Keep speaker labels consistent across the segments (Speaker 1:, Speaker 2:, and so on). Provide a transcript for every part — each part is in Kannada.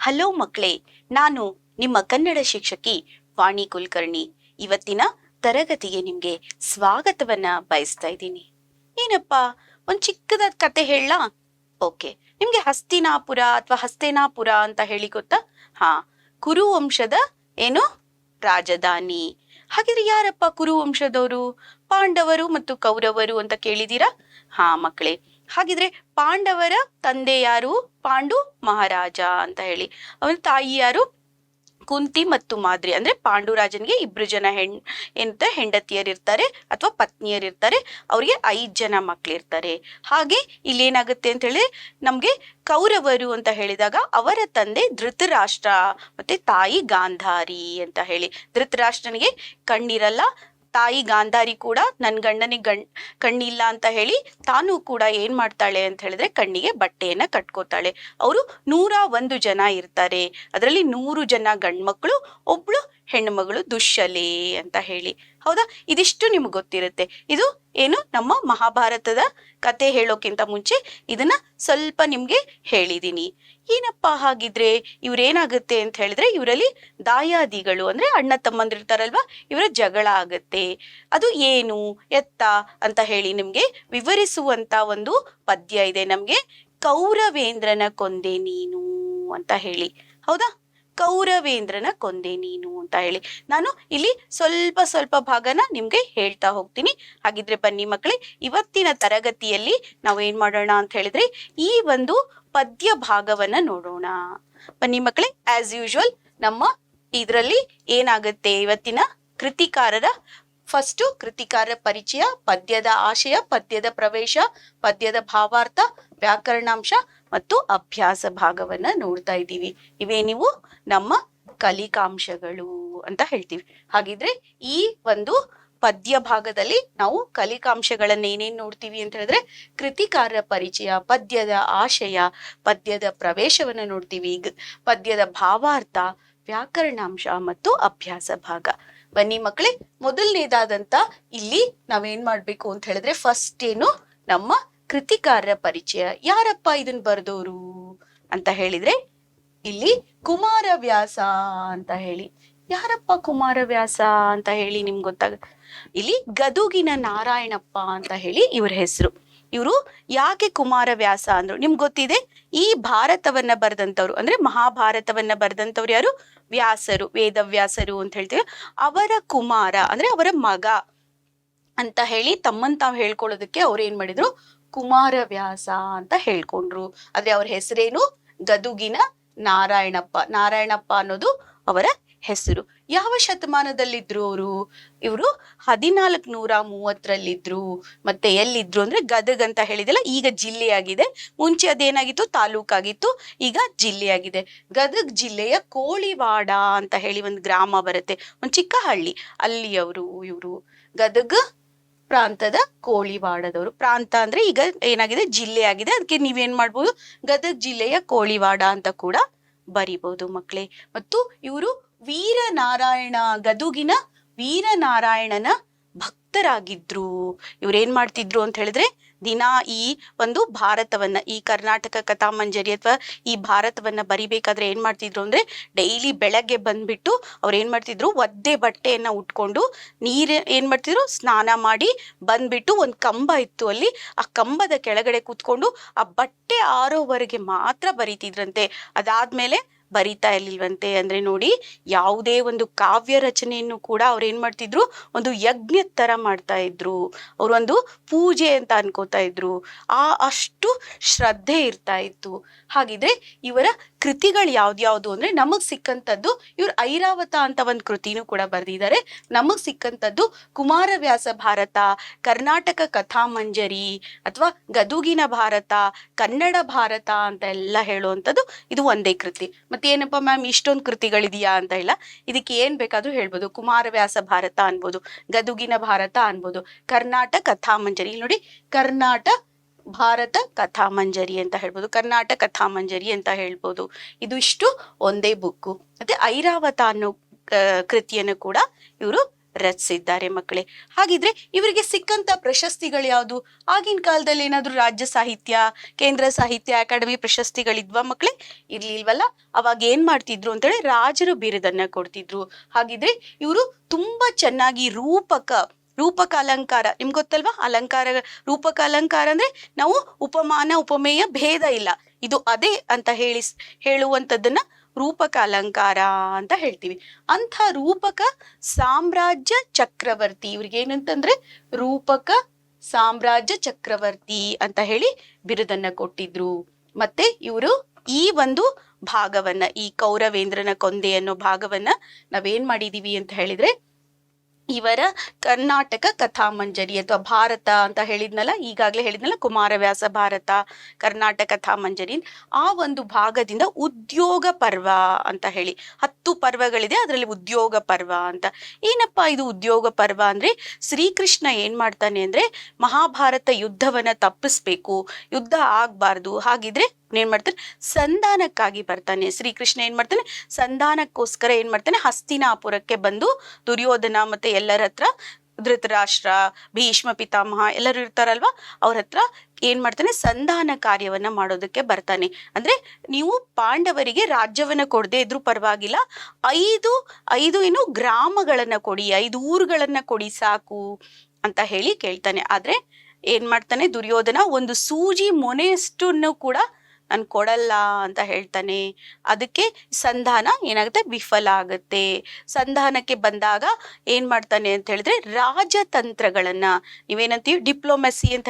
Speaker 1: ಹಲೋ ಮಕ್ಕಳೇ, ನಾನು ನಿಮ್ಮ ಕನ್ನಡ ಶಿಕ್ಷಕಿ ವಾಣಿ ಕುಲಕರ್ಣಿ. ಇವತ್ತಿನ ತರಗತಿಗೆ ನಿಮ್ಗೆ ಸ್ವಾಗತವನ್ನ ಬಯಸ್ತಾ ಇದ್ದೀನಿ. ಏನಪ್ಪಾ, ಒಂದ್ ಚಿಕ್ಕದಾದ ಕತೆ ಹೇಳಲಾ? ಓಕೆ, ನಿಮ್ಗೆ ಹಸ್ತಿನಾಪುರ ಅಥವಾ ಹಸ್ತೇನಾಪುರ ಅಂತ ಹೇಳಿ ಗೊತ್ತಾ? ಹಾ, ಕುರುವಂಶದ ಏನು ರಾಜಧಾನಿ. ಹಾಗಿದ್ರೆ ಯಾರಪ್ಪ ಕುರುವಂಶದವರು? ಪಾಂಡವರು ಮತ್ತು ಕೌರವರು ಅಂತ ಕೇಳಿದೀರಾ? ಹಾ ಮಕ್ಕಳೇ, ಹಾಗಿದ್ರೆ ಪಾಂಡವರ ತಂದೆ ಯಾರು? ಪಾಂಡು ಮಹಾರಾಜ ಅಂತ ಹೇಳಿ. ಅವನ ತಾಯಿ ಯಾರು? ಕುಂತಿ ಮತ್ತು ಮಾದ್ರಿ. ಅಂದ್ರೆ ಪಾಂಡುರಾಜನ್ಗೆ 2 ಜನ ಹೆಂಡತಿಯರಿರ್ತಾರೆ ಅಥವಾ ಪತ್ನಿಯರಿರ್ತಾರೆ. ಅವ್ರಿಗೆ 5 ಜನ ಮಕ್ಳಿರ್ತಾರೆ. ಹಾಗೆ ಇಲ್ಲೇನಾಗುತ್ತೆ ಅಂತ ಹೇಳಿ, ನಮ್ಗೆ ಕೌರವರು ಅಂತ ಹೇಳಿದಾಗ ಅವರ ತಂದೆ ಧೃತರಾಷ್ಟ್ರ ಮತ್ತೆ ತಾಯಿ ಗಾಂಧಾರಿ ಅಂತ ಹೇಳಿ. ಧೃತರಾಷ್ಟ್ರನಿಗೆ ಕಣ್ಣಿರಲ್ಲ, ತಾಯಿ ಗಾಂಧಾರಿ ಕೂಡ ನನ್ ಗಂಡನಿಗೆ ಕಣ್ಣಿಲ್ಲ ಅಂತ ಹೇಳಿ ತಾನು ಕೂಡ ಏನ್ ಮಾಡ್ತಾಳೆ ಅಂತ ಹೇಳಿದ್ರೆ ಕಣ್ಣಿಗೆ ಬಟ್ಟೆಯನ್ನ ಕಟ್ಕೋತಾಳೆ. ಅವರು 101 ಜನ ಇರ್ತಾರೆ. ಅದರಲ್ಲಿ 100 ಜನ ಗಂಡ್ಮಕ್ಳು, ಒಬ್ಳು ಹೆಣ್ಮಗಳು ದುಶ್ಶಲೆ ಅಂತ ಹೇಳಿ. ಹೌದಾ? ಇದಿಷ್ಟು ನಿಮ್ಗೆ ಗೊತ್ತಿರುತ್ತೆ. ಇದು ಏನು, ನಮ್ಮ ಮಹಾಭಾರತದ ಕತೆ ಹೇಳೋಕ್ಕಿಂತ ಮುಂಚೆ ಇದನ್ನ ಸ್ವಲ್ಪ ನಿಮ್ಗೆ ಹೇಳಿದೀನಿ. ಏನಪ್ಪಾ ಹಾಗಿದ್ರೆ ಇವ್ರೇನಾಗುತ್ತೆ ಅಂತ ಹೇಳಿದ್ರೆ, ಇವರಲ್ಲಿ ದಾಯಾದಿಗಳು ಅಂದ್ರೆ ಅಣ್ಣ ತಮ್ಮಂದಿರ್ತಾರಲ್ವಾ, ಇವರ ಜಗಳ ಆಗತ್ತೆ. ಅದು ಏನು ಎತ್ತ ಅಂತ ಹೇಳಿ ನಿಮ್ಗೆ ವಿವರಿಸುವಂತ ಒಂದು ಪದ್ಯ ಇದೆ ನಮ್ಗೆ. ಕೌರವೇಂದ್ರನ ಕೊಂದೆ ನೀನು ಅಂತ ಹೇಳಿ. ಹೌದಾ? ಕೌರವೇಂದ್ರನ ಕೊಂದೆ ನೀನು ಅಂತ ಹೇಳಿ ನಾನು ಇಲ್ಲಿ ಸ್ವಲ್ಪ ಸ್ವಲ್ಪ ಭಾಗನ ನಿಮ್ಗೆ ಹೇಳ್ತಾ ಹೋಗ್ತೀನಿ. ಹಾಗಿದ್ರೆ ಬನ್ನಿ ಮಕ್ಕಳೇ, ಇವತ್ತಿನ ತರಗತಿಯಲ್ಲಿ ನಾವು ಏನ್ ಮಾಡೋಣ ಅಂತ ಹೇಳಿದ್ರೆ ಈ ಒಂದು ಪದ್ಯ ಭಾಗವನ್ನ ನೋಡೋಣ. ಬನ್ನಿ ಮಕ್ಕಳೇ, ಆಸ್ ಯೂಶುವಲ್ ನಮ್ಮ ಇದರಲ್ಲಿ ಏನಾಗುತ್ತೆ, ಇವತ್ತಿನ ಕೃತಿಕಾರರ ಫಸ್ಟು ಕೃತಿಕಾರ ಪರಿಚಯ, ಪದ್ಯದ ಆಶಯ, ಪದ್ಯದ ಪ್ರವೇಶ, ಪದ್ಯದ ಭಾವಾರ್ಥ, ವ್ಯಾಕರಣಾಂಶ ಮತ್ತು ಅಭ್ಯಾಸ ಭಾಗವನ್ನ ನೋಡ್ತಾ ಇದ್ದೀವಿ. ಇವೇ ನೀವು ನಮ್ಮ ಕಲಿಕಾಂಶಗಳು ಅಂತ ಹೇಳ್ತೀವಿ. ಹಾಗಿದ್ರೆ ಈ ಒಂದು ಪದ್ಯ ಭಾಗದಲ್ಲಿ ನಾವು ಕಲಿಕಾಂಶಗಳನ್ನ ಏನೇನ್ ನೋಡ್ತೀವಿ ಅಂತ ಹೇಳಿದ್ರೆ, ಕೃತಿಕಾರರ ಪರಿಚಯ, ಪದ್ಯದ ಆಶಯ, ಪದ್ಯದ ಪ್ರವೇಶವನ್ನ ನೋಡ್ತೀವಿ, ಪದ್ಯದ ಭಾವಾರ್ಥ, ವ್ಯಾಕರಣಾಂಶ ಮತ್ತು ಅಭ್ಯಾಸ ಭಾಗ. ಬನ್ನಿ ಮಕ್ಕಳೇ, ಮೊದಲನೇದಾದಂತ ಇಲ್ಲಿ ನಾವೇನ್ ಮಾಡ್ಬೇಕು ಅಂತ ಹೇಳಿದ್ರೆ, ಫಸ್ಟ್ ಏನು, ನಮ್ಮ ಕೃತಿಕಾರರ ಪರಿಚಯ. ಯಾರಪ್ಪ ಇದನ್ ಬರ್ದೋರು ಅಂತ ಹೇಳಿದ್ರೆ, ಇಲ್ಲಿ ಕುಮಾರವ್ಯಾಸ ಅಂತ ಹೇಳಿ. ಯಾರಪ್ಪ ಕುಮಾರವ್ಯಾಸ ಅಂತ ಹೇಳಿ ನಿಮ್ಗೆ ಗೊತ್ತಾಗುತ್ತೆ. ಇಲ್ಲಿ ಗದುಗಿನ ನಾರಾಯಣಪ್ಪ ಅಂತ ಹೇಳಿ ಇವ್ರ ಹೆಸರು. ಇವರು ಯಾಕೆ ಕುಮಾರವ್ಯಾಸ ಅಂದ್ರು ನಿಮ್ಗೆ ಗೊತ್ತಿದೆ. ಈ ಭಾರತವನ್ನ ಬರೆದಂತವ್ರು ಅಂದ್ರೆ ಮಹಾಭಾರತವನ್ನ ಬರೆದಂತವ್ರು ಯಾರು? ವ್ಯಾಸರು, ವೇದವ್ಯಾಸರು ಅಂತ ಹೇಳ್ತೀವಿ. ಅವರ ಕುಮಾರ ಅಂದ್ರೆ ಅವರ ಮಗ ಅಂತ ಹೇಳಿ ತಮ್ಮನ್ ತಾವ್ ಹೇಳ್ಕೊಳ್ಳೋದಕ್ಕೆ ಅವ್ರು ಏನ್ ಮಾಡಿದ್ರು, ಕುಮಾರವ್ಯಾಸ ಅಂತ ಹೇಳ್ಕೊಂಡ್ರು. ಆದ್ರೆ ಅವ್ರ ಹೆಸರೇನು? ಗದುಗಿನ ನಾರಾಯಣಪ್ಪ. ನಾರಾಯಣಪ್ಪ ಅನ್ನೋದು ಅವರ ಹೆಸರು. ಯಾವ ಶತಮಾನದಲ್ಲಿದ್ರು ಅವರು? ಇವರು 1430ರಲ್ಲಿದ್ರು. ಮತ್ತೆ ಎಲ್ಲಿದ್ರು ಅಂದ್ರೆ ಗದಗ್ ಅಂತ ಹೇಳಿದೆಲ್ಲ, ಈಗ ಜಿಲ್ಲೆಯಾಗಿದೆ. ಮುಂಚೆ ಅದೇನಾಗಿತ್ತು? ತಾಲೂಕಾಗಿತ್ತು, ಈಗ ಜಿಲ್ಲೆಯಾಗಿದೆ. ಗದಗ್ ಜಿಲ್ಲೆಯ ಕೋಳಿವಾಡ ಅಂತ ಹೇಳಿ ಒಂದು ಗ್ರಾಮ ಬರುತ್ತೆ, ಒಂದ್ ಚಿಕ್ಕ ಹಳ್ಳಿ. ಅಲ್ಲಿ ಇವರು ಗದಗ್ ಪ್ರಾಂತದ ಕೋಳಿವಾಡದವರು. ಪ್ರಾಂತ ಅಂದ್ರೆ ಈಗ ಏನಾಗಿದೆ, ಜಿಲ್ಲೆ ಆಗಿದೆ. ಅದಕ್ಕೆ ನೀವೇನ್ ಮಾಡ್ಬೋದು, ಗದಗ್ ಜಿಲ್ಲೆಯ ಕೋಳಿವಾಡ ಅಂತ ಕೂಡ ಬರಿಬಹುದು ಮಕ್ಕಳೇ. ಮತ್ತು ಇವರು ವೀರನಾರಾಯಣ, ಗದುಗಿನ ವೀರನಾರಾಯಣನ ಭಕ್ತರಾಗಿದ್ರು. ಇವ್ರೇನ್ ಮಾಡ್ತಿದ್ರು ಅಂತ ಹೇಳಿದ್ರೆ, ದಿನಾ ಈ ಒಂದು ಭಾರತವನ್ನ, ಈ ಕರ್ನಾಟಕ ಕಥಾಮಂಜರಿ ಅಥವಾ ಈ ಭಾರತವನ್ನ ಬರಿಬೇಕಾದ್ರೆ ಏನ್ ಮಾಡ್ತಿದ್ರು ಅಂದ್ರೆ, ಡೈಲಿ ಬೆಳಗ್ಗೆ ಬಂದ್ಬಿಟ್ಟು ಅವ್ರು ಏನ್ ಮಾಡ್ತಿದ್ರು, ಒದ್ದೆ ಬಟ್ಟೆಯನ್ನ ಉಟ್ಕೊಂಡು ಏನ್ ಮಾಡ್ತಿದ್ರು, ಸ್ನಾನ ಮಾಡಿ ಬಂದ್ಬಿಟ್ಟು ಒಂದ್ ಕಂಬ ಇತ್ತು ಅಲ್ಲಿ, ಆ ಕಂಬದ ಕೆಳಗಡೆ ಕೂತ್ಕೊಂಡು ಆ ಬಟ್ಟೆ ಆರೋವರೆಗೆ ಮಾತ್ರ ಬರಿತಿದ್ರಂತೆ. ಅದಾದ್ಮೇಲೆ ಬರಿತಾ ಇರ್ಲಿಲ್ವಂತೆ. ಅಂದ್ರೆ ನೋಡಿ, ಯಾವುದೇ ಒಂದು ಕಾವ್ಯ ರಚನೆಯನ್ನು ಕೂಡ ಅವ್ರು ಏನ್ ಮಾಡ್ತಿದ್ರು, ಒಂದು ಯಜ್ಞ ತರ ಮಾಡ್ತಾ ಇದ್ರು. ಅವ್ರೊಂದು ಪೂಜೆ ಅಂತ ಅನ್ಕೋತಾ ಇದ್ರು. ಅಷ್ಟು ಶ್ರದ್ಧೆ ಇರ್ತಾ ಇತ್ತು. ಹಾಗಿದ್ರೆ ಇವರ ಕೃತಿಗಳು ಯಾವ್ದ್ಯಾವ್ದು ಅಂದ್ರೆ, ನಮಗ್ ಸಿಕ್ಕಂತದ್ದು ಇವ್ರು ಐರಾವತ ಅಂತ ಒಂದ್ ಕೃತಿನೂ ಕೂಡ ಬರ್ದಿದ್ದಾರೆ. ನಮಗ್ ಸಿಕ್ಕಂತದ್ದು ಕುಮಾರವ್ಯಾಸ ಭಾರತ, ಕರ್ನಾಟಕ ಕಥಾಮಂಜರಿ ಅಥವಾ ಗದುಗಿನ ಭಾರತ, ಕನ್ನಡ ಭಾರತ ಅಂತ ಎಲ್ಲ ಹೇಳುವಂಥದ್ದು ಇದು ಒಂದೇ ಕೃತಿ. ಮತ್ತೆ ಏನಪ್ಪಾ ಮ್ಯಾಮ್ ಇಷ್ಟೊಂದು ಕೃತಿಗಳಿದೆಯಾ ಅಂತ ಇಲ್ಲ, ಇದಕ್ಕೆ ಏನ್ ಬೇಕಾದ್ರೂ ಹೇಳ್ಬೋದು. ಕುಮಾರವ್ಯಾಸ ಭಾರತ ಅನ್ಬೋದು, ಗದುಗಿನ ಭಾರತ ಅನ್ಬೋದು, ಕರ್ನಾಟಕ ಕಥಾಮಂಜರಿ. ಇಲ್ಲಿ ನೋಡಿ, ಕರ್ನಾಟಕ ಭಾರತ ಕಥಾಮಂಜರಿ ಅಂತ ಹೇಳ್ಬೋದು, ಕರ್ನಾಟಕ ಕಥಾಮಂಜರಿ ಅಂತ ಹೇಳ್ಬೋದು. ಇದು ಇಷ್ಟು ಒಂದೇ ಬುಕ್ಕು. ಮತ್ತೆ ಐರಾವತ ಅನ್ನೋ ಕೃತಿಯನ್ನು ಕೂಡ ಇವರು ರಚಿಸಿದ್ದಾರೆ ಮಕ್ಕಳೇ. ಹಾಗಿದ್ರೆ ಇವರಿಗೆ ಸಿಕ್ಕಂತ ಪ್ರಶಸ್ತಿಗಳು ಯಾವುದು? ಆಗಿನ ಕಾಲದಲ್ಲಿ ಏನಾದ್ರು ರಾಜ್ಯ ಸಾಹಿತ್ಯ, ಕೇಂದ್ರ ಸಾಹಿತ್ಯ ಅಕಾಡೆಮಿ ಪ್ರಶಸ್ತಿಗಳಿದ್ವಾ ಮಕ್ಕಳೇ? ಇರ್ಲಿಲ್ವಲ್ಲ. ಅವಾಗ ಏನ್ ಮಾಡ್ತಿದ್ರು ಅಂತೇಳಿ ರಾಜರು ಬಿರುದನ್ನ ಕೊಡ್ತಿದ್ರು. ಹಾಗಿದ್ರೆ ಇವರು ತುಂಬಾ ಚೆನ್ನಾಗಿ ರೂಪಕ ಅಲಂಕಾರ, ನಿಮ್ಗೆ ಗೊತ್ತಲ್ವಾ? ಅಲಂಕಾರ, ರೂಪಕ ಅಲಂಕಾರ ಅಂದ್ರೆ ನಾವು ಉಪಮಾನ ಉಪಮೇಯ ಭೇದ ಇಲ್ಲ, ಇದು ಅದೇ ಅಂತ ಹೇಳುವಂಥದ್ದನ್ನ ರೂಪಕ ಅಲಂಕಾರ ಅಂತ ಹೇಳ್ತೀವಿ. ಅಂಥ ರೂಪಕ ಸಾಮ್ರಾಜ್ಯ ಚಕ್ರವರ್ತಿ, ಇವ್ರಿಗೆ ಏನಂತಂದ್ರೆ ರೂಪಕ ಸಾಮ್ರಾಜ್ಯ ಚಕ್ರವರ್ತಿ ಅಂತ ಹೇಳಿ ಬಿರುದನ್ನ ಕೊಟ್ಟಿದ್ರು. ಮತ್ತೆ ಇವರು ಈ ಒಂದು ಭಾಗವನ್ನ, ಈ ಕೌರವೇಂದ್ರನ ಕೊಂದೆ ಅನ್ನೋ ಭಾಗವನ್ನ ನಾವೇನ್ ಮಾಡಿದೀವಿ ಅಂತ ಹೇಳಿದ್ರೆ, ಇವರ ಕರ್ನಾಟಕ ಕಥಾಮಂಜರಿ ಅಥವಾ ಭಾರತ ಅಂತ ಈಗಾಗಲೇ ಹೇಳಿದ್ನಲ್ಲ, ಕುಮಾರವ್ಯಾಸ ಭಾರತ, ಕರ್ನಾಟಕ ಕಥಾಮಂಜರಿ, ಆ ಒಂದು ಭಾಗದಿಂದ ಉದ್ಯೋಗ ಪರ್ವ ಅಂತ ಹೇಳಿ 10 ಪರ್ವಗಳಿದೆ, ಅದರಲ್ಲಿ ಉದ್ಯೋಗ ಪರ್ವ ಅಂತ. ಏನಪ್ಪಾ ಇದು ಉದ್ಯೋಗ ಪರ್ವ ಅಂದ್ರೆ, ಶ್ರೀಕೃಷ್ಣ ಏನ್ ಮಾಡ್ತಾನೆ ಅಂದ್ರೆ ಮಹಾಭಾರತ ಯುದ್ಧವನ್ನ ತಪ್ಪಿಸ್ಬೇಕು, ಯುದ್ಧ ಆಗ್ಬಾರ್ದು, ಹಾಗಿದ್ರೆ ಏನ್ ಮಾಡ್ತಾನೆ, ಸಂಧಾನಕ್ಕಾಗಿ ಬರ್ತಾನೆ. ಶ್ರೀಕೃಷ್ಣ ಏನ್ ಮಾಡ್ತಾನೆ, ಸಂಧಾನಕ್ಕೋಸ್ಕರ ಏನ್ ಮಾಡ್ತಾನೆ, ಹಸ್ತಿನಾಪುರಕ್ಕೆ ಬಂದು ದುರ್ಯೋಧನ ಮತ್ತೆ ಎಲ್ಲರ ಹತ್ರ, ಧೃತರಾಷ್ಟ್ರ, ಭೀಷ್ಮ ಪಿತಾಮಹ ಎಲ್ಲರೂ ಇರ್ತಾರಲ್ವಾ, ಅವ್ರ ಹತ್ರ ಏನ್ ಮಾಡ್ತಾನೆ, ಸಂಧಾನ ಕಾರ್ಯವನ್ನ ಮಾಡೋದಕ್ಕೆ ಬರ್ತಾನೆ. ಅಂದ್ರೆ ನೀವು ಪಾಂಡವರಿಗೆ ರಾಜ್ಯವನ್ನ ಕೊಡದೆ ಇದ್ರೂ ಪರವಾಗಿಲ್ಲ, 5 ಏನು ಗ್ರಾಮಗಳನ್ನ ಕೊಡಿ, 5 ಊರುಗಳನ್ನ ಕೊಡಿ ಸಾಕು ಅಂತ ಹೇಳಿ ಕೇಳ್ತಾನೆ. ಆದ್ರೆ ಏನ್ ಮಾಡ್ತಾನೆ ದುರ್ಯೋಧನ, ಒಂದು ಸೂಜಿ ಮೊನೆಯಷ್ಟನ್ನು ಕೂಡ ನಾನು ಕೊಡಲ್ಲ ಅಂತ ಹೇಳ್ತಾನೆ. ಅದಕ್ಕೆ ಸಂಧಾನ ಏನಾಗುತ್ತೆ, ವಿಫಲ ಆಗುತ್ತೆ. ಸಂಧಾನಕ್ಕೆ ಬಂದಾಗ ಏನ್ ಮಾಡ್ತಾನೆ ಅಂತ ಹೇಳಿದ್ರೆ, ರಾಜತಂತ್ರಗಳನ್ನ, ನೀವೇನಂತೀವಿ ಡಿಪ್ಲೊಮೆಸಿ ಅಂತ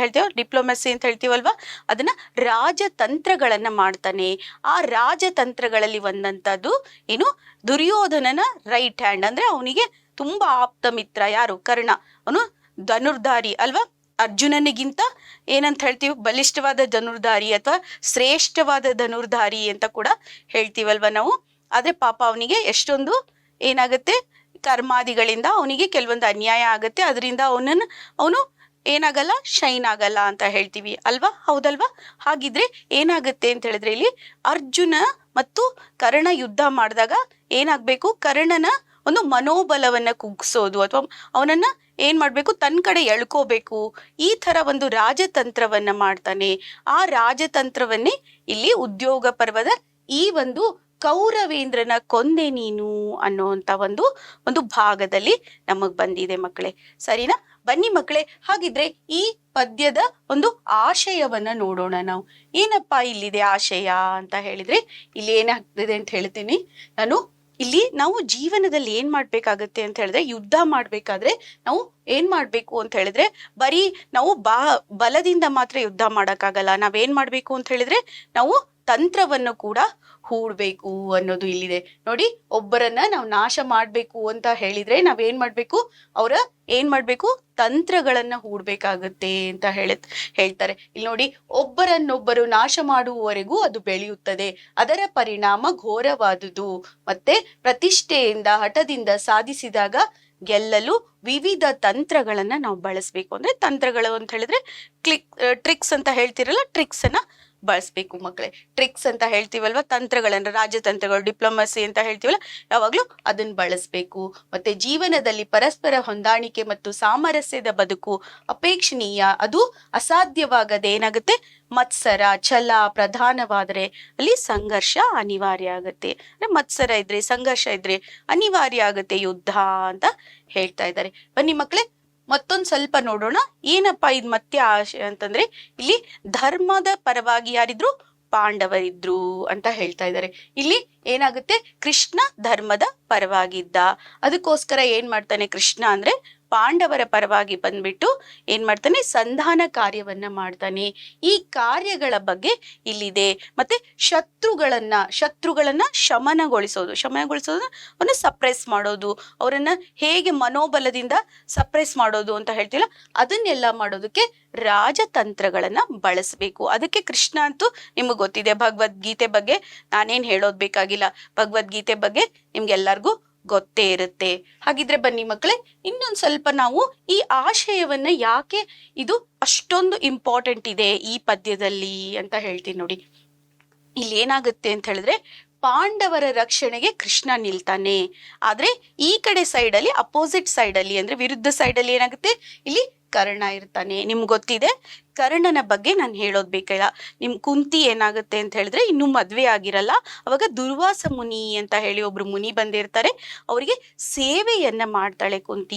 Speaker 1: ಹೇಳ್ತೀವಲ್ವಾ, ಅದನ್ನ ರಾಜತಂತ್ರಗಳನ್ನ ಮಾಡ್ತಾನೆ. ಆ ರಾಜತಂತ್ರಗಳಲ್ಲಿ ಒಂದಂತದ್ದು ಏನು, ದುರ್ಯೋಧನನ ರೈಟ್ ಹ್ಯಾಂಡ್, ಅಂದ್ರೆ ಅವನಿಗೆ ತುಂಬಾ ಆಪ್ತ ಮಿತ್ರ ಯಾರು, ಕರ್ಣ. ಅವನು ಧನುರ್ಧಾರಿ ಅಲ್ವಾ, ಅರ್ಜುನನಿಗಿಂತ ಏನಂತ ಹೇಳ್ತೀವಿ, ಬಲಿಷ್ಠವಾದ ಧನುರ್ಧಾರಿ ಅಥವಾ ಶ್ರೇಷ್ಠವಾದ ಧನುರ್ಧಾರಿ ಅಂತ ಕೂಡ ಹೇಳ್ತೀವಲ್ವ ನಾವು. ಆದ್ರೆ ಪಾಪ ಅವನಿಗೆ ಎಷ್ಟೊಂದು ಏನಾಗುತ್ತೆ, ಕರ್ಮಾದಿಗಳಿಂದ ಅವನಿಗೆ ಕೆಲವೊಂದು ಅನ್ಯಾಯ ಆಗತ್ತೆ, ಅದರಿಂದ ಅವನು ಏನಾಗಲ್ಲ, ಶೈನ್ ಆಗಲ್ಲ ಅಂತ ಹೇಳ್ತೀವಿ ಅಲ್ವಾ, ಹೌದಲ್ವಾ? ಹಾಗಿದ್ರೆ ಏನಾಗುತ್ತೆ ಅಂತ ಹೇಳಿದ್ರೆ, ಇಲ್ಲಿ ಅರ್ಜುನ ಮತ್ತು ಕರ್ಣ ಯುದ್ಧ ಮಾಡಿದಾಗ ಏನಾಗ್ಬೇಕು, ಕರ್ಣನ ಒಂದು ಮನೋಬಲವನ್ನ ಕುಗ್ಸೋದು ಅಥವಾ ಅವನನ್ನ ಏನ್ ಮಾಡ್ಬೇಕು, ತನ್ನ ಕಡೆ ಎಳ್ಕೋಬೇಕು, ಈ ತರ ಒಂದು ರಾಜತಂತ್ರವನ್ನ ಮಾಡ್ತಾನೆ. ಆ ರಾಜತಂತ್ರವನ್ನೇ ಇಲ್ಲಿ ಉದ್ಯೋಗ ಪರ್ವದ ಈ ಒಂದು ಕೌರವೇಂದ್ರನ ಕೊಂದೆ ನೀನು ಅನ್ನೋಂತ ಒಂದು ಭಾಗದಲ್ಲಿ ನಮಗ್ ಬಂದಿದೆ ಮಕ್ಕಳೇ. ಸರಿನಾ? ಬನ್ನಿ ಮಕ್ಕಳೇ, ಹಾಗಿದ್ರೆ ಈ ಪದ್ಯದ ಒಂದು ಆಶಯವನ್ನ ನೋಡೋಣ ನಾವು. ಏನಪ್ಪಾ ಇಲ್ಲಿದೆ ಆಶಯ ಅಂತ ಹೇಳಿದ್ರೆ, ಇಲ್ಲಿ ಏನಾಗ್ತದೆ ಅಂತ ಹೇಳ್ತೀನಿ ನಾನು. ಇಲ್ಲಿ ನಾವು ಜೀವನದಲ್ಲಿ ಏನ್ ಮಾಡ್ಬೇಕಾಗತ್ತೆ ಅಂತ ಹೇಳಿದ್ರೆ, ಯುದ್ಧ ಮಾಡ್ಬೇಕಾದ್ರೆ ನಾವು ಏನ್ ಮಾಡ್ಬೇಕು ಅಂತ ಹೇಳಿದ್ರೆ, ಬರೀ ನಾವು ಬಲದಿಂದ ಮಾತ್ರ ಯುದ್ಧ ಮಾಡಕ್ಕಾಗಲ್ಲ. ನಾವೇನ್ ಮಾಡ್ಬೇಕು ಅಂತ ಹೇಳಿದ್ರೆ, ನಾವು ತಂತ್ರವನ್ನು ಕೂಡ ಹೂಡ್ಬೇಕು ಅನ್ನೋದು ಇಲ್ಲಿದೆ ನೋಡಿ. ಒಬ್ಬರನ್ನ ನಾವು ನಾಶ ಮಾಡ್ಬೇಕು ಅಂತ ಹೇಳಿದ್ರೆ ನಾವೇನ್ ಮಾಡ್ಬೇಕು, ಏನ್ ಮಾಡ್ಬೇಕು, ತಂತ್ರಗಳನ್ನ ಹೂಡ್ಬೇಕಾಗತ್ತೆ ಅಂತ ಹೇಳ್ತಾರೆ. ಇಲ್ಲಿ ನೋಡಿ, ಒಬ್ಬರನ್ನೊಬ್ಬರು ನಾಶ ಮಾಡುವವರೆಗೂ ಅದು ಬೆಳೆಯುತ್ತದೆ, ಅದರ ಪರಿಣಾಮ ಘೋರವಾದುದು, ಮತ್ತೆ ಪ್ರತಿಷ್ಠೆಯಿಂದ ಹಠದಿಂದ ಸಾಧಿಸಿದಾಗ ಗೆಲ್ಲಲು ವಿವಿಧ ತಂತ್ರಗಳನ್ನ ನಾವು ಬಳಸ್ಬೇಕು. ಅಂದ್ರೆ ತಂತ್ರಗಳು ಅಂತ ಹೇಳಿದ್ರೆ ಟ್ರಿಕ್ಸ್ ಅಂತ ಹೇಳ್ತಿರಲ್ಲ, ಟ್ರಿಕ್ಸ್ ಅನ್ನ ಬಳಸ್ಬೇಕು ಮಕ್ಕಳೇ. ಟ್ರಿಕ್ಸ್ ಅಂತ ಹೇಳ್ತೀವಲ್ವಾ, ತಂತ್ರಗಳನ್ನ, ರಾಜತಂತ್ರಗಳು, ಡಿಪ್ಲೊಮಸಿ ಅಂತ ಹೇಳ್ತೀವಲ್ಲ, ಯಾವಾಗ್ಲೂ ಅದನ್ನ ಬಳಸ್ಬೇಕು. ಮತ್ತೆ ಜೀವನದಲ್ಲಿ ಪರಸ್ಪರ ಹೊಂದಾಣಿಕೆ ಮತ್ತು ಸಾಮರಸ್ಯದ ಬದುಕು ಅಪೇಕ್ಷಣೀಯ, ಅದು ಅಸಾಧ್ಯವಾಗದೆ ಏನಾಗುತ್ತೆ, ಮತ್ಸರ ಛಲ ಪ್ರಧಾನವಾದರೆ ಅಲ್ಲಿ ಸಂಘರ್ಷ ಅನಿವಾರ್ಯ ಆಗತ್ತೆ. ಅಂದ್ರೆ ಮತ್ಸರ ಇದ್ರೆ, ಸಂಘರ್ಷ ಇದ್ರೆ ಅನಿವಾರ್ಯ ಆಗತ್ತೆ ಯುದ್ಧ ಅಂತ ಹೇಳ್ತಾ ಇದ್ದಾರೆ. ಬನ್ನಿ ಮಕ್ಕಳೇ, ಮತ್ತೊಂದ್ ಸ್ವಲ್ಪ ನೋಡೋಣ. ಏನಪ್ಪಾ ಇದು ಮತ್ತೆ ಆಶಯ ಅಂತಂದ್ರೆ, ಇಲ್ಲಿ ಧರ್ಮದ ಪರವಾಗಿ ಯಾರಿದ್ರು, ಪಾಂಡವರಿದ್ರು ಅಂತ ಹೇಳ್ತಾ ಇದ್ದಾರೆ. ಇಲ್ಲಿ ಏನಾಗುತ್ತೆ, ಕೃಷ್ಣ ಧರ್ಮದ ಪರವಾಗಿದ್ದ, ಅದಕ್ಕೋಸ್ಕರ ಏನ್ ಮಾಡ್ತಾನೆ ಕೃಷ್ಣ ಅಂದ್ರೆ, ಪಾಂಡವರ ಪರವಾಗಿ ಬಂದ್ಬಿಟ್ಟು ಏನ್ ಮಾಡ್ತಾನೆ, ಸಂಧಾನ ಕಾರ್ಯವನ್ನ ಮಾಡ್ತಾನೆ. ಈ ಕಾರ್ಯಗಳ ಬಗ್ಗೆ ಇಲ್ಲಿದೆ. ಮತ್ತೆ ಶತ್ರುಗಳನ್ನ ಶಮನಗೊಳಿಸೋದು ಅವನ್ನ ಸಪ್ರೆಸ್ ಮಾಡೋದು, ಅವರನ್ನ ಹೇಗೆ ಮನೋಬಲದಿಂದ ಸಪ್ರೆಸ್ ಮಾಡೋದು ಅಂತ ಹೇಳ್ತಿಲ್ಲ, ಅದನ್ನೆಲ್ಲ ಮಾಡೋದಕ್ಕೆ ರಾಜತಂತ್ರಗಳನ್ನ ಬಳಸಬೇಕು. ಅದಕ್ಕೆ ಕೃಷ್ಣ ಅಂತೂ ನಿಮ್ಗೆ ಗೊತ್ತಿದೆ, ಭಗವದ್ಗೀತೆ ಬಗ್ಗೆ ನಾನೇನ್ ಹೇಳೋದ್ ಬೇಕಾಗಿಲ್ಲ, ಭಗವದ್ಗೀತೆ ಬಗ್ಗೆ ನಿಮ್ಗೆಲ್ಲರಿಗೂ ಗೊತ್ತೇ ಇರುತ್ತೆ. ಹಾಗಿದ್ರೆ ಬನ್ನಿ ಮಕ್ಕಳೇ, ಇನ್ನೊಂದ್ ಸ್ವಲ್ಪ ನಾವು ಈ ಆಶಯವನ್ನ ಯಾಕೆ ಇದು ಅಷ್ಟೊಂದು ಇಂಪಾರ್ಟೆಂಟ್ ಇದೆ ಈ ಪದ್ಯದಲ್ಲಿ ಅಂತ ಹೇಳ್ತೀನಿ ನೋಡಿ. ಇಲ್ಲಿ ಏನಾಗುತ್ತೆ ಅಂತ ಹೇಳಿದ್ರೆ, ಪಾಂಡವರ ರಕ್ಷಣೆಗೆ ಕೃಷ್ಣ ನಿಲ್ತಾನೆ. ಆದ್ರೆ ಈ ಕಡೆ ಸೈಡಲ್ಲಿ, ಅಪೋಸಿಟ್ ಸೈಡಲ್ಲಿ ಅಂದ್ರೆ ವಿರುದ್ಧ ಸೈಡಲ್ಲಿ ಏನಾಗುತ್ತೆ, ಇಲ್ಲಿ ಕರ್ಣ ಇರ್ತಾನೆ. ನಿಮ್ಗೆ ಗೊತ್ತಿದೆ ಕರ್ಣನ ಬಗ್ಗೆ ನಾನು ಹೇಳೋದ್ ಬೇಕಿಲ್ಲ. ಕುಂತಿ ಏನಾಗುತ್ತೆ ಅಂತ ಹೇಳಿದ್ರೆ ಇನ್ನು ಮದ್ವೆ ಆಗಿರಲ್ಲ. ಅವಾಗ ದುರ್ವಾಸ ಮುನಿ ಅಂತ ಹೇಳಿ ಒಬ್ರು ಮುನಿ ಬಂದಿರ್ತಾರೆ. ಅವರಿಗೆ ಸೇವೆಯನ್ನ ಮಾಡ್ತಾಳೆ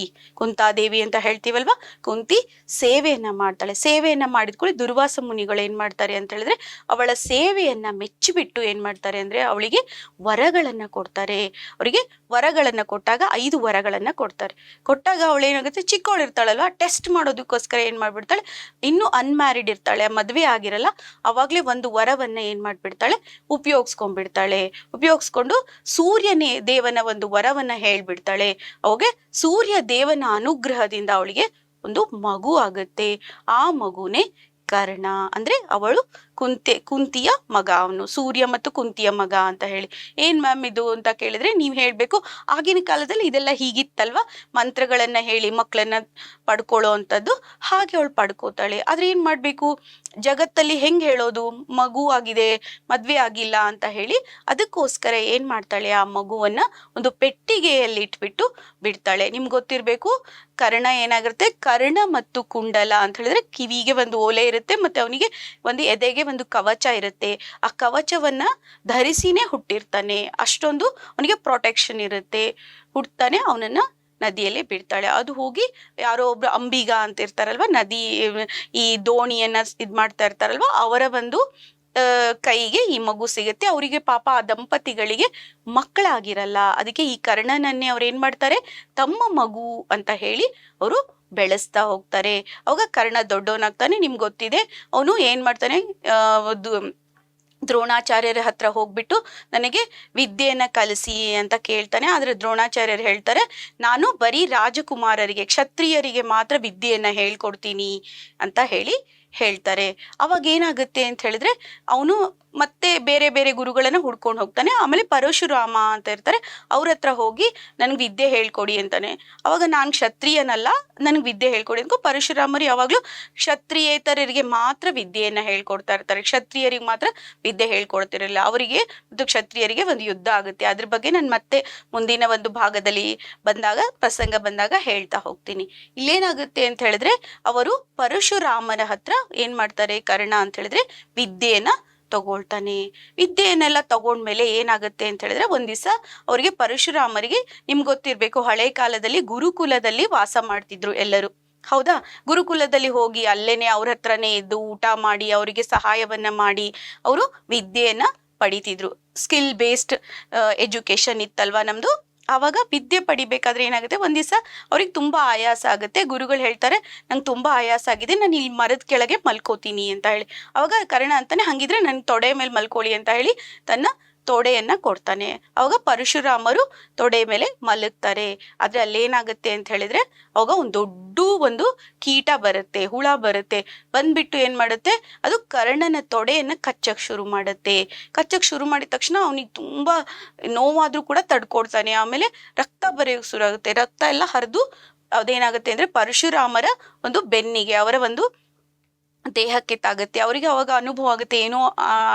Speaker 1: ಕುಂತಾದೇವಿ ಅಂತ ಹೇಳ್ತೀವಲ್ವಾ. ಕುಂತಿ ಸೇವೆಯನ್ನ ಮಾಡ್ತಾಳೆ. ಸೇವೆಯನ್ನ ಮಾಡಿದ್ಕೊಳ್ಳಿ ದುರ್ವಾಸ ಮುನಿಗಳು ಏನ್ ಮಾಡ್ತಾರೆ ಅಂತ ಹೇಳಿದ್ರೆ ಅವಳ ಸೇವೆಯನ್ನ ಮೆಚ್ಚಿಬಿಟ್ಟು ಏನ್ ಮಾಡ್ತಾರೆ ಅಂದ್ರೆ ಅವಳಿಗೆ ವರಗಳನ್ನ ಕೊಡ್ತಾರೆ. ಅವರಿಗೆ ವರಗಳನ್ನ ಕೊಟ್ಟಾಗ 5 ವರಗಳನ್ನ ಕೊಡ್ತಾರೆ. ಕೊಟ್ಟಾಗ ಅವಳು ಏನಾಗುತ್ತೆ, ಚಿಕ್ಕವಳಿರ್ತಾಳಲ್ವಾ, ಟೆಸ್ಟ್ ಮಾಡೋದಕ್ಕೋಸ್ಕರ ಏನ್ ಮಾಡ್ಬಿಡ್ತಾಳೆ, ಇನ್ನು ಅನ್ಮ್ಯಾರಿಡ್ ಇರ್ತಾಳೆ, ಮದ್ವೆ ಆಗಿರಲ್ಲ, ಅವಾಗ್ಲೇ ಒಂದು ವರವನ್ನ ಏನ್ ಮಾಡ್ಬಿಡ್ತಾಳೆ, ಉಪಯೋಗಿಸ್ಕೊಂಡು ಸೂರ್ಯನೇ ದೇವನ ಒಂದು ವರವನ್ನ ಹೇಳ್ಬಿಡ್ತಾಳೆ. ಅವಾಗೆ ಸೂರ್ಯ ದೇವನ ಅನುಗ್ರಹದಿಂದ ಅವಳಿಗೆ ಒಂದು ಮಗು ಆಗುತ್ತೆ. ಆ ಮಗುನೇ ಕರ್ಣ. ಅಂದ್ರೆ ಅವಳು ಕುಂತಿಯ ಮಗ, ಅವನು ಸೂರ್ಯ ಮತ್ತು ಕುಂತಿಯ ಮಗ ಅಂತ ಹೇಳಿ. ಏನ್ ಮ್ಯಾಮ್ ಇದು ಅಂತ ಕೇಳಿದ್ರೆ ನೀವ್ ಹೇಳ್ಬೇಕು, ಆಗಿನ ಕಾಲದಲ್ಲಿ ಇದೆಲ್ಲ ಹೀಗಿತ್ತಲ್ವಾ, ಮಂತ್ರಗಳನ್ನ ಹೇಳಿ ಮಕ್ಕಳನ್ನ ಪಡ್ಕೊಳ್ಳೋ ಅಂತದ್ದು. ಹಾಗೆ ಅವಳು ಪಡ್ಕೋತಾಳೆ. ಆದ್ರೆ ಏನ್ ಮಾಡ್ಬೇಕು, ಜಗತ್ತಲ್ಲಿ ಹೆಂಗ್ ಹೇಳೋದು, ಮಗು ಆಗಿದೆ ಮದ್ವೆ ಆಗಿಲ್ಲ ಅಂತ ಹೇಳಿ. ಅದಕ್ಕೋಸ್ಕರ ಏನ್ ಮಾಡ್ತಾಳೆ, ಆ ಮಗುವನ್ನ ಒಂದು ಪೆಟ್ಟಿಗೆಯಲ್ಲಿ ಇಟ್ಬಿಟ್ಟು ಬಿಡ್ತಾಳೆ. ನಿಮ್ಗೆ ಗೊತ್ತಿರ್ಬೇಕು, ಕರ್ಣ ಏನಾಗಿರುತ್ತೆ, ಕರ್ಣ ಮತ್ತು ಕುಂಡಲ ಅಂತ ಹೇಳಿದ್ರೆ ಕಿವಿಗೆ ಒಂದು ಓಲೆ ಇರುತ್ತೆ, ಮತ್ತೆ ಅವನಿಗೆ ಒಂದು ಎದೆಗೆ ಒಂದು ಕವಚ ಇರುತ್ತೆ. ಆ ಕವಚವನ್ನ ಧರಿಸಿನೇ ಹುಟ್ಟಿರ್ತಾನೆ. ಅಷ್ಟೊಂದು ಅವನಿಗೆ ಪ್ರೊಟೆಕ್ಷನ್ ಇರುತ್ತೆ. ಹುಡ್ತಾನೆ, ಅವನನ್ನ ನದಿಯಲ್ಲಿ ಬಿಡ್ತಾಳೆ. ಅದು ಹೋಗಿ ಯಾರೋ ಒಬ್ರು ಅಂಬಿಗ ಅಂತ ಇರ್ತಾರಲ್ವಾ, ನದಿ ಈ ದೋಣಿಯನ್ನ ಇದ್ ಮಾಡ್ತಾ ಇರ್ತಾರಲ್ವಾ, ಅವರ ಒಂದು ಕೈಗೆ ಈ ಮಗು ಸಿಗುತ್ತೆ. ಅವರಿಗೆ ಪಾಪ ಆ ದಂಪತಿಗಳಿಗೆ ಮಕ್ಕಳಾಗಿರಲ್ಲ. ಅದಕ್ಕೆ ಈ ಕರ್ಣನನ್ನೇ ಅವ್ರು ಏನ್ ಮಾಡ್ತಾರೆ, ತಮ್ಮ ಮಗು ಅಂತ ಹೇಳಿ ಅವರು ಬೆಳೆಸ್ತಾ ಹೋಗ್ತಾರೆ. ಅವಾಗ ಕರ್ಣ ದೊಡ್ಡವನಾಗ್ತಾನೆ. ನಿಮ್ಗೆ ಗೊತ್ತಿದೆ, ಅವನು ಏನ್ ಮಾಡ್ತಾನೆ, ದ್ರೋಣಾಚಾರ್ಯರ ಹತ್ರ ಹೋಗ್ಬಿಟ್ಟು ನನಗೆ ವಿದ್ಯೆಯನ್ನ ಕಲಿಸಿ ಅಂತ ಕೇಳ್ತಾನೆ. ಆದ್ರೆ ದ್ರೋಣಾಚಾರ್ಯರು ಹೇಳ್ತಾರೆ, ನಾನು ಬರೀ ರಾಜಕುಮಾರರಿಗೆ, ಕ್ಷತ್ರಿಯರಿಗೆ ಮಾತ್ರ ವಿದ್ಯೆಯನ್ನ ಹೇಳ್ಕೊಡ್ತೀನಿ ಅಂತ ಹೇಳ್ತಾರೆ. ಅವಾಗ ಏನಾಗುತ್ತೆ ಅಂತ ಹೇಳಿದ್ರೆ ಅವನು ಮತ್ತೆ ಬೇರೆ ಬೇರೆ ಗುರುಗಳನ್ನ ಹುಡ್ಕೊಂಡು ಹೋಗ್ತಾನೆ. ಆಮೇಲೆ ಪರಶುರಾಮ ಅಂತ ಇರ್ತಾರೆ, ಅವ್ರ ಹತ್ರ ಹೋಗಿ ನನ್ಗೆ ವಿದ್ಯೆ ಹೇಳ್ಕೊಡಿ ಅಂತಾನೆ. ಅವಾಗ ನಾನ್ ಕ್ಷತ್ರಿಯನಲ್ಲ, ನನ್ಗೆ ವಿದ್ಯೆ ಹೇಳ್ಕೊಡಿ ಅಂತ ಪರಶುರಾಮರು ಯಾವಾಗ್ಲೂ ಕ್ಷತ್ರಿಯೇತರರಿಗೆ ಮಾತ್ರ ವಿದ್ಯೆಯನ್ನ ಹೇಳ್ಕೊಡ್ತಾ ಇರ್ತಾರೆ. ಕ್ಷತ್ರಿಯರಿಗೆ ಮಾತ್ರ ವಿದ್ಯೆ ಹೇಳ್ಕೊಡ್ತಿರಲಿಲ್ಲ. ಅವರಿಗೆ ಮತ್ತು ಕ್ಷತ್ರಿಯರಿಗೆ ಒಂದು ಯುದ್ಧ ಆಗುತ್ತೆ. ಅದ್ರ ಬಗ್ಗೆ ನಾನು ಮತ್ತೆ ಮುಂದಿನ ಒಂದು ಭಾಗದಲ್ಲಿ ಪ್ರಸಂಗ ಬಂದಾಗ ಹೇಳ್ತಾ ಹೋಗ್ತೀನಿ. ಇಲ್ಲೇನಾಗುತ್ತೆ ಅಂತ ಹೇಳಿದ್ರೆ ಅವರು ಪರಶುರಾಮನ ಹತ್ರ ಏನ್ ಮಾಡ್ತಾರೆ, ಕರ್ಣ ಅಂತ ಹೇಳಿದ್ರೆ ವಿದ್ಯೆಯನ್ನ ತಗೊಳ್ತಾನೆ. ವಿದ್ಯೆಯನ್ನೆಲ್ಲ ತಗೊಂಡ್ಮೇಲೆ ಏನಾಗುತ್ತೆ ಅಂತ ಹೇಳಿದ್ರೆ ಒಂದ್ ದಿವಸ ಅವ್ರಿಗೆ ಪರಶುರಾಮರಿಗೆ, ನಿಮ್ಗೆ ಗೊತ್ತಿರ್ಬೇಕು, ಹಳೆ ಕಾಲದಲ್ಲಿ ಗುರುಕುಲದಲ್ಲಿ ವಾಸ ಮಾಡ್ತಿದ್ರು ಎಲ್ಲರೂ, ಹೌದಾ. ಗುರುಕುಲದಲ್ಲಿ ಹೋಗಿ ಅಲ್ಲೇನೆ ಅವ್ರ ಹತ್ರನೇ ಇದ್ದು ಊಟ ಮಾಡಿ ಅವರಿಗೆ ಸಹಾಯವನ್ನ ಮಾಡಿ ಅವರು ವಿದ್ಯೆಯನ್ನ ಪಡಿತಿದ್ರು. ಸ್ಕಿಲ್ ಬೇಸ್ಡ್ ಎಜುಕೇಶನ್ ಇತ್ತಲ್ವಾ ನಮ್ದು. ಆವಾಗ ವಿದ್ಯೆ ಪಡಿಬೇಕಾದ್ರೆ ಏನಾಗುತ್ತೆ, ಒಂದ್ ದಿವಸ ಅವ್ರಿಗೆ ತುಂಬಾ ಆಯಾಸ ಆಗುತ್ತೆ. ಗುರುಗಳು ಹೇಳ್ತಾರೆ, ನಂಗೆ ತುಂಬಾ ಆಯಾಸ ಆಗಿದೆ, ನಾನು ಇಲ್ಲಿ ಮರದ ಕೆಳಗೆ ಮಲ್ಕೋತೀನಿ ಅಂತ ಹೇಳಿ. ಅವಾಗ ಕರ್ಣ ಅಂತಾನೆ, ಹಂಗಿದ್ರೆ ನನ್ ತೊಡೆ ಮೇಲೆ ಮಲ್ಕೊಳ್ಳಿ ಅಂತ ಹೇಳಿ ತನ್ನ ತೊಡೆಯನ್ನ ಕೊಡ್ತಾನೆ. ಅವಾಗ ಪರಶುರಾಮರು ತೊಡೆ ಮೇಲೆ ಮಲಗ್ತಾರೆ. ಆದ್ರೆ ಅಲ್ಲೇನಾಗುತ್ತೆ ಅಂತ ಹೇಳಿದ್ರೆ ಅವಾಗ ಒಂದು ಕೀಟ ಬರುತ್ತೆ, ಹುಳ ಬರುತ್ತೆ. ಬಂದ್ಬಿಟ್ಟು ಏನ್ ಮಾಡುತ್ತೆ, ಅದು ಕರ್ಣನ ತೊಡೆಯನ್ನ ಕಚ್ಚಕ್ ಶುರು ಮಾಡಿದ ತಕ್ಷಣ ಅವನಿಗೆ ತುಂಬಾ ನೋವಾದ್ರೂ ಕೂಡ ತಡ್ಕೊಡ್ತಾನೆ. ಆಮೇಲೆ ರಕ್ತ ಬರೆಯೋಕ್ ಶುರು ಆಗುತ್ತೆ. ರಕ್ತ ಎಲ್ಲ ಹರಿದು ಅದೇನಾಗುತ್ತೆ ಅಂದ್ರೆ ಪರಶುರಾಮರ ಒಂದು ಬೆನ್ನಿಗೆ, ಅವರ ಒಂದು ದೇಹಕ್ಕೆ ತಾಗುತ್ತೆ. ಅವರಿಗೆ ಅವಾಗ ಅನುಭವ ಆಗುತ್ತೆ, ಏನೋ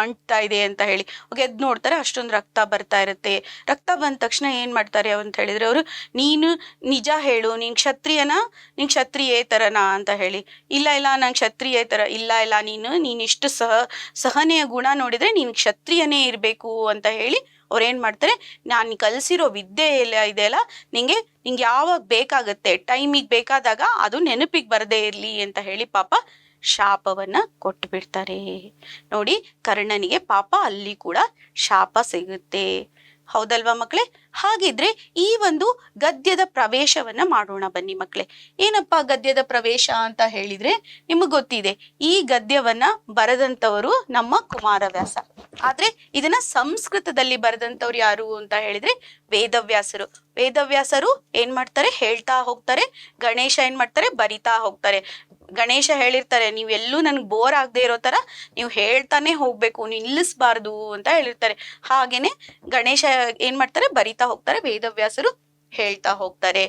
Speaker 1: ಅಂಟ್ತಾ ಇದೆ ಅಂತ ಹೇಳಿ. ಅವಾಗ ಎದ್ದು ನೋಡ್ತಾರೆ, ಅಷ್ಟೊಂದು ರಕ್ತ ಬರ್ತಾ ಇರುತ್ತೆ. ರಕ್ತ ಬಂದ ತಕ್ಷಣ ಏನ್ ಮಾಡ್ತಾರೆ ಅಂತ ಹೇಳಿದ್ರೆ ಅವರು, ನೀನು ನಿಜ ಹೇಳು, ನೀನ್ ಕ್ಷತ್ರಿಯೇತರನಾ ಅಂತ ಹೇಳಿ. ಇಲ್ಲ ನಾನು ಕ್ಷತ್ರಿಯೇತರ ಇಲ್ಲ, ನೀನಿಷ್ಟು ಸಹನೆಯ ಗುಣ ನೋಡಿದ್ರೆ ನೀನ್ ಕ್ಷತ್ರಿಯನೇ ಇರ್ಬೇಕು ಅಂತ ಹೇಳಿ ಅವ್ರೇನ್ ಮಾಡ್ತಾರೆ, ನಾನು ಕಲ್ಸಿರೋ ವಿದ್ಯೆ ಎಲ್ಲ ಇದೆಯಲ್ಲ, ನಿಂಗೆ ಯಾವಾಗ ಬೇಕಾಗತ್ತೆ, ಟೈಮಿಗೆ ಬೇಕಾದಾಗ ಅದು ನೆನಪಿಗೆ ಬರದೇ ಇರ್ಲಿ ಅಂತ ಹೇಳಿ ಪಾಪ ಶಾಪವನ್ನ ಕೊಟ್ಟು ಬಿಡ್ತಾರೆ. ನೋಡಿ, ಕರ್ಣನಿಗೆ ಪಾಪ ಅಲ್ಲಿ ಕೂಡ ಶಾಪ ಸಿಗುತ್ತೆ. ಹೌದಲ್ವಾ ಮಕ್ಕಳೇ? ಹಾಗಿದ್ರೆ ಈ ಒಂದು ಗದ್ಯದ ಪ್ರವೇಶವನ್ನ ಮಾಡೋಣ ಬನ್ನಿ ಮಕ್ಕಳೇ. ಏನಪ್ಪಾ ಗದ್ಯದ ಪ್ರವೇಶ ಅಂತ ಹೇಳಿದ್ರೆ, ನಿಮಗ್ ಗೊತ್ತಿದೆ, ಈ ಗದ್ಯವನ್ನ ಬರೆದಂತವರು ನಮ್ಮ ಕುಮಾರವ್ಯಾಸ. ಆದ್ರೆ ಇದನ್ನ ಸಂಸ್ಕೃತದಲ್ಲಿ ಬರೆದಂತವ್ರು ಯಾರು ಅಂತ ಹೇಳಿದ್ರೆ ವೇದವ್ಯಾಸರು ಏನ್ ಮಾಡ್ತಾರೆ, ಹೇಳ್ತಾ ಹೋಗ್ತಾರೆ. ಗಣೇಶ ಏನ್ ಮಾಡ್ತಾರೆ, ಬರಿತಾ ಹೋಗ್ತಾರೆ. ಗಣೇಶ ಹೇಳಿರ್ತಾರೆ, ನೀವೆಲ್ಲೂ ನನ್ಗೆ ಬೋರ್ ಆಗದೆ ಇರೋ ತರ ನೀವು ಹೇಳ್ತಾನೆ ಹೋಗ್ಬೇಕು, ನಿಲ್ಲಿಸ್ಬಾರ್ದು ಅಂತ ಹೇಳಿರ್ತಾರೆ. ಹಾಗೇನೆ ಗಣೇಶ ಏನ್ ಮಾಡ್ತಾರೆ, ಬರಿತಾ ಹೋಗ್ತಾರೆ. ವೇದವ್ಯಾಸರು ಹೇಳ್ತಾ ಹೋಗ್ತಾರೆ.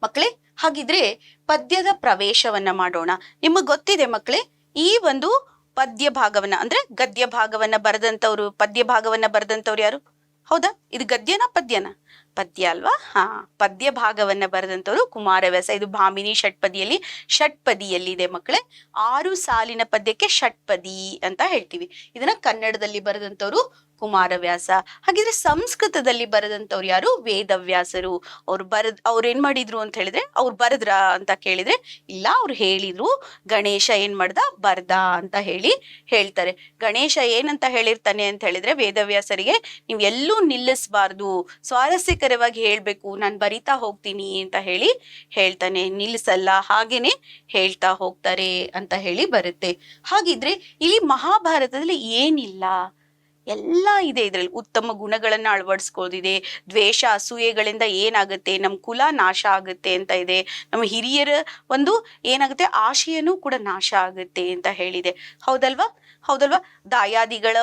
Speaker 1: ಮಕ್ಕಳೇ, ಹಾಗಿದ್ರೆ ಪದ್ಯದ ಪ್ರವೇಶವನ್ನ ಮಾಡೋಣ. ನಿಮಗ್ ಗೊತ್ತಿದೆ ಮಕ್ಕಳೇ, ಈ ಒಂದು ಪದ್ಯ ಭಾಗವನ್ನ ಅಂದ್ರೆ ಗದ್ಯ ಭಾಗವನ್ನ ಬರೆದಂತವ್ರು, ಪದ್ಯ ಭಾಗವನ್ನ ಬರೆದಂತವ್ರು ಯಾರು? ಹೌದಾ, ಇದು ಗದ್ಯನಾ ಪದ್ಯನಾ? ಪದ್ಯ ಅಲ್ವಾ? ಹಾ, ಪದ್ಯ ಭಾಗವನ್ನ ಬರೆದಂತವ್ರು ಕುಮಾರವ್ಯಾಸ. ಇದು ಭಾಮಿನಿ ಷಟ್ಪದಿಯಲ್ಲಿ, ಷಟ್ಪದಿಯಲ್ಲಿದೆ ಮಕ್ಕಳೇ. 6 ಸಾಲಿನ ಪದ್ಯಕ್ಕೆ ಷಟ್ಪದಿ ಅಂತ ಹೇಳ್ತೀವಿ. ಇದನ್ನ ಕನ್ನಡದಲ್ಲಿ ಬರೆದಂತವ್ರು ಕುಮಾರವ್ಯಾಸ. ಹಾಗಿದ್ರೆ ಸಂಸ್ಕೃತದಲ್ಲಿ ಬರೆದಂತವ್ರು ಯಾರು? ವೇದವ್ಯಾಸರು. ಅವ್ರು ಏನ್ ಮಾಡಿದ್ರು ಅಂತ ಹೇಳಿದ್ರೆ, ಅವ್ರು ಬರದ್ರ ಅಂತ ಕೇಳಿದ್ರೆ ಇಲ್ಲ, ಅವ್ರು ಹೇಳಿದ್ರು ಗಣೇಶ ಏನ್ ಮಾಡ್ದ, ಬರ್ದ ಅಂತ ಹೇಳ್ತಾರೆ. ಗಣೇಶ ಏನಂತ ಹೇಳಿರ್ತಾನೆ ಅಂತ ಹೇಳಿದ್ರೆ ವೇದವ್ಯಾಸರಿಗೆ, ನೀವು ಎಲ್ಲೂ ನಿಲ್ಲಿಸಬಾರ್ದು, ಸ್ವಾರಸ್ಯಕರವಾಗಿ ಹೇಳ್ಬೇಕು, ನಾನು ಬರಿತಾ ಹೋಗ್ತೀನಿ ಅಂತ ಹೇಳ್ತಾನೆ. ನಿಲ್ಲಿಸಲ್ಲ, ಹಾಗೇನೆ ಹೇಳ್ತಾ ಹೋಗ್ತಾರೆ ಅಂತ ಬರುತ್ತೆ. ಹಾಗಿದ್ರೆ ಇಲ್ಲಿ ಮಹಾಭಾರತದಲ್ಲಿ ಏನಿಲ್ಲ? ಎಲ್ಲ ಇದೆ ಇದ್ರಲ್ಲಿ. ಉತ್ತಮ ಗುಣಗಳನ್ನ ಅಳವಡಿಸ್ಕೊಳ್ಳೋದಿದೆ, ದ್ವೇಷ ಅಸೂಯೆಗಳಿಂದ ಏನಾಗುತ್ತೆ, ನಮ್ ಕುಲ ನಾಶ ಆಗುತ್ತೆ ಅಂತ ಇದೆ, ನಮ್ಮ ಹಿರಿಯರ ಒಂದು ಏನಾಗುತ್ತೆ ಆಶಯನೂ ಕೂಡ ನಾಶ ಆಗುತ್ತೆ ಅಂತ ಹೇಳಿದೆ. ಹೌದಲ್ವಾ? ದಾಯಾದಿಗಳ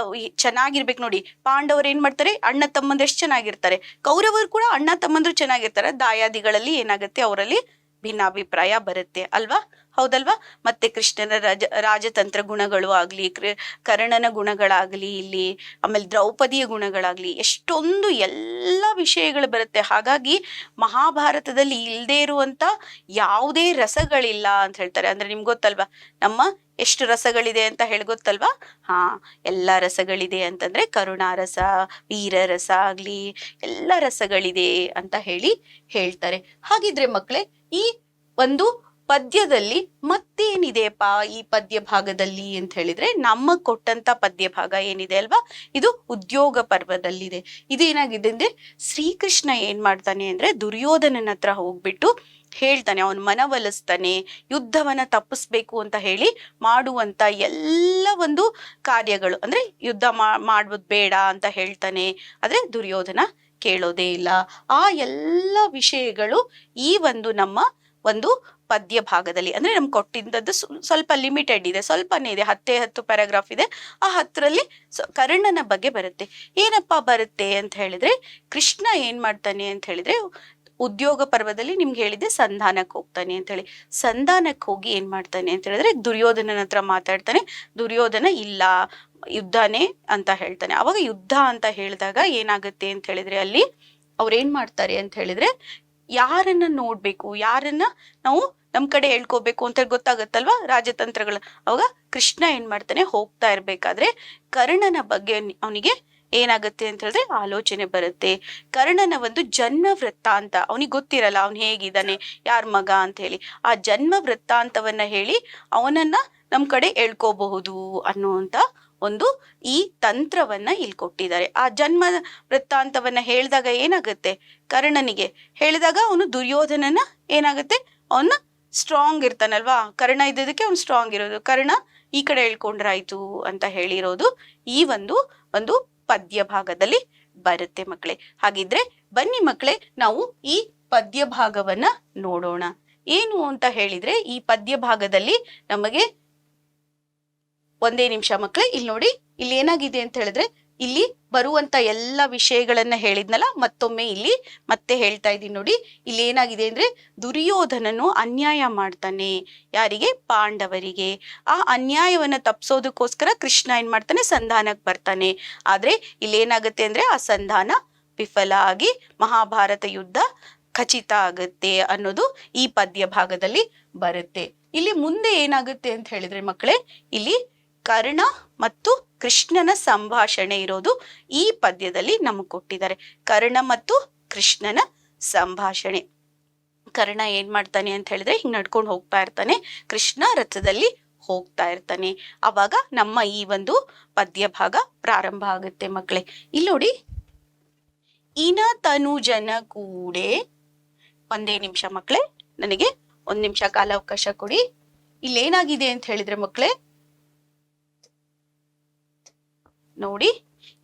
Speaker 1: ಚೆನ್ನಾಗಿರ್ಬೇಕು ನೋಡಿ. ಪಾಂಡವರು ಏನ್ ಮಾಡ್ತಾರೆ, ಅಣ್ಣ ತಮ್ಮಂದ್ರು ಎಷ್ಟು ಚೆನ್ನಾಗಿರ್ತಾರೆ. ಕೌರವರು ಕೂಡ ಅಣ್ಣ ತಮ್ಮಂದ್ರು ಚೆನ್ನಾಗಿರ್ತಾರೆ. ದಾಯಾದಿಗಳಲ್ಲಿ ಏನಾಗುತ್ತೆ, ಅವರಲ್ಲಿ ಭಿನ್ನಾಭಿಪ್ರಾಯ ಬರುತ್ತೆ ಅಲ್ವಾ? ಹೌದಲ್ವಾ? ಮತ್ತೆ ಕೃಷ್ಣನ ರಾಜತಂತ್ರ ಗುಣಗಳು ಆಗ್ಲಿ, ಕರ್ಣನ ಗುಣಗಳಾಗ್ಲಿ ಇಲ್ಲಿ, ಆಮೇಲೆ ದ್ರೌಪದಿಯ ಗುಣಗಳಾಗ್ಲಿ, ಎಷ್ಟೊಂದು ಎಲ್ಲ ವಿಷಯಗಳು ಬರುತ್ತೆ. ಹಾಗಾಗಿ ಮಹಾಭಾರತದಲ್ಲಿ ಇಲ್ದೇ ಇರುವಂತ ಯಾವುದೇ ರಸಗಳಿಲ್ಲ ಅಂತ ಹೇಳ್ತಾರೆ. ಅಂದ್ರೆ ನಿಮ್ಗೆ ಗೊತ್ತಲ್ವಾ ನಮ್ಮ ಎಷ್ಟು ರಸಗಳಿದೆ ಅಂತ ಗೊತ್ತಲ್ವಾ? ಹಾ, ಎಲ್ಲ ರಸಗಳಿದೆ ಅಂತಂದ್ರೆ ಕರುಣಾರಸ, ವೀರರಸ ಆಗ್ಲಿ, ಎಲ್ಲ ರಸಗಳಿದೆ ಅಂತ ಹೇಳ್ತಾರೆ. ಹಾಗಿದ್ರೆ ಮಕ್ಕಳೇ, ಈ ಒಂದು ಪದ್ಯದಲ್ಲಿ ಮತ್ತೇನಿದೆಯಪ್ಪ ಈ ಪದ್ಯ ಭಾಗದಲ್ಲಿ ಅಂತ ಹೇಳಿದ್ರೆ, ನಮ್ಮ ಕೊಟ್ಟಂತ ಪದ್ಯ ಭಾಗ ಏನಿದೆ ಅಲ್ವಾ, ಇದು ಉದ್ಯೋಗ ಪರ್ವದಲ್ಲಿದೆ. ಇದೇನಾಗಿದೆ ಅಂದ್ರೆ, ಶ್ರೀಕೃಷ್ಣ ಏನ್ ಮಾಡ್ತಾನೆ ಅಂದ್ರೆ ದುರ್ಯೋಧನನ ಹತ್ರ ಹೋಗ್ಬಿಟ್ಟು ಹೇಳ್ತಾನೆ, ಅವನ ಮನವೊಲಿಸ್ತಾನೆ, ಯುದ್ಧವನ್ನ ತಪ್ಪಿಸ್ಬೇಕು ಅಂತ ಮಾಡುವಂತ ಎಲ್ಲ ಒಂದು ಕಾರ್ಯಗಳು, ಅಂದ್ರೆ ಯುದ್ಧ ಮಾಡೋದು ಬೇಡ ಅಂತ ಹೇಳ್ತಾನೆ. ಆದ್ರೆ ದುರ್ಯೋಧನ ಕೇಳೋದೇ ಇಲ್ಲ. ಆ ಎಲ್ಲ ವಿಷಯಗಳು ಈ ನಮ್ಮ ಒಂದು ಪದ್ಯ ಭಾಗದಲ್ಲಿ, ಅಂದ್ರೆ ನಮ್ಗೆ ಕೊಟ್ಟಿದ್ದದ್ದು ಸ್ವಲ್ಪ ಲಿಮಿಟೆಡ್ ಇದೆ, ಸ್ವಲ್ಪನೇ ಇದೆ, 10 ಪ್ಯಾರಾಗ್ರಾಫ್ ಇದೆ. ಆ 10ರಲ್ಲಿ ಕರ್ಣನ ಬಗ್ಗೆ ಬರುತ್ತೆ. ಏನಪ್ಪಾ ಬರುತ್ತೆ ಅಂತ ಹೇಳಿದ್ರೆ, ಕೃಷ್ಣ ಏನ್ ಮಾಡ್ತಾನೆ ಅಂತ ಹೇಳಿದ್ರೆ, ಉದ್ಯೋಗ ಪರ್ವದಲ್ಲಿ ನಿಮ್ಗೆ ಹೇಳಿದ್ದೆ ಸಂಧಾನಕ್ಕೆ ಹೋಗ್ತಾನೆ ಅಂತ ಹೇಳಿ. ಸಂಧಾನಕ್ಕೆ ಹೋಗಿ ಏನ್ ಮಾಡ್ತಾನೆ ಅಂತ ಹೇಳಿದ್ರೆ, ದುರ್ಯೋಧನನ ಹತ್ರ ಮಾತಾಡ್ತಾನೆ. ದುರ್ಯೋಧನ ಇಲ್ಲ, ಯುದ್ಧನೇ ಅಂತ ಹೇಳ್ತಾನೆ. ಅವಾಗ ಯುದ್ಧ ಅಂತ ಹೇಳಿದಾಗ ಏನಾಗುತ್ತೆ ಅಂತ ಹೇಳಿದ್ರೆ, ಅಲ್ಲಿ ಅವ್ರೇನ್ ಮಾಡ್ತಾರೆ ಅಂತ ಹೇಳಿದ್ರೆ, ಯಾರನ್ನ ನೋಡ್ಬೇಕು, ಯಾರನ್ನ ನಾವು ನಮ್ ಕಡೆ ಹೇಳ್ಕೋಬೇಕು ಅಂತ ಗೊತ್ತಾಗತ್ತಲ್ವಾ ರಾಜತಂತ್ರಗಳು. ಅವಾಗ ಕೃಷ್ಣ ಏನ್ ಮಾಡ್ತಾನೆ, ಹೋಗ್ತಾ ಇರ್ಬೇಕಾದ್ರೆ ಕರ್ಣನ ಬಗ್ಗೆ ಅವನಿಗೆ ಏನಾಗುತ್ತೆ ಅಂತ ಹೇಳಿದ್ರೆ ಆಲೋಚನೆ ಬರುತ್ತೆ. ಕರ್ಣನ ಒಂದು ಜನ್ಮ ವೃತ್ತಾಂತ ಅವನಿಗೆ ಗೊತ್ತಿರಲ್ಲ, ಅವನ್ ಹೇಗಿದ್ದಾನೆ, ಯಾರ ಮಗ ಅಂತ ಹೇಳಿ. ಆ ಜನ್ಮ ವೃತ್ತಾಂತವನ್ನ ಹೇಳಿ ಅವನನ್ನ ನಮ್ ಕಡೆ ಎಳ್ಕೋಬಹುದು ಅನ್ನುವಂತ ಒಂದು ಈ ತಂತ್ರವನ್ನ ಇಲ್ಲಿ ಕೊಟ್ಟಿದ್ದಾರೆ. ಆ ಜನ್ಮ ವೃತ್ತಾಂತವನ್ನ ಹೇಳಿದಾಗ ಏನಾಗುತ್ತೆ, ಕರ್ಣನಿಗೆ ಹೇಳಿದಾಗ ಅವನು ದುರ್ಯೋಧನನ ಏನಾಗುತ್ತೆ, ಅವನ್ನ ಸ್ಟ್ರಾಂಗ್ ಇರ್ತಾನಲ್ವಾ, ಕರ್ಣ ಇದ್ದದಕ್ಕೆ ಅವ್ನು ಸ್ಟ್ರಾಂಗ್ ಇರೋದು, ಕರ್ಣ ಈ ಕಡೆ ಹೇಳ್ಕೊಂಡ್ರಾಯ್ತು ಅಂತ ಹೇಳಿರೋದು ಈ ಒಂದು ಪದ್ಯ ಭಾಗದಲ್ಲಿ ಬರುತ್ತೆ ಮಕ್ಕಳೇ. ಹಾಗಿದ್ರೆ ಬನ್ನಿ ಮಕ್ಕಳೇ, ನಾವು ಈ ಪದ್ಯ ಭಾಗವನ್ನ ನೋಡೋಣ. ಏನು ಅಂತ ಹೇಳಿದ್ರೆ, ಈ ಪದ್ಯ ಭಾಗದಲ್ಲಿ ನಮಗೆ ಒಂದೇ ನಿಮಿಷ ಮಕ್ಕಳೇ, ಇಲ್ಲಿ ನೋಡಿ, ಇಲ್ಲಿ ಏನಾಗಿದೆ ಅಂತ ಹೇಳಿದ್ರೆ, ಇಲ್ಲಿ ಬರುವಂತ ಎಲ್ಲ ವಿಷಯಗಳನ್ನ ಹೇಳಿದ್ನಲ್ಲ, ಮತ್ತೊಮ್ಮೆ ಇಲ್ಲಿ ಮತ್ತೆ ಹೇಳ್ತಾ ಇದ್ದೀನಿ ನೋಡಿ. ಇಲ್ಲಿ ಏನಾಗಿದೆ ಅಂದ್ರೆ, ದುರ್ಯೋಧನನು ಅನ್ಯಾಯ ಮಾಡ್ತಾನೆ. ಯಾರಿಗೆ? ಪಾಂಡವರಿಗೆ. ಆ ಅನ್ಯಾಯವನ್ನ ತಪ್ಪಿಸೋದಕ್ಕೋಸ್ಕರ ಕೃಷ್ಣ ಏನ್ ಮಾಡ್ತಾನೆ, ಸಂಧಾನಕ್ಕೆ ಬರ್ತಾನೆ. ಆದ್ರೆ ಇಲ್ಲಿ ಏನಾಗುತ್ತೆ ಅಂದ್ರೆ, ಆ ಸಂಧಾನ ವಿಫಲ ಆಗಿ ಮಹಾಭಾರತ ಯುದ್ಧ ಖಚಿತ ಆಗುತ್ತೆ ಅನ್ನೋದು ಈ ಪದ್ಯ ಭಾಗದಲ್ಲಿ ಬರುತ್ತೆ. ಇಲ್ಲಿ ಮುಂದೆ ಏನಾಗುತ್ತೆ ಅಂತ ಹೇಳಿದ್ರೆ ಮಕ್ಕಳೇ, ಇಲ್ಲಿ ಕರ್ಣ ಮತ್ತು ಕೃಷ್ಣನ ಸಂಭಾಷಣೆ ಇರೋದು ಈ ಪದ್ಯದಲ್ಲಿ ನಮಗೆ ಕೊಟ್ಟಿದ್ದಾರೆ. ಕರ್ಣ ಮತ್ತು ಕೃಷ್ಣನ ಸಂಭಾಷಣೆ. ಕರ್ಣ ಏನ್ ಮಾಡ್ತಾನೆ ಅಂತ ಹೇಳಿದ್ರೆ, ಹಿಂಗ್ ನಡ್ಕೊಂಡು ಹೋಗ್ತಾ ಇರ್ತಾನೆ, ಕೃಷ್ಣ ರಥದಲ್ಲಿ ಹೋಗ್ತಾ ಇರ್ತಾನೆ. ಅವಾಗ ನಮ್ಮ ಈ ಒಂದು ಪದ್ಯ ಭಾಗ ಪ್ರಾರಂಭ ಆಗುತ್ತೆ ಮಕ್ಕಳೇ. ಇಲ್ಲಿ ನೋಡಿ, ಇನ ತನುಜನ ಕೂಡೆ, ಒಂದೇ ನಿಮಿಷ ಮಕ್ಕಳೇ, ನನಗೆ 1 ನಿಮಿಷ ಕಾಲಾವಕಾಶ ಕೊಡಿ. ಇಲ್ಲೇನಾಗಿದೆ ಅಂತ ಹೇಳಿದ್ರೆ ಮಕ್ಕಳೇ ನೋಡಿ,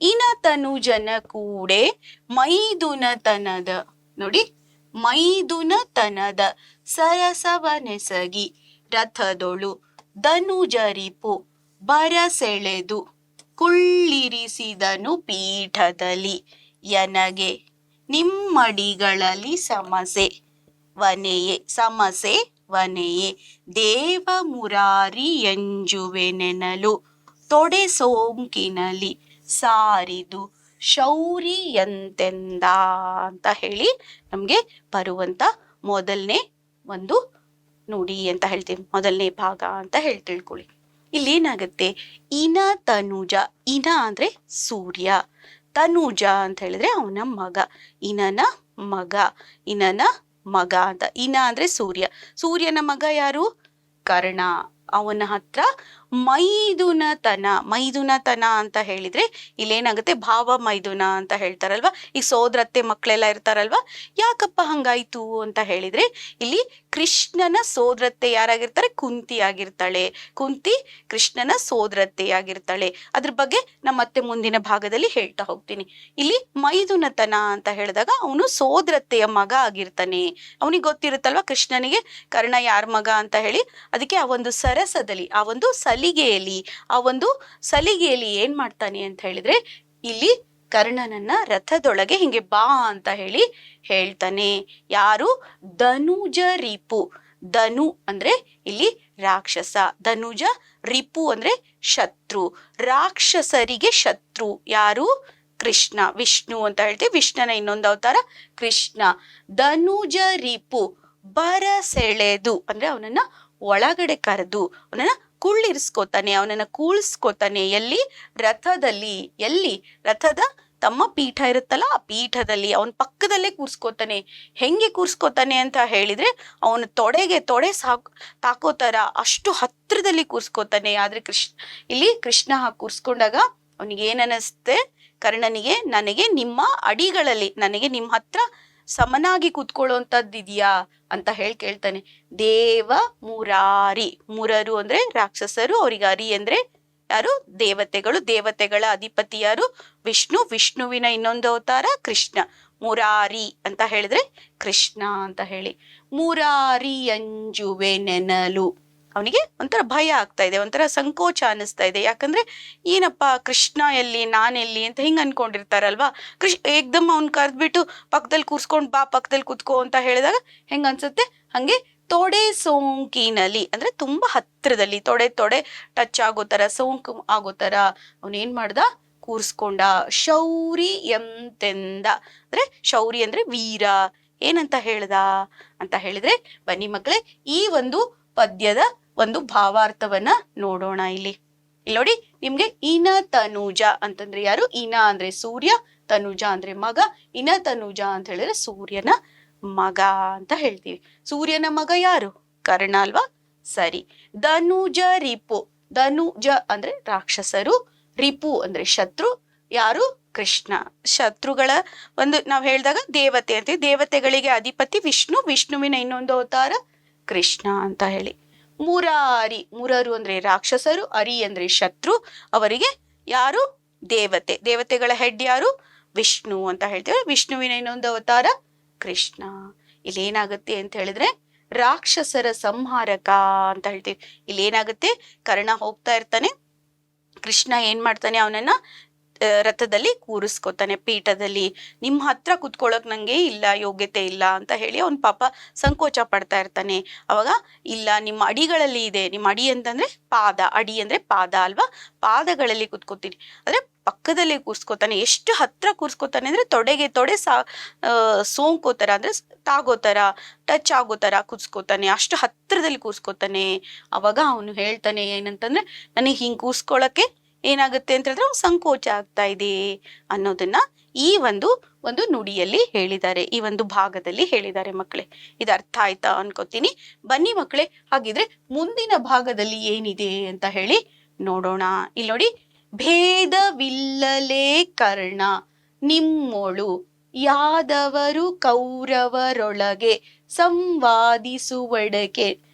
Speaker 1: ಇನ ತನುಜನ ಕೂಡೆ ಮೈದುನತನದ, ನೋಡಿ, ಮೈದುನತನದ ಸರಸವನೆಸಗಿ ರಥದೊಳು ಧನುಜರಿಪು ಬರಸೆಳೆದು ಕುಳ್ಳಿರಿಸಿದನು ಪೀಠದಲ್ಲಿ ಯನಗೆ ನಿಮ್ಮಡಿಗಳಲ್ಲಿ ಸಮಸೆ ವನೆಯೇ ದೇವ ಮುರಾರಿ ಎಂಜುವೆ ನೆನಲು ತೊಡೆ ಸೋಂಕಿನಲಿ ಸಾರಿದು ಶೌರಿಯಂತೆಂದ ಅಂತ ಹೇಳಿ ನಮ್ಗೆ ಬರುವಂತ ಮೊದಲನೇ ಒಂದು ನುಡಿ ಅಂತ ಹೇಳ್ತೀವಿ, ಮೊದಲನೇ ಭಾಗ ಅಂತ ತಿಳ್ಕೊಳ್ಳಿ. ಇಲ್ಲಿ ಏನಾಗುತ್ತೆ, ಇನ ತನುಜ, ಇನ ಅಂದ್ರೆ ಸೂರ್ಯ, ತನುಜ ಅಂತ ಹೇಳಿದ್ರೆ ಅವನ ಮಗ, ಇನನ ಮಗ, ಇನನ ಮಗ ಅಂತ. ಇನ ಅಂದ್ರೆ ಸೂರ್ಯ, ಸೂರ್ಯನ ಮಗ ಯಾರು? ಕರ್ಣ. ಅವನ ಹತ್ರ ಮೈದುನತನ, ಮೈದುನತನ ಅಂತ ಹೇಳಿದ್ರೆ ಇಲ್ಲೇನಾಗುತ್ತೆ, ಭಾವ ಮೈದುನ ಅಂತ ಹೇಳ್ತಾರಲ್ವಾ. ಈ ಸೋದರತ್ತೆ ಮಕ್ಕಳೆಲ್ಲ ಇರ್ತಾರಲ್ವಾ, ಯಾಕಪ್ಪ ಹಂಗಾಯ್ತು ಅಂತ ಹೇಳಿದ್ರೆ ಇಲ್ಲಿ ಕೃಷ್ಣನ ಸೋದರತ್ತೆ ಯಾರಾಗಿರ್ತಾರೆ? ಕುಂತಿ ಆಗಿರ್ತಾಳೆ. ಕುಂತಿ ಕೃಷ್ಣನ ಸೋದರತ್ತೆಯಾಗಿರ್ತಾಳೆ. ಅದ್ರ ಬಗ್ಗೆ ನಮ್ಮ ಮತ್ತೆ ಮುಂದಿನ ಭಾಗದಲ್ಲಿ ಹೇಳ್ತಾ ಹೋಗ್ತೀನಿ. ಇಲ್ಲಿ ಮೈದುನತನ ಅಂತ ಹೇಳಿದಾಗ ಅವನು ಸೋದರತ್ತೆಯ ಮಗ ಆಗಿರ್ತಾನೆ. ಅವನಿಗೆ ಗೊತ್ತಿರುತ್ತಲ್ವಾ ಕೃಷ್ಣನಿಗೆ ಕರ್ಣ ಯಾರ ಮಗ ಅಂತ ಹೇಳಿ. ಅದಕ್ಕೆ ಆ ಒಂದು ಸರಸದಲ್ಲಿ, ಆ ಒಂದು ಸಲಿಗೆಯಲ್ಲಿ ಏನ್ ಮಾಡ್ತಾನೆ ಅಂತ ಹೇಳಿದ್ರೆ, ಇಲ್ಲಿ ಕರ್ಣನನ್ನ ರಥದೊಳಗೆ ಹಿಂಗೆ ಬಾ ಅಂತ ಹೇಳಿ ಹೇಳ್ತಾನೆ. ಯಾರು? ಧನುಜ ರಿಪು. ಧನು ಅಂದ್ರೆ ಇಲ್ಲಿ ರಾಕ್ಷಸ, ಧನುಜ, ರಿಪು ಅಂದ್ರೆ ಶತ್ರು, ರಾಕ್ಷಸರಿಗೆ ಶತ್ರು ಯಾರು? ಕೃಷ್ಣ. ವಿಷ್ಣು ಅಂತ ಹೇಳ್ತೀವಿ, ವಿಷ್ಣುನ ಇನ್ನೊಂದು ಅವತಾರ ಕೃಷ್ಣ. ಧನುಜ ರಿಪು ಬರಸೆಳೆದು ಅಂದ್ರೆ ಅವನನ್ನ ಒಳಗಡೆ ಕರೆದು ಅವನನ್ನ ಕುಳ್ಳಿರಿಸ್ಕೋತಾನೆ, ಅವನನ್ನ ಕೂಳಿಸ್ಕೋತಾನೆ. ಎಲ್ಲಿ? ರಥದಲ್ಲಿ. ಎಲ್ಲಿ? ರಥದ ತಮ್ಮ ಪೀಠ ಇರುತ್ತಲ್ಲ, ಆ ಪೀಠದಲ್ಲಿ ಅವನ ಪಕ್ಕದಲ್ಲೇ ಕೂರ್ಸ್ಕೋತಾನೆ. ಹೆಂಗೆ ಕೂರ್ಸ್ಕೋತಾನೆ ಅಂತ ಹೇಳಿದ್ರೆ, ಅವನ ತೊಡೆಗೆ ತೊಡೆ ತಾಕೋತರ ಅಷ್ಟು ಹತ್ರದಲ್ಲಿ ಕೂರ್ಸ್ಕೋತಾನೆ. ಆದ್ರೆ ಇಲ್ಲಿ ಕೃಷ್ಣ ಹಾಕಿ ಕೂರ್ಸ್ಕೊಂಡಾಗ ಅವನಿಗೆ ಏನನ್ನಿಸ್ತೆ, ಕರ್ಣನಿಗೆ, ನನಗೆ ನಿಮ್ಮ ಅಡಿಗಳಲ್ಲಿ, ನನಗೆ ನಿಮ್ಮ ಹತ್ರ ಸಮನಾಗಿ ಕೂತ್ಕೊಳ್ಳುವಂಥದ್ದಿದ್ಯಾ ಅಂತ ಕೇಳ್ತಾನೆ. ದೇವ ಮುರಾರಿ, ಮುರರು ಅಂದ್ರೆ ರಾಕ್ಷಸರು, ಅವ್ರಿಗೆ ಅರಿ ಅಂದ್ರೆ ಯಾರು? ದೇವತೆಗಳು. ದೇವತೆಗಳ ಅಧಿಪತಿ ಯಾರು? ವಿಷ್ಣು. ವಿಷ್ಣುವಿನ ಇನ್ನೊಂದು ಅವತಾರ ಕೃಷ್ಣ. ಮುರಾರಿ ಅಂತ ಹೇಳಿದ್ರೆ ಕೃಷ್ಣ ಅಂತ ಹೇಳಿ. ಮುರಾರಿ ಅಂಜುವೆ ನೆನಲು, ಅವನಿಗೆ ಒಂಥರ ಭಯ ಆಗ್ತಾ ಇದೆ, ಒಂಥರ ಸಂಕೋಚ ಅನಿಸ್ತಾ ಇದೆ. ಯಾಕಂದ್ರೆ ಏನಪ್ಪ ಕೃಷ್ಣ ಎಲ್ಲಿ, ನಾನೆಲ್ಲಿ ಅಂತ ಹಿಂಗ್ ಅನ್ಕೊಂಡಿರ್ತಾರಲ್ವಾ. ಏಕ್ದಮ್ ಅವ್ನ್ ಕರೆದ್ಬಿಟ್ಟು ಪಕ್ಕದಲ್ಲಿ ಕೂರ್ಸ್ಕೊಂಡ್ ಬಾ, ಪಕ್ಕದಲ್ಲಿ ಕೂತ್ಕೋ ಅಂತ ಹೇಳಿದಾಗ ಹೆಂಗ ಅನ್ಸುತ್ತೆ, ಹಂಗೆ ತೊಡೆ ಸೋಂಕಿನಲ್ಲಿ ಅಂದ್ರೆ ತುಂಬಾ ಹತ್ರದಲ್ಲಿ, ತೊಡೆ ಟಚ್ ಆಗೋ ತರ, ಸೋಂಕು ಆಗೋ ತರ ಅವನೇನ್ ಮಾಡ್ದ, ಕೂರ್ಸ್ಕೊಂಡ. ಶೌರಿ ಎಂತೆಂದ ಅಂದ್ರೆ, ಶೌರಿ ಅಂದ್ರೆ ವೀರ. ಏನಂತ ಹೇಳ್ದ ಅಂತ ಹೇಳಿದ್ರೆ, ಬನ್ನಿ ಮಕ್ಕಳೇ ಈ ಒಂದು ಪದ್ಯದ ಒಂದು ಭಾವಾರ್ಥವನ್ನ ನೋಡೋಣ. ಇಲ್ಲಿ ನೋಡಿ, ನಿಮ್ಗೆ ಇನ ತನುಜ ಅಂತಂದ್ರೆ ಯಾರು? ಇನ ಅಂದ್ರೆ ಸೂರ್ಯ, ತನುಜ ಅಂದ್ರೆ ಮಗ. ಇನ ತನುಜ ಅಂತ ಹೇಳಿದ್ರೆ ಸೂರ್ಯನ ಮಗ ಅಂತ ಹೇಳ್ತೀವಿ. ಸೂರ್ಯನ ಮಗ ಯಾರು? ಕರ್ಣ ಅಲ್ವಾ? ಸರಿ. ಧನುಜ ರಿಪು, ಧನುಜ ಅಂದ್ರೆ ರಾಕ್ಷಸರು, ರಿಪು ಅಂದ್ರೆ ಶತ್ರು. ಯಾರು? ಕೃಷ್ಣ. ಶತ್ರುಗಳ ಒಂದು ನಾವ್ ಹೇಳಿದಾಗ ದೇವತೆ ಅಂತೀವಿ, ದೇವತೆಗಳಿಗೆ ಅಧಿಪತಿ ವಿಷ್ಣು. ವಿಷ್ಣುವಿನ ಇನ್ನೊಂದು ಅವತಾರ ಕೃಷ್ಣ ಅಂತ ಹೇಳಿ. ಮುರಾರಿ, ಮುರರು ಅಂದ್ರೆ ರಾಕ್ಷಸರು, ಅರಿ ಅಂದ್ರೆ ಶತ್ರು. ಅವರಿಗೆ ಯಾರು? ದೇವತೆ. ದೇವತೆಗಳ ಹೆಡ್ ಯಾರು? ವಿಷ್ಣು ಅಂತ ಹೇಳ್ತೇವೆ. ವಿಷ್ಣುವಿನ ಇನ್ನೊಂದು ಅವತಾರ ಕೃಷ್ಣ. ಇಲ್ಲಿ ಏನಾಗುತ್ತೆ ಅಂತ ಹೇಳಿದ್ರೆ, ರಾಕ್ಷಸರ ಸಂಹಾರಕ ಅಂತ ಹೇಳ್ತೀವಿ. ಇಲ್ಲಿ ಏನಾಗುತ್ತೆ, ಕರ್ಣ ಹೋಗ್ತಾ ಇರ್ತಾನೆ, ಕೃಷ್ಣ ಏನ್ ಮಾಡ್ತಾನೆ, ಅವನನ್ನ ರಥದಲ್ಲಿ ಕೂರಿಸ್ಕೋತಾನೆ, ಪೀಠದಲ್ಲಿ. ನಿಮ್ಮ ಹತ್ರ ಕುತ್ಕೊಳ್ಳೋಕ್ ನಂಗೆ ಇಲ್ಲ, ಯೋಗ್ಯತೆ ಇಲ್ಲ ಅಂತ ಹೇಳಿ ಅವ್ನ್ ಪಾಪ ಸಂಕೋಚ ಪಡ್ತಾ ಇರ್ತಾನೆ. ಅವಾಗ ಇಲ್ಲ, ನಿಮ್ಮ ಅಡಿಗಳಲ್ಲಿ ಇದೆ. ನಿಮ್ಮ ಅಡಿ ಅಂತಂದ್ರೆ ಪಾದ, ಅಡಿ ಅಂದ್ರೆ ಪಾದ ಅಲ್ವಾ, ಪಾದಗಳಲ್ಲಿ ಕುತ್ಕೋತೀನಿ ಅಂದ್ರೆ ಪಕ್ಕದಲ್ಲೇ ಕೂರ್ಸ್ಕೋತಾನೆ. ಎಷ್ಟು ಹತ್ರ ಕೂರ್ಸ್ಕೋತಾನೆ ಅಂದ್ರೆ ತೊಡೆಗೆ ತೊಡೆ ಸೋಂಕೋತರ ಅಂದ್ರೆ ತಾಗೋತರ, ಟಚ್ ಆಗೋತರ ಕೂರ್ಸ್ಕೋತಾನೆ. ಅಷ್ಟು ಹತ್ರದಲ್ಲಿ ಕೂರ್ಸ್ಕೋತಾನೆ. ಅವಾಗ ಅವನು ಹೇಳ್ತಾನೆ ಏನಂತಂದ್ರೆ, ನನಗೆ ಹಿಂಗ್ ಕೂರ್ಸ್ಕೊಳಕ್ಕೆ ಏನಾಗುತ್ತೆ ಅಂತ ಹೇಳಿದ್ರೆ ಸಂಕೋಚ ಆಗ್ತಾ ಇದೆ ಅನ್ನೋದನ್ನ ಈ ಒಂದು ನುಡಿಯಲ್ಲಿ ಹೇಳಿದ್ದಾರೆ, ಈ ಒಂದು ಭಾಗದಲ್ಲಿ ಹೇಳಿದ್ದಾರೆ. ಮಕ್ಕಳೇ ಇದು ಅರ್ಥ ಆಯ್ತಾ ಅನ್ಕೋತೀನಿ. ಬನ್ನಿ ಮಕ್ಕಳೇ, ಹಾಗಿದ್ರೆ ಮುಂದಿನ ಭಾಗದಲ್ಲಿ ಏನಿದೆ ಅಂತ ಹೇಳಿ ನೋಡೋಣ. ಇಲ್ಲಿ ನೋಡಿ, ಭೇದವಿಲ್ಲಲೇ ಕರ್ಣ ನಿಮ್ಮೊಳು ಯಾದವರು ಕೌರವರೊಳಗೆ ಸಂವಾದಿಸುವಡಕೆ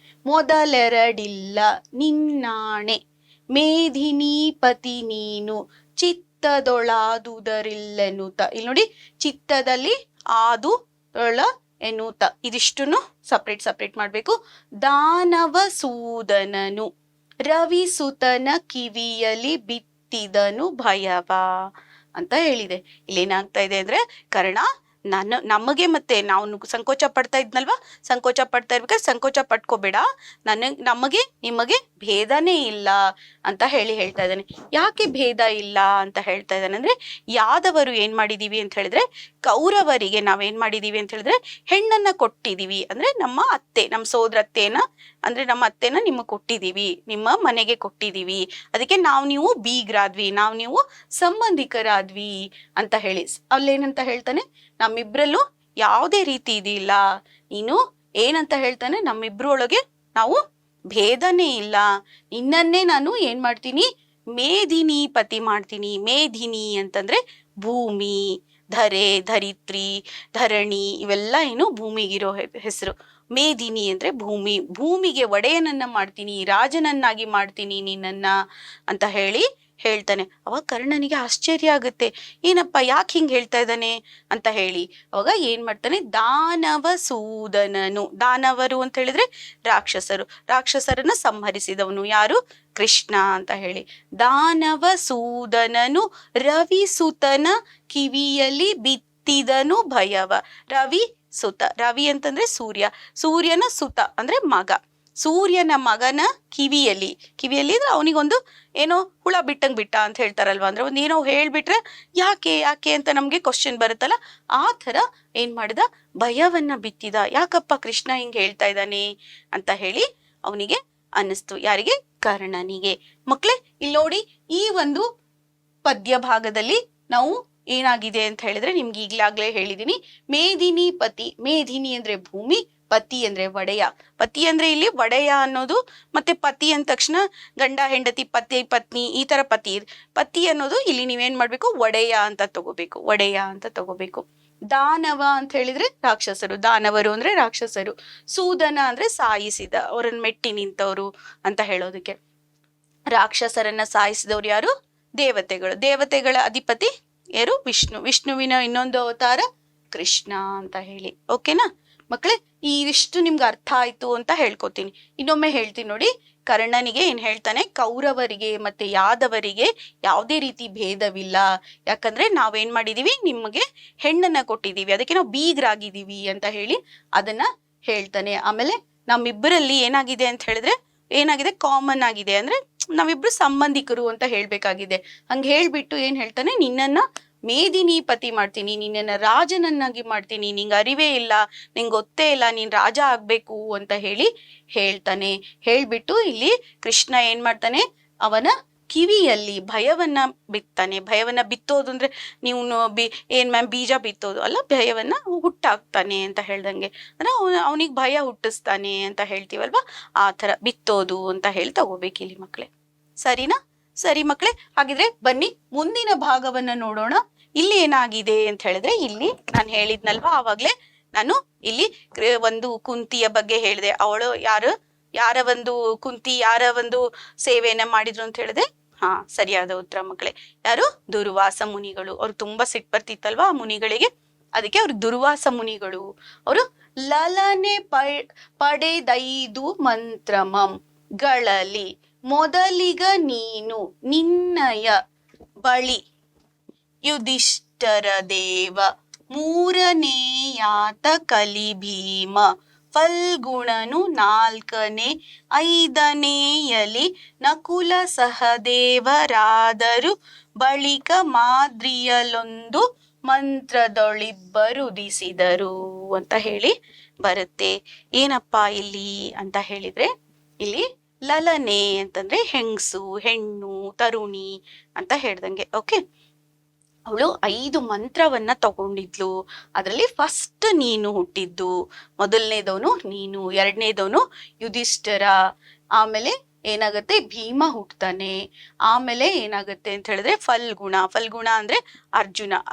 Speaker 1: ಮೊದಲೆರಡಿಲ್ಲ ನಿನ್ನಾಣೆ ಮೇಧಿನೀಪತಿ ನೀನು ಚಿತ್ತದೊಳಾದುದರಿಲ್ಲೆನುತ. ಇಲ್ಲಿ ನೋಡಿ, ಚಿತ್ತದಲ್ಲಿ ಆದು ಎನ್ನುತ್ತ, ಇದಿಷ್ಟನ್ನು ಸಪ್ರೇಟ್ ಮಾಡ್ಬೇಕು. ದಾನವ ಸೂದನನು ರವಿಸುತನ ಕಿವಿಯಲಿ ಬಿತ್ತಿದನು ಭಯವ ಅಂತ ಹೇಳಿದೆ. ಇಲ್ಲೇನಾಗ್ತಾ ಇದೆ ಅಂದ್ರೆ, ಕರ್ಣ ನಮಗೆ ಮತ್ತೆ ನಾವು ಸಂಕೋಚ ಪಡ್ತಾ ಇದ್ನಲ್ವಾ, ಸಂಕೋಚ ಪಡ್ತಾ ಇರ್ಬೇಕಾದ್ರೆ ಸಂಕೋಚ ಪಟ್ಕೋಬೇಡ, ನಮಗೆ ನಿಮಗೆ ಭೇದನೇ ಇಲ್ಲ, ಅಂತ ಹೇಳ್ತಾ ಇದ್ದಾನೆ. ಯಾಕೆ ಭೇದ ಇಲ್ಲ ಅಂತ ಹೇಳ್ತಾ ಇದ್ದಾನೆ ಅಂದ್ರೆ, ಯಾದವರು ಏನ್ ಮಾಡಿದೀವಿ ಅಂತ ಹೇಳಿದ್ರೆ ಕೌರವರಿಗೆ ನಾವೇನ್ ಮಾಡಿದೀವಿ ಅಂತ ಹೇಳಿದ್ರೆ ಹೆಣ್ಣನ್ನ ಕೊಟ್ಟಿದೀವಿ. ಅಂದ್ರೆ ನಮ್ಮ ಅತ್ತೆ, ನಮ್ಮ ಸೋದರತ್ತೆನ ಅಂದ್ರೆ ನಮ್ಮ ಅತ್ತೆನ ನಿಮಗೆ ಕೊಟ್ಟಿದೀವಿ, ನಿಮ್ಮ ಮನೆಗೆ ಕೊಟ್ಟಿದೀವಿ, ಅದಕ್ಕೆ ನೀವು ಬೀಗ್ರಾದ್ವಿ, ನೀವು ಸಂಬಂಧಿಕರಾದ್ವಿ ಅಂತ ಹೇಳಿ. ಅಲ್ಲೇನಂತ ಹೇಳ್ತಾನೆ, ನಮ್ಮಿಬ್ರಲ್ಲೂ ಯಾವುದೇ ರೀತಿ ಇದಿಲ್ಲ. ನೀನು ಏನಂತ ಹೇಳ್ತಾನೆ, ನಮ್ಮಿಬ್ರು ಒಳಗೆ ನಾವು ಭೇದನೇ ಇಲ್ಲ, ನಿನ್ನನ್ನೇ ನಾನು ಏನ್ ಮಾಡ್ತೀನಿ, ಮೇದಿನಿ ಪತಿ ಮಾಡ್ತೀನಿ. ಮೇದಿನಿ ಅಂತಂದ್ರೆ ಭೂಮಿ, ಧರೆ, ಧರಿತ್ರಿ, ಧರಣಿ ಇವೆಲ್ಲ ಏನು ಭೂಮಿಗಿರೋ ಹೆಸರು. ಮೇದಿನಿ ಅಂದ್ರೆ ಭೂಮಿ, ಭೂಮಿಗೆ ಒಡೆಯನನ್ನ ಮಾಡ್ತೀನಿ, ರಾಜನನ್ನಾಗಿ ಮಾಡ್ತೀನಿ ನಿನ್ನನ್ನ ಅಂತ ಹೇಳ್ತಾನೆ. ಅವಾಗ ಕರ್ಣನಿಗೆ ಆಶ್ಚರ್ಯ ಆಗುತ್ತೆ, ಏನಪ್ಪ ಯಾಕೆ ಹಿಂಗ್ ಹೇಳ್ತಾ ಇದ್ದಾನೆ ಅಂತ ಹೇಳಿ. ಅವಾಗ ಏನ್ ಮಾಡ್ತಾನೆ, ದಾನವ ಸೂದನನು, ದಾನವರು ಅಂತ ಹೇಳಿದ್ರೆ ರಾಕ್ಷಸರು, ರಾಕ್ಷಸರನ್ನ ಸಂಹರಿಸಿದವನು ಯಾರು, ಕೃಷ್ಣ ಅಂತ ಹೇಳಿ. ದಾನವ ಸೂದನನು ರವಿ ಸುತನ ಕಿವಿಯಲ್ಲಿ ಬಿತ್ತಿದನು ಭಯವ. ರವಿ ಸುತ, ರವಿ ಅಂತಂದ್ರೆ ಸೂರ್ಯ, ಸೂರ್ಯನ ಸುತ ಅಂದ್ರೆ ಮಗ, ಸೂರ್ಯನ ಮಗನ ಕಿವಿಯಲ್ಲಿ ಅಂದ್ರೆ ಅವನಿಗೊಂದು ಏನೋ ಹುಳ ಬಿಟ್ಟಂಗ್ ಬಿಟ್ಟ ಅಂತ ಹೇಳ್ತಾರಲ್ವಾ, ಅಂದ್ರೆ ಒಂದ್ ಏನೋ ಹೇಳ್ಬಿಟ್ರೆ ಯಾಕೆ ಅಂತ ನಮ್ಗೆ ಕ್ವಶನ್ ಬರುತ್ತಲ್ಲ, ಆ ತರ ಏನ್ ಮಾಡಿದ, ಭಯವನ್ನ ಬಿತ್ತಿದ. ಯಾಕಪ್ಪ ಕೃಷ್ಣ ಹಿಂಗ್ ಹೇಳ್ತಾ ಇದ್ದಾನೆ ಅಂತ ಹೇಳಿ ಅವನಿಗೆ ಅನ್ನಿಸ್ತು. ಯಾರಿಗೆ, ಕರ್ಣನಿಗೆ. ಮಕ್ಳೇ ಇಲ್ಲಿ ನೋಡಿ, ಈ ಒಂದು ಪದ್ಯ ಭಾಗದಲ್ಲಿ ನಾವು ಏನಾಗಿದೆ ಅಂತ ಹೇಳಿದ್ರೆ ನಿಮ್ಗೆ ಈಗ್ಲಾಗ್ಲೇ ಹೇಳಿದೀನಿ, ಮೇದಿನಿ ಪತಿ, ಮೇದಿನಿ ಅಂದ್ರೆ ಭೂಮಿ, ಪತಿ ಅಂದ್ರೆ ಒಡೆಯ. ಪತಿ ಅಂದ್ರೆ ಇಲ್ಲಿ ಒಡೆಯ ಅನ್ನೋದು, ಮತ್ತೆ ಪತಿ ಅಂದ ತಕ್ಷಣ ಗಂಡ ಹೆಂಡತಿ, ಪತಿ ಪತ್ನಿ ಈ ತರ ಪತಿ ಅನ್ನೋದು ಇಲ್ಲಿ ನೀವೇನ್ ಮಾಡ್ಬೇಕು, ಒಡೆಯ ಅಂತ ತಗೋಬೇಕು, ಒಡೆಯ ಅಂತ ತಗೋಬೇಕು. ದಾನವ ಅಂತ ಹೇಳಿದ್ರೆ ರಾಕ್ಷಸರು, ದಾನವರು ಅಂದ್ರೆ ರಾಕ್ಷಸರು. ಸೂದನ ಅಂದ್ರೆ ಸಾಯಿಸಿದ, ಅವರನ್ನ ಮೆಟ್ಟಿ ನಿಂತವರು ಅಂತ ಹೇಳೋದಕ್ಕೆ. ರಾಕ್ಷಸರನ್ನ ಸಾಯಿಸಿದವ್ರು ಯಾರು, ದೇವತೆಗಳು. ದೇವತೆಗಳ ಅಧಿಪತಿ ಯಾರು, ವಿಷ್ಣು. ವಿಷ್ಣುವಿನ ಇನ್ನೊಂದು ಅವತಾರ ಕೃಷ್ಣ ಅಂತ ಹೇಳಿ. ಓಕೆನಾ ಮಕ್ಕಳೇ, ಇಷ್ಟು ನಿಮ್ಗೆ ಅರ್ಥ ಆಯ್ತು ಅಂತ ಹೇಳ್ಕೊತೀನಿ. ಇನ್ನೊಮ್ಮೆ ಹೇಳ್ತೀನಿ ನೋಡಿ. ಕರ್ಣನಿಗೆ ಏನ್ ಹೇಳ್ತಾನೆ, ಕೌರವರಿಗೆ ಮತ್ತೆ ಯಾದವರಿಗೆ ಯಾವುದೇ ರೀತಿ ಭೇದವಿಲ್ಲ, ಯಾಕಂದ್ರೆ ನಾವೇನ್ ಮಾಡಿದೀವಿ, ನಿಮಗೆ ಹೆಣ್ಣನ್ನ ಕೊಟ್ಟಿದೀವಿ, ಅದಕ್ಕೆ ನಾವು ಬೀಗ್ರಾಗಿದ್ದೀವಿ ಅಂತ ಹೇಳಿ ಅದನ್ನ ಹೇಳ್ತಾನೆ. ಆಮೇಲೆ ನಮ್ಮಿಬ್ಬರಲ್ಲಿ ಏನಾಗಿದೆ ಅಂತ ಹೇಳಿದ್ರೆ, ಏನಾಗಿದೆ, ಕಾಮನ್ ಆಗಿದೆ, ಅಂದ್ರೆ ನಾವಿಬ್ರು ಸಂಬಂಧಿಕರು ಅಂತ ಹೇಳ್ಬೇಕಾಗಿದೆ. ಹಂಗ ಹೇಳ್ಬಿಟ್ಟು ಏನ್ ಹೇಳ್ತಾನೆ, ನಿನ್ನನ್ನ ಮೇದಿನಿ ಪತಿ ಮಾಡ್ತೀನಿ, ನಿನ್ನನ್ನ ರಾಜನನ್ನಾಗಿ ಮಾಡ್ತೀನಿ, ನಿಂಗೆ ಅರಿವೇ ಇಲ್ಲ, ನಿಂಗೆ ಗೊತ್ತೇ ಇಲ್ಲ, ನೀನ್ ರಾಜ ಆಗ್ಬೇಕು ಅಂತ ಹೇಳ್ತಾನೆ. ಹೇಳ್ಬಿಟ್ಟು ಇಲ್ಲಿ ಕೃಷ್ಣ ಏನ್ ಮಾಡ್ತಾನೆ, ಅವನ ಕಿವಿಯಲ್ಲಿ ಭಯವನ್ನ ಬಿತ್ತಾನೆ. ಭಯವನ್ನ ಬಿತ್ತೋದು ಅಂದ್ರೆ ನೀವು ಏನ್ ಮ್ಯಾಮ್ ಬೀಜ ಬಿತ್ತೋದು ಅಲ್ಲ, ಭಯವನ್ನ ಹುಟ್ಟಾಕ್ತಾನೆ ಅಂತ ಹೇಳ್ದಂಗೆ, ಅಂದ್ರೆ ಅವನಿಗೆ ಭಯ ಹುಟ್ಟಿಸ್ತಾನೆ ಅಂತ ಹೇಳ್ತೀವಲ್ವಾ, ಆ ತರ ಬಿತ್ತೋದು ಅಂತ ಹೇಳಿ ತಗೋಬೇಕು ಇಲ್ಲಿ ಮಕ್ಳೇ. ಸರಿನಾ? ಸರಿ ಮಕ್ಳೇ, ಹಾಗಿದ್ರೆ ಬನ್ನಿ ಮುಂದಿನ ಭಾಗವನ್ನ ನೋಡೋಣ. ಇಲ್ಲಿ ಏನಾಗಿದೆ ಅಂತ ಹೇಳಿದ್ರೆ, ಇಲ್ಲಿ ನಾನು ಹೇಳಿದ್ನಲ್ವಾ ಆವಾಗ್ಲೇ, ನಾನು ಇಲ್ಲಿ ಒಂದು ಕುಂತಿಯ ಬಗ್ಗೆ ಹೇಳಿದೆ. ಅವಳು ಯಾರ ಒಂದು ಕುಂತಿ ಯಾರ ಒಂದು ಸೇವೆಯನ್ನ ಮಾಡಿದ್ರು ಅಂತ ಹೇಳಿದೆ. ಸರಿಯಾದ ಉತ್ತರ ಮಕ್ಕಳೇ. ಯಾರು? ದುರ್ವಾಸ ಮುನಿಗಳು. ಅವ್ರು ತುಂಬಾ ಸಿಟ್ಟು ಬರ್ತಿತ್ತಲ್ವಾ ಆ ಮುನಿಗಳಿಗೆ, ಅದಕ್ಕೆ ಅವ್ರು ದುರ್ವಾಸ ಮುನಿಗಳು. ಅವರು ಲಲನೆ ಪಡೆದೈದು ಮಂತ್ರಮಂ ಗಳಲ್ಲಿ ಮೊದಲಿಗ ನೀನು ನಿನ್ನಯ ಬಳಿ ಯುಧಿಷ್ಠರ ದೇವ, ಮೂರನೆಯಾತ ಕಲಿ ಭೀಮ, ಫಲ್ಗುಣನು ನಾಲ್ಕನೇ, ಐದನೆಯಲಿ ನಕುಲ ಸಹದೇವರಾದರು, ಬಳಿಕ ಮಾದ್ರಿಯಲೊಂದು ಮಂತ್ರದೊಳಿಬ್ಬರುದಿಸಿದರು ಅಂತ ಹೇಳಿ ಬರುತ್ತೆ. ಏನಪ್ಪಾ ಇಲ್ಲಿ ಅಂತ ಹೇಳಿದ್ರೆ, ಇಲ್ಲಿ ಲಲನೆ ಅಂತಂದ್ರೆ ಹೆಂಗಸು, ಹೆಣ್ಣು, ತರುಣಿ ಅಂತ ಹೇಳ್ದಂಗೆ. ಓಕೆ, ಅವಳು 5 ಮಂತ್ರವನ್ನ ತಗೊಂಡಿದ್ಲು. ಅದರಲ್ಲಿ ಫಸ್ಟ್ ನೀನು ಹುಟ್ಟಿದ್ದು, ಮೊದಲನೇದವನು ನೀನು, ಎರಡನೇದವನು ಯುಧಿಷ್ಠಿರ, ಆಮೇಲೆ ಏನಾಗತ್ತೆ ಭೀಮ ಹುಟ್ಟತಾನೆ, ಆಮೇಲೆ ಏನಾಗತ್ತೆ ಅಂತ ಹೇಳಿದ್ರೆ ಫಲ್ಗುಣ ಅಂದ್ರೆ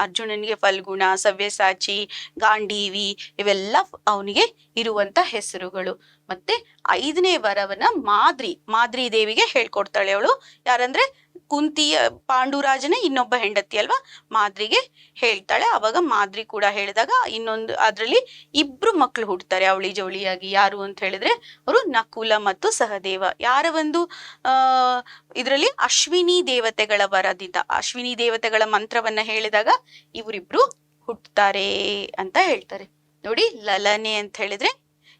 Speaker 1: ಅರ್ಜುನನಿಗೆ ಫಲ್ಗುಣ, ಸವ್ಯಸಾಚಿ, ಗಾಂಡೀವಿ ಇವೆಲ್ಲ ಅವನಿಗೆ ಇರುವಂತ ಹೆಸರುಗಳು. ಮತ್ತೆ 5ನೇ ವರವನ್ನ ಮಾದ್ರಿ ದೇವಿಗೆ ಹೇಳ್ಕೊಡ್ತಾಳೆ. ಅವಳು ಯಾರಂದ್ರೆ ಕುಂತಿಯ ಪಾಂಡುರಾಜನ ಇನ್ನೊಬ್ಬ ಹೆಂಡತಿ ಅಲ್ವಾ, ಮಾದ್ರಿಗೆ ಹೇಳ್ತಾಳೆ. ಅವಾಗ ಮಾದ್ರಿ ಕೂಡ ಹೇಳಿದಾಗ ಇನ್ನೊಂದು ಅದ್ರಲ್ಲಿ 2 ಮಕ್ಳು ಹುಡ್ತಾರೆ ಅವಳಿ ಜವಳಿಯಾಗಿ. ಯಾರು ಅಂತ ಹೇಳಿದ್ರೆ ಅವರು ನಕುಲ ಮತ್ತು ಸಹದೇವ. ಯಾರ ಒಂದು ಇದರಲ್ಲಿ ಅಶ್ವಿನಿ ದೇವತೆಗಳ ವರದಿಂದ, ಅಶ್ವಿನಿ ದೇವತೆಗಳ ಮಂತ್ರವನ್ನ ಹೇಳಿದಾಗ ಇವರಿಬ್ರು ಹುಟ್ಟುತ್ತಾರೆ ಅಂತ ಹೇಳ್ತಾರೆ. ನೋಡಿ, ಲಲನೆ ಅಂತ ಹೇಳಿದ್ರೆ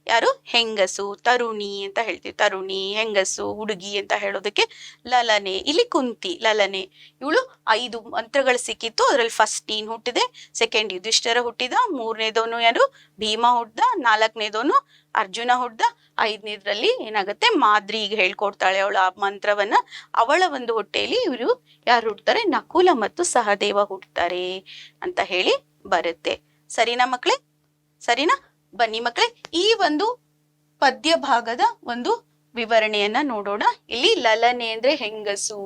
Speaker 1: ಯಾರು ಹೆಂಗಸು, ತರುಣಿ ಅಂತ ಹೇಳ್ತೀವಿ. ತರುಣಿ, ಹೆಂಗಸು, ಹುಡುಗಿ ಅಂತ ಹೇಳೋದಕ್ಕೆ ಲಲನೆ. ಇಲ್ಲಿ ಕುಂತಿ ಲಲನೆ. ಇವಳು 5 ಮಂತ್ರಗಳು ಸಿಕ್ಕಿತ್ತು. ಅದ್ರಲ್ಲಿ ಫಸ್ಟ್ ನೀನ್ ಹುಟ್ಟಿದೆ, ಸೆಕೆಂಡ್ ಯುಧಿಷ್ಠಿರ ಹುಟ್ಟಿದ, 3ನೇದವನು ಯಾರು ಭೀಮ ಹುಟ್ದ, 4ನೇದವನು ಅರ್ಜುನ ಹುಟ್ದ, 5ನೇದ್ರಲ್ಲಿ ಏನಾಗುತ್ತೆ ಮಾದ್ರಿಗೆ ಹೇಳ್ಕೊಡ್ತಾಳೆ ಅವಳು ಆ ಮಂತ್ರವನ್ನ. ಅವಳ ಒಂದು ಹೊಟ್ಟೆಯಲ್ಲಿ ಇವರು ಯಾರು ಹುಡ್ತಾರೆ, ನಕುಲ ಮತ್ತು ಸಹದೇವ ಹುಡ್ತಾರೆ ಅಂತ ಹೇಳಿ ಬರುತ್ತೆ. ಸರಿನಾ ಮಕ್ಳೇ? ಸರಿನಾ? ಬನ್ನಿ ಮಕ್ಳೇ, ಈ ಒಂದು ಪದ್ಯ ಭಾಗದ ಒಂದು ವಿವರಣೆಯನ್ನ ನೋಡೋಣ. ಇಲ್ಲಿ ಲಲನೆ ಅಂದ್ರೆ ಹೆಂಗಸು,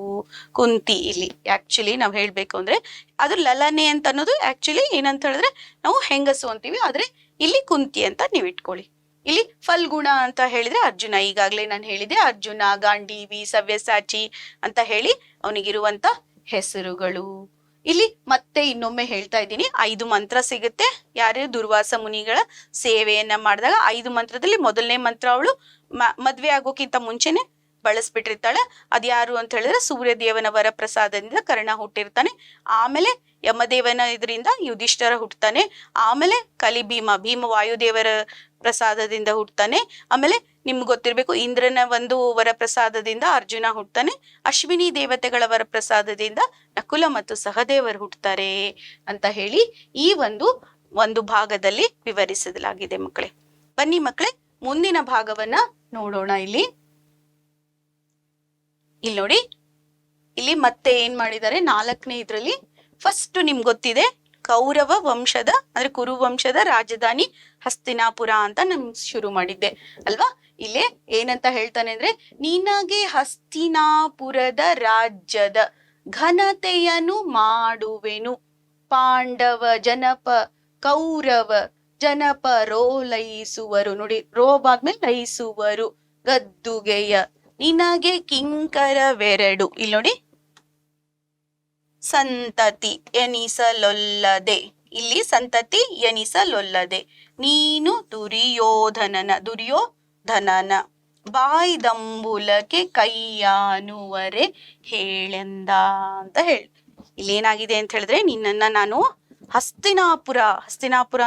Speaker 1: ಕುಂತಿ. ಇಲ್ಲಿ ಆಕ್ಚುಲಿ ನಾವ್ ಹೇಳ್ಬೇಕು ಅಂದ್ರೆ ಅದು ಲಲನೆ ಅಂತ ಅನ್ನೋದು ಆಕ್ಚುಲಿ ಏನಂತ ಹೇಳಿದ್ರೆ ನಾವು ಹೆಂಗಸು ಅಂತೀವಿ, ಆದ್ರೆ ಇಲ್ಲಿ ಕುಂತಿ ಅಂತ ನೀವ್ ಇಟ್ಕೊಳ್ಳಿ. ಇಲ್ಲಿ ಫಲ್ಗುಣ ಅಂತ ಹೇಳಿದ್ರೆ ಅರ್ಜುನ. ಈಗಾಗ್ಲೇ ನಾನು ಹೇಳಿದೆ, ಅರ್ಜುನ, ಗಾಂಡೀವಿ, ಸವ್ಯಸಾಚಿ ಅಂತ ಹೇಳಿ ಅವನಿಗಿರುವಂತ ಹೆಸರುಗಳು. ಇಲ್ಲಿ ಮತ್ತೆ ಇನ್ನೊಮ್ಮೆ ಹೇಳ್ತಾ ಇದ್ದೀನಿ, 5 ಮಂತ್ರ ಸಿಗುತ್ತೆ. ಯಾರ್ಯಾರು ದುರ್ವಾಸ ಮುನಿಗಳ ಸೇವೆಯನ್ನ ಮಾಡಿದಾಗ 5 ಮಂತ್ರದಲ್ಲಿ ಮೊದಲನೇ ಮಂತ್ರ ಅವಳು ಮದ್ವೆ ಆಗೋಕ್ಕಿಂತ ಮುಂಚೆನೆ ಬಳಸ್ಬಿಟ್ಟಿರ್ತಾಳೆ. ಅದ್ಯಾರು ಅಂತ ಹೇಳಿದ್ರೆ ಸೂರ್ಯದೇವನ ವರ ಪ್ರಸಾದದಿಂದ ಕರ್ಣ ಹುಟ್ಟಿರ್ತಾನೆ. ಆಮೇಲೆ ಯಮದೇವನ ಇದರಿಂದ ಯುಧಿಷ್ಠರ ಹುಟ್ಟುತ್ತಾನೆ. ಆಮೇಲೆ ಭೀಮ ವಾಯುದೇವರ ಪ್ರಸಾದದಿಂದ ಹುಟ್ಟುತ್ತಾನೆ. ಆಮೇಲೆ ನಿಮ್ಗೆ ಗೊತ್ತಿರ್ಬೇಕು, ಇಂದ್ರನ ಒಂದು ವರ ಪ್ರಸಾದದಿಂದ ಅರ್ಜುನ ಹುಟ್ಟುತ್ತಾನೆ. ಅಶ್ವಿನಿ ದೇವತೆಗಳ ವರ ಪ್ರಸಾದದಿಂದ ನಕುಲ ಮತ್ತು ಸಹದೇವರು ಹುಟ್ಟುತ್ತಾರೆ ಅಂತ ಹೇಳಿ ಈ ಒಂದು ಭಾಗದಲ್ಲಿ ವಿವರಿಸಲಾಗಿದೆ ಮಕ್ಕಳೇ. ಬನ್ನಿ ಮಕ್ಕಳೇ, ಮುಂದಿನ ಭಾಗವನ್ನ ನೋಡೋಣ. ಇಲ್ಲಿ ನೋಡಿ, ಇಲ್ಲಿ ಮತ್ತೆ ಏನ್ ಮಾಡಿದ್ದಾರೆ, 4ನೇ ಇದ್ರಲ್ಲಿ ಫಸ್ಟ್ ನಿಮ್ಗೆ ಗೊತ್ತಿದೆ, ಕೌರವ ವಂಶದ ಅಂದ್ರೆ ಕುರು ವಂಶದ ರಾಜಧಾನಿ ಹಸ್ತಿನಾಪುರ ಅಂತ ನಮ್ಗೆ ಶುರು ಮಾಡಿದ್ದೆ ಅಲ್ವಾ. ಇಲ್ಲೇ ಏನಂತ ಹೇಳ್ತಾನೆ ಅಂದ್ರೆ, ನಿನಗೆ ಹಸ್ತಿನಾಪುರದ ರಾಜ್ಯದ ಘನತೆಯನ್ನು ಮಾಡುವೆನು, ಪಾಂಡವ ಜನಪ ಕೌರವ ಜನಪ ರೋಲೈಸುವರು. ನೋಡಿ, ರೋಬಾದ್ಮೇಲೆ ಲಯಿಸುವರು ಗದ್ದುಗೆಯ ನಿನಗೆ ಕಿಂಕರವೆರಡು. ಇಲ್ಲಿ ನೋಡಿ, ಸಂತತಿ ಎನಿಸಲೊಲ್ಲದೆ. ಇಲ್ಲಿ ಸಂತತಿ ಎನಿಸಲೊಲ್ಲದೆ. ನೀನು ದುರ್ಯೋಧನನ ಬಾಯ್ದಂಬುಲಕ್ಕೆ ಕೈಯಾನುವರೆ ಹೇಳೆಂದ ಅಂತ ಹೇಳಿ. ಇಲ್ಲೇನಾಗಿದೆ ಅಂತ ಹೇಳಿದ್ರೆ, ನಿನ್ನನ್ನ ನಾನು ಹಸ್ತಿನಾಪುರ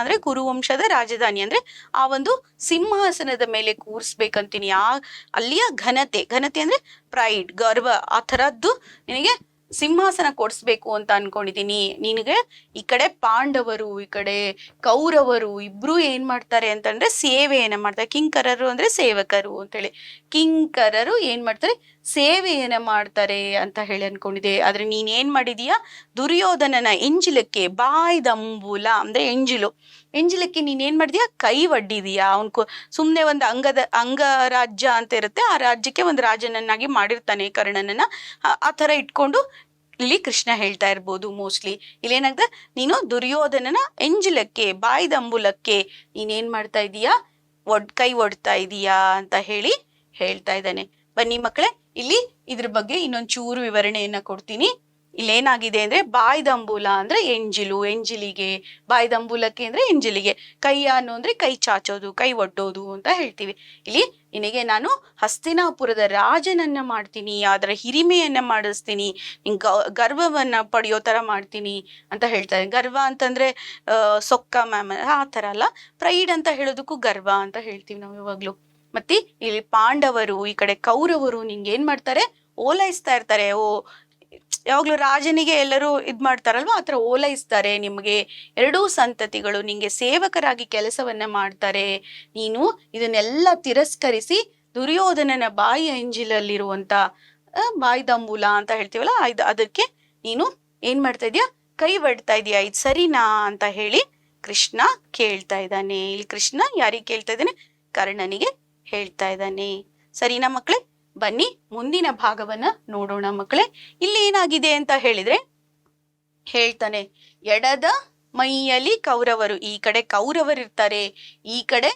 Speaker 1: ಅಂದ್ರೆ ಕುರುವಂಶದ ರಾಜಧಾನಿ, ಅಂದ್ರೆ ಆ ಒಂದು ಸಿಂಹಾಸನದ ಮೇಲೆ ಕೂರಿಸ್ಬೇಕಂತೀನಿ. ಅಲ್ಲಿಯ ಘನತೆ ಅಂದ್ರೆ ಪ್ರೈಡ್, ಗರ್ವ, ಆ ಥರದ್ದು ನಿನಗೆ ಸಿಂಹಾಸನ ಕೊಡಿಸ್ಬೇಕು ಅಂತ ಅನ್ಕೊಂಡಿದೀನಿ. ನಿನಗೆ ಈ ಕಡೆ ಪಾಂಡವರು, ಈ ಕಡೆ ಕೌರವರು ಇಬ್ರು ಏನ್ ಮಾಡ್ತಾರೆ ಅಂತಂದ್ರೆ ಸೇವೆಯನ್ನ ಮಾಡ್ತಾರೆ. ಕಿಂಕರರು ಅಂದ್ರೆ ಸೇವಕರು ಅಂತೇಳಿ. ಕಿಂಕರರು ಏನ್ ಮಾಡ್ತಾರೆ, ಸೇವೆಯನ್ನ ಮಾಡ್ತಾರೆ ಅಂತ ಹೇಳಿ ಅನ್ಕೊಂಡಿದೆ. ಆದ್ರೆ ನೀನ್ ಏನ್ ಮಾಡಿದೀಯಾ, ದುರ್ಯೋಧನನ ಎಂಜಿಲಕ್ಕೆ, ಬಾಯ್ದಂಬುಲ ಅಂದ್ರೆ ಎಂಜಿಲಕ್ಕೆ ನೀನ್ ಏನ್ ಮಾಡಿದೀಯಾ, ಕೈ ಒಡ್ಡಿದೀಯಾ. ಅವನ್ ಸುಮ್ನೆ ಒಂದು ಅಂಗರಾಜ್ಯ ಅಂತ ಇರುತ್ತೆ, ಆ ರಾಜ್ಯಕ್ಕೆ ಒಂದು ರಾಜನನ್ನಾಗಿ ಮಾಡಿರ್ತಾನೆ ಕರ್ಣನನ್ನ. ಆ ತರ ಇಟ್ಕೊಂಡು ಇಲ್ಲಿ ಕೃಷ್ಣ ಹೇಳ್ತಾ ಇರ್ಬೋದು ಮೋಸ್ಟ್ಲಿ. ಇಲ್ಲೇನಾಗ್ತದೆ, ನೀನು ದುರ್ಯೋಧನನ ಎಂಜಿಲಕ್ಕೆ, ಬಾಯ್ದಂಬುಲಕ್ಕೆ ನೀನೇನ್ ಮಾಡ್ತಾ ಇದೀಯಾ, ಕೈ ಒಡ್ತಾ ಇದೀಯಾ ಅಂತ ಹೇಳಿ ಹೇಳ್ತಾ ಇದ್ದಾನೆ. ಬನ್ನಿ ಮಕ್ಕಳೇ, ಇಲ್ಲಿ ಇದ್ರ ಬಗ್ಗೆ ಇನ್ನೊಂದ್ ಚೂರು ವಿವರಣೆಯನ್ನ ಕೊಡ್ತೀನಿ. ಇಲ್ಲೇನಾಗಿದೆ ಅಂದ್ರೆ, ಬಾಯ್ದಂಬೂಲ ಅಂದ್ರೆ ಎಂಜಿಲಿಗೆ, ಬಾಯ್ದಂಬೂಲಕ್ಕೆ ಅಂದ್ರೆ ಎಂಜಿಲಿಗೆ, ಕೈಯಾನು ಅಂದ್ರೆ ಕೈ ಚಾಚೋದು, ಕೈ ಒಡ್ಡೋದು ಅಂತ ಹೇಳ್ತೀವಿ. ಇಲ್ಲಿ ನಿನಗೆ ನಾನು ಹಸ್ತಿನಾಪುರದ ರಾಜನನ್ನ ಮಾಡ್ತೀನಿ, ಅದರ ಹಿರಿಮೆಯನ್ನ ಮಾಡಿಸ್ತೀನಿ, ಗರ್ವವನ್ನ ಪಡೆಯೋ ತರ ಮಾಡ್ತೀನಿ ಅಂತ ಹೇಳ್ತಾರೆ. ಗರ್ವ ಅಂತಂದ್ರೆ ಸೊಕ್ಕ ಮ್ಯಾಮ್ ಆ ತರ ಅಲ್ಲ, ಪ್ರೈಡ್ ಅಂತ ಹೇಳೋದಕ್ಕೂ ಗರ್ವ ಅಂತ ಹೇಳ್ತೀವಿ ನಾವು ಯಾವಾಗ್ಲೂ. ಮತ್ತೆ ಇಲ್ಲಿ ಪಾಂಡವರು, ಈ ಕಡೆ ಕೌರವರು ನಿಂಗೆ ಏನ್ ಮಾಡ್ತಾರೆ, ಓಲೈಸ್ತಾ ಇರ್ತಾರೆ. ಯಾವಾಗ್ಲೂ ರಾಜನಿಗೆ ಎಲ್ಲರೂ ಮಾಡ್ತಾರಲ್ವಾ, ಆತರ ಓಲೈಸ್ತಾರೆ. ನಿಮ್ಗೆ 2 ಸಂತತಿಗಳು ನಿಂಗೆ ಸೇವಕರಾಗಿ ಕೆಲಸವನ್ನ ಮಾಡ್ತಾರೆ. ನೀನು ಇದನ್ನೆಲ್ಲ ತಿರಸ್ಕರಿಸಿ ದುರ್ಯೋಧನನ ಬಾಯಿಯ ಎಂಜಿಲಲ್ಲಿರುವಂತ ಬಾಯ್ದಂಬೂಲ ಅಂತ ಹೇಳ್ತೀವಲ್ಲ, ಅದಕ್ಕೆ ನೀನು ಏನ್ ಮಾಡ್ತಾ ಇದೀಯಾ, ಕೈ ಒಡ್ತಾ ಇದೀಯಾ, ಇದು ಸರಿನಾ ಅಂತ ಹೇಳಿ ಕೃಷ್ಣ ಕೇಳ್ತಾ ಇದ್ದಾನೆ. ಇಲ್ಲಿ ಕೃಷ್ಣ ಯಾರಿಗೆ ಕೇಳ್ತಾ ಇದ್ದಾನೆ, ಕರ್ಣನಿಗೆ ಹೇಳ್ತಾ ಇದ್ದಾನೆ. ಸರಿನಾ ಮಕ್ಕಳೇ? ಬನ್ನಿ ಮುಂದಿನ ಭಾಗವನ್ನ ನೋಡೋಣ ಮಕ್ಕಳೇ. ಇಲ್ಲಿ ಏನಾಗಿದೆ ಅಂತ ಹೇಳಿದ್ರೆ, ಹೇಳ್ತಾನೆ, ಎಡದ ಮೈಯಲ್ಲಿ ಕೌರವರು, ಈ ಕಡೆ ಕೌರವರಿರ್ತಾರೆ, ಈ ಕಡೆ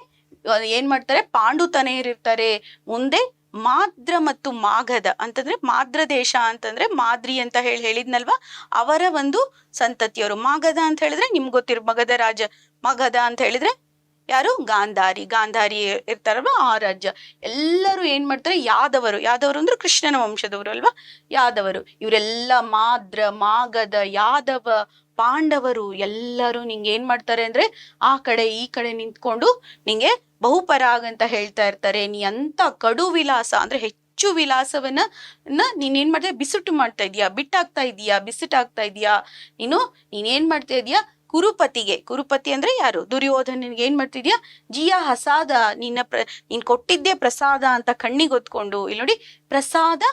Speaker 1: ಏನ್ ಮಾಡ್ತಾರೆ, ಪಾಂಡುತನೆಯರಿರ್ತಾರೆ. ಮುಂದೆ ಮಾದ್ರ ಮತ್ತು ಮಾಗಧ ಅಂತಂದ್ರೆ, ಮಾದ್ರ ದೇಶ ಅಂತಂದ್ರೆ ಮಾದ್ರಿ ಅಂತ ಹೇಳಿದ್ನಲ್ವಾ, ಅವರ ಒಂದು ಸಂತತಿಯವರು. ಮಾಗಧ ಅಂತ ಹೇಳಿದ್ರೆ ನಿಮ್ಗೆ ಗೊತ್ತಿರೋ ಮಗಧ ಅಂತ ಹೇಳಿದ್ರೆ ಯಾರು, ಗಾಂಧಾರಿ ಇರ್ತಾರಲ್ವಾ, ಆ ರಾಜ್ಯ. ಎಲ್ಲರೂ ಏನ್ ಮಾಡ್ತಾರೆ, ಯಾದವರು ಅಂದ್ರೆ ಕೃಷ್ಣನ ವಂಶದವರು ಅಲ್ವಾ, ಯಾದವರು. ಇವರೆಲ್ಲ ಮಾದ್ರ, ಮಾಗಧ, ಯಾದವ, ಪಾಂಡವರು ಎಲ್ಲರೂ ನಿಂಗೆ ಏನ್ ಮಾಡ್ತಾರೆ ಅಂದ್ರೆ ಆ ಕಡೆ ಈ ಕಡೆ ನಿಂತ್ಕೊಂಡು ನಿಂಗೆ ಬಹುಪರಾಗ್ ಅಂತ ಹೇಳ್ತಾ ಇರ್ತಾರೆ. ನೀ ಅಂತ ಕಡು ವಿಲಾಸ ಅಂದ್ರೆ ಹೆಚ್ಚು ವಿಲಾಸವನ್ನ ನೀನೇನ್ ಮಾಡ್ತಾ ಬಿಸುಟು ಮಾಡ್ತಾ ಇದೀಯಾ, ಬಿಟ್ಟಾಗ್ತಾ ಇದೀಯಾ, ಬಿಸಿಟಾಗ್ತಾ ಇದೀಯಾ, ನೀನೇನ್ ಮಾಡ್ತಾ ಇದೀಯಾ ಕುರುಪತಿ ಅಂದ್ರೆ ಯಾರು, ದುರ್ಯೋಧನನಿಗೆ ಏನ್ ಮಾಡ್ತಿದ್ಯಾ, ಜಿಯಾ ಹಸಾದ ನೀನ್ ಕೊಟ್ಟಿದ್ದೆ ಪ್ರಸಾದ ಅಂತ ಕಣ್ಣಿಗೆ ಹೊತ್ಕೊಂಡು, ಇಲ್ಲಿ ನೋಡಿ ಪ್ರಸಾದ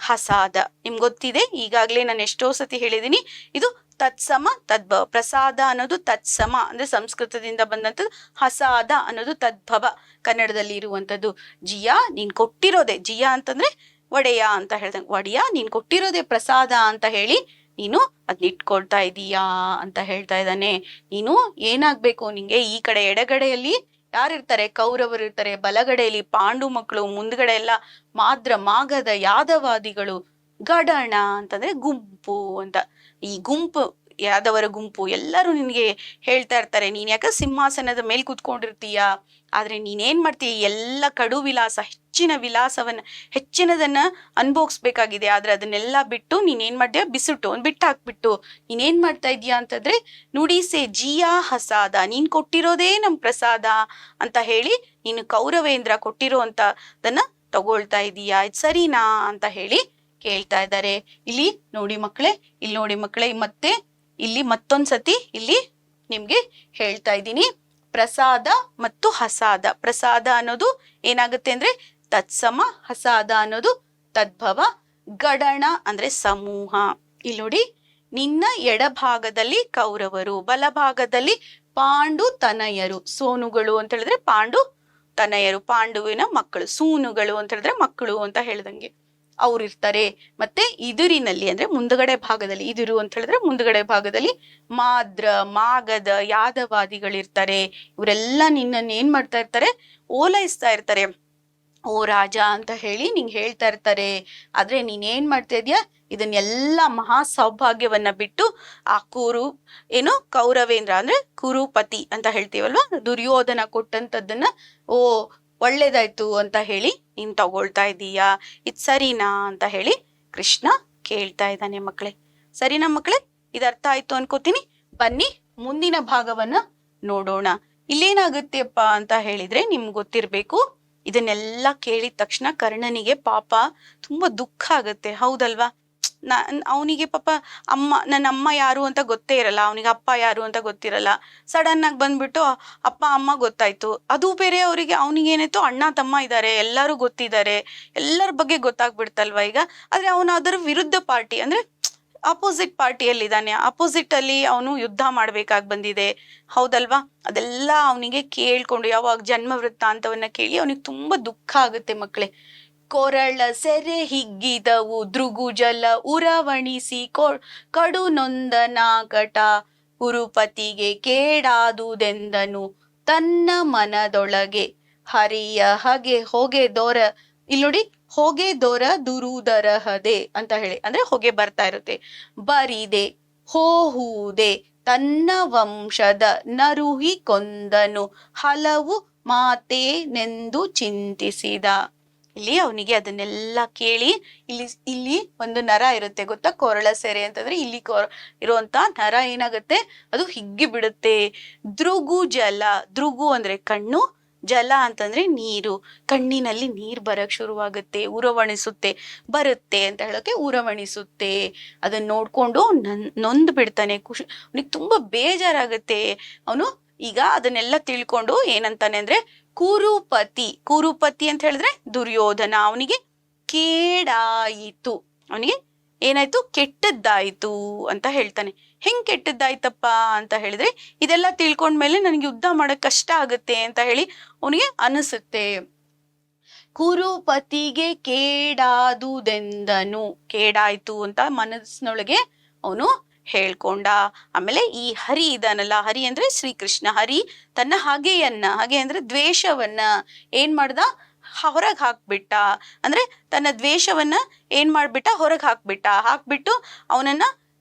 Speaker 1: ಹಸಾದ ನಿಮ್ಗೆ ಗೊತ್ತಿದೆ, ಈಗಾಗ್ಲೇ ನಾನು ಎಷ್ಟೋ ಸತಿ ಹೇಳಿದೀನಿ, ಇದು ತತ್ಸಮ ತದ್ಭವ. ಪ್ರಸಾದ ಅನ್ನೋದು ತತ್ಸಮ ಅಂದ್ರೆ ಸಂಸ್ಕೃತದಿಂದ ಬಂದಂಥದ್ದು, ಹಸಾದ ಅನ್ನೋದು ತದ್ಭವ ಕನ್ನಡದಲ್ಲಿ ಇರುವಂತದ್ದು. ಜಿಯಾ ನೀನ್ ಕೊಟ್ಟಿರೋದೆ, ಜಿಯಾ ಅಂತಂದ್ರೆ ಒಡೆಯ ಅಂತ ಹೇಳ್ದಂಗೆ, ಒಡೆಯ ನೀನ್ ಕೊಟ್ಟಿರೋದೆ ಪ್ರಸಾದ ಅಂತ ಹೇಳಿ ನೀನು ಅದ್ನ ಇಟ್ಕೊಳ್ತಾ ಇದೀಯಾ ಅಂತ ಹೇಳ್ತಾ ಇದ್ದಾನೆ. ನೀನು ಏನಾಗ್ಬೇಕು, ನಿಂಗೆ ಈ ಕಡೆ ಎಡಗಡೆಯಲ್ಲಿ ಯಾರಿರ್ತಾರೆ, ಕೌರವರು ಇರ್ತಾರೆ, ಬಲಗಡೆಯಲ್ಲಿ ಪಾಂಡು ಮಕ್ಕಳು, ಮುಂದ್ಗಡೆ ಎಲ್ಲ ಮಾದ್ರ ಮಾಗದ ಯಾದವಾದಿಗಳು, ಗಡಣ ಅಂತಂದ್ರೆ ಗುಂಪು ಅಂತ. ಈ ಗುಂಪು ಯಾದವರ ಗುಂಪು ಎಲ್ಲರೂ ನಿನ್ಗೆ ಹೇಳ್ತಾ ಇರ್ತಾರೆ, ನೀನ್ ಯಾಕ ಸಿಂಹಾಸನದ ಮೇಲೆ ಕೂತ್ಕೊಂಡಿರ್ತೀಯ, ಆದ್ರೆ ನೀನೇನ್ ಮಾಡ್ತೀಯ, ಎಲ್ಲ ಕಡು ವಿಲಾಸ ಹೆಚ್ಚಿನದನ್ನ ಅನ್ಭೋಗಿಸ್ಬೇಕಾಗಿದೆ, ಆದ್ರೆ ಅದನ್ನೆಲ್ಲ ಬಿಟ್ಟು ನೀನೇನ್ ಮಾಡ್ತೀಯ, ಬಿಸುಟು ಬಿಟ್ಟಾಕ್ಬಿಟ್ಟು ನೀನೇನ್ ಮಾಡ್ತಾ ಇದೀಯಾ ಅಂತಂದ್ರೆ ನುಡಿಸೆ ಜಿಯಾ ಹಸಾದ, ನೀನ್ ಕೊಟ್ಟಿರೋದೇ ನಮ್ ಪ್ರಸಾದ ಅಂತ ಹೇಳಿ ನೀನು ಕೌರವೇಂದ್ರ ಕೊಟ್ಟಿರೋ ಅಂತದನ್ನ ತಗೊಳ್ತಾ ಇದೀಯಾ, ಇದು ಸರಿನಾ ಅಂತ ಹೇಳಿ ಕೇಳ್ತಾ ಇದ್ದಾರೆ. ಇಲ್ಲಿ ನೋಡಿ ಮಕ್ಕಳೇ, ಮತ್ತೆ ಇಲ್ಲಿ ಮತ್ತೊಂದ್ಸತಿ ಇಲ್ಲಿ ನಿಮ್ಗೆ ಹೇಳ್ತಾ ಇದ್ದೀನಿ. ಪ್ರಸಾದ ಮತ್ತು ಹಸಾದ, ಪ್ರಸಾದ ಅನ್ನೋದು ಏನಾಗುತ್ತೆ ಅಂದ್ರೆ ತತ್ಸಮ, ಹಸಾದ ಅನ್ನೋದು ತದ್ಭವ, ಗಡಣ ಅಂದ್ರೆ ಸಮೂಹ. ಇಲ್ಲಿ ನೋಡಿ, ನಿನ್ನ ಎಡಭಾಗದಲ್ಲಿ ಕೌರವರು, ಬಲಭಾಗದಲ್ಲಿ ಪಾಂಡು ತನಯರು, ಸೋನುಗಳು ಅಂತ ಹೇಳಿದ್ರೆ ಪಾಂಡು ತನಯರು, ಪಾಂಡುವಿನ ಮಕ್ಕಳು, ಸೂನುಗಳು ಅಂತ ಹೇಳಿದ್ರೆ ಮಕ್ಕಳು ಅಂತ ಹೇಳ್ದಂಗೆ ಅವ್ರಿರ್ತಾರೆ. ಮತ್ತೆ ಇದುರಿನಲ್ಲಿ ಅಂದ್ರೆ ಮುಂದುಗಡೆ ಭಾಗದಲ್ಲಿ, ಇದುರು ಅಂತ ಹೇಳಿದ್ರೆ ಮುಂದುಗಡೆ ಭಾಗದಲ್ಲಿ ಮಾದ್ರ ಮಾಗದ ಯಾದವಾದಿಗಳಿರ್ತಾರೆ. ಇವರೆಲ್ಲ ನಿನ್ನನ್ನು ಏನ್ ಮಾಡ್ತಾ ಇರ್ತಾರೆ, ಓಲೈಸ್ತಾ ಇರ್ತಾರೆ, ಓ ರಾಜ ಅಂತ ಹೇಳಿ ನಿಂಗೆ ಹೇಳ್ತಾ ಇರ್ತಾರೆ. ಆದ್ರೆ ನೀನೇನ್ ಮಾಡ್ತಾ ಇದೀಯಾ, ಇದನ್ನೆಲ್ಲ ಮಹಾ ಸೌಭಾಗ್ಯವನ್ನ ಬಿಟ್ಟು ಆ ಕೌರವೇಂದ್ರ ಅಂದ್ರೆ ಕುರುಪತಿ ಅಂತ ಹೇಳ್ತೀವಲ್ವಾ, ದುರ್ಯೋಧನ ಕೊಟ್ಟಂತದ್ದನ್ನ ಒಳ್ಳೇದಾಯ್ತು ಅಂತ ಹೇಳಿ ನೀನ್ ತಗೊಳ್ತಾ ಇದೀಯಾ, ಇದ್ ಸರಿನಾ ಅಂತ ಹೇಳಿ ಕೃಷ್ಣ ಕೇಳ್ತಾ ಇದ್ದಾನೆ. ಮಕ್ಕಳೇ ಸರಿನಾ ಮಕ್ಕಳೇ, ಇದು ಅರ್ಥ ಆಯ್ತು ಅನ್ಕೋತೀನಿ. ಬನ್ನಿ ಮುಂದಿನ ಭಾಗವನ್ನ ನೋಡೋಣ. ಇಲ್ಲೇನಾಗುತ್ತೆಪ್ಪ ಅಂತ ಹೇಳಿದ್ರೆ ನಿಮ್ಗೆ ಗೊತ್ತಿರ್ಬೇಕು, ಇದನ್ನೆಲ್ಲ ಕೇಳಿದ ತಕ್ಷಣ ಕರ್ಣನಿಗೆ ಪಾಪ ತುಂಬಾ ದುಃಖ ಆಗುತ್ತೆ, ಹೌದಲ್ವಾ. ಅವನಿಗೆ ಪಾಪ ನನ್ನ ಅಮ್ಮ ಯಾರು ಅಂತ ಗೊತ್ತೇ ಇರಲ್ಲ, ಅವನಿಗೆ ಅಪ್ಪ ಯಾರು ಅಂತ ಗೊತ್ತಿರಲ್ಲ. ಸಡನ್ ಆಗಿ ಬಂದ್ಬಿಟ್ಟು ಅಪ್ಪ ಅಮ್ಮ ಗೊತ್ತಾಯ್ತು, ಅದು ಬೇರೆ ಅವರಿಗೆ, ಅವನಿಗೆ ಏನಾಯ್ತು, ಅಣ್ಣ ತಮ್ಮ ಇದ್ದಾರೆ, ಎಲ್ಲರೂ ಗೊತ್ತಿದ್ದಾರೆ, ಎಲ್ಲರ ಬಗ್ಗೆ ಗೊತ್ತಾಗ್ಬಿಡ್ತಲ್ವಾ ಈಗ. ಆದ್ರೆ ಅವನು ಅದರ ವಿರುದ್ಧ ಪಾರ್ಟಿ ಅಂದ್ರೆ ಅಪೋಸಿಟ್ ಪಾರ್ಟಿಯಲ್ಲಿದ್ದಾನೆ, ಅಪೋಸಿಟ್ ಅಲ್ಲಿ ಅವನು ಯುದ್ಧ ಮಾಡ್ಬೇಕಾಗಿ ಬಂದಿದೆ, ಹೌದಲ್ವಾ. ಅದೆಲ್ಲ ಅವನಿಗೆ ಕೇಳ್ಕೊಂಡು ಯಾವಾಗ ಜನ್ಮ ವೃತ್ತಾಂತವನ್ನ ಕೇಳಿ ಅವನಿಗೆ ತುಂಬಾ ದುಃಖ ಆಗುತ್ತೆ ಮಕ್ಕಳೇ. ಕೊರಳ ಸೆರೆ ಹಿಗ್ಗಿದವು ದೃಗುಜಲ ಉರವಣಿಸಿ ಕಡು ನೊಂದ ನಾಕಟ, ಕುರುಪತಿಗೆ ಕೇಡಾದುದೆಂದನು ತನ್ನ ಮನದೊಳಗೆ, ಹರಿಯ ಹೊಗೆ ದೊರ, ಇಲ್ಲಿ ನೋಡಿ ಹೊಗೆ ದೊರ ದುರುದರಹದೆ ಅಂತ ಹೇಳಿ, ಅಂದ್ರೆ ಹೊಗೆ ಬರ್ತಾ ಇರುತ್ತೆ, ಬರಿದೆ ಹೋಹುದೆ ತನ್ನ ವಂಶದ ನರುಹಿ ಕೊಂದನು ಹಲವು ಮಾತೇನೆಂದು ಚಿಂತಿಸಿದ. ಇಲ್ಲಿ ಅವನಿಗೆ ಅದನ್ನೆಲ್ಲ ಕೇಳಿ, ಇಲ್ಲಿ ಒಂದು ನರ ಇರುತ್ತೆ ಗೊತ್ತಾ, ಕೊರಳ ಸೆರೆ ಅಂತಂದ್ರೆ ಇಲ್ಲಿ ಇರುವಂತ ನರ ಏನಾಗುತ್ತೆ, ಅದು ಹಿಗ್ಗಿ ಬಿಡುತ್ತೆ. ದೃಗು ಅಂದ್ರೆ ಕಣ್ಣು, ಜಲ ಅಂತಂದ್ರೆ ನೀರು, ಕಣ್ಣಿನಲ್ಲಿ ನೀರ್ ಬರಕ್ ಶುರುವಾಗುತ್ತೆ, ಉರವಣಿಸುತ್ತೆ, ಬರುತ್ತೆ ಅಂತ ಹೇಳೋಕೆ ಉರವಣಿಸುತ್ತೆ. ಅದನ್ನ ನೋಡ್ಕೊಂಡು ನೊಂದ್ ಬಿಡ್ತಾನೆ, ಅವನಿಗೆ ತುಂಬಾ ಬೇಜಾರಾಗುತ್ತೆ. ಅವನು ಈಗ ಅದನ್ನೆಲ್ಲ ತಿಳ್ಕೊಂಡು ಏನಂತಾನೆ ಅಂದ್ರೆ ಕುರುಪತಿ ಅಂತ ಹೇಳಿದ್ರೆ ದುರ್ಯೋಧನ, ಅವನಿಗೆ ಕೇಡಾಯಿತು, ಅವನಿಗೆ ಏನಾಯ್ತು, ಕೆಟ್ಟದ್ದಾಯ್ತು ಅಂತ ಹೇಳ್ತಾನೆ. ಹೆಂಗ್ ಕೆಟ್ಟದ್ದಾಯ್ತಪ್ಪ ಅಂತ ಹೇಳಿದ್ರೆ, ಇದೆಲ್ಲ ತಿಳ್ಕೊಂಡ್ಮೇಲೆ ನನಗೆ ಯುದ್ಧ ಮಾಡಕ್ ಕಷ್ಟ ಆಗುತ್ತೆ ಅಂತ ಹೇಳಿ ಅವನಿಗೆ ಅನಿಸುತ್ತೆ. ಕುರುಪತಿಗೆ ಕೇಡಾದುದೆಂದನು, ಕೇಡಾಯ್ತು ಅಂತ ಮನಸ್ಸಿನೊಳಗೆ ಅವನು ಹೇಳ್ಕೊಂಡ. ಆಮೇಲೆ ಈ ಹರಿ ಇದಾನಲ್ಲ, ಹರಿ ಅಂದ್ರೆ ಶ್ರೀಕೃಷ್ಣ, ಹರಿ ತನ್ನ ಹಾಗೆ ಅಂದ್ರೆ ದ್ವೇಷವನ್ನ ಏನ್ ಮಾಡ್ದ, ಹೊರಗ್ ಹಾಕ್ಬಿಟ್ಟ, ಅಂದ್ರೆ ತನ್ನ ದ್ವೇಷವನ್ನ ಏನ್ ಮಾಡ್ಬಿಟ್ಟ, ಹೊರಗ್ ಹಾಕ್ಬಿಟ್ಟು ಅವನನ್ನ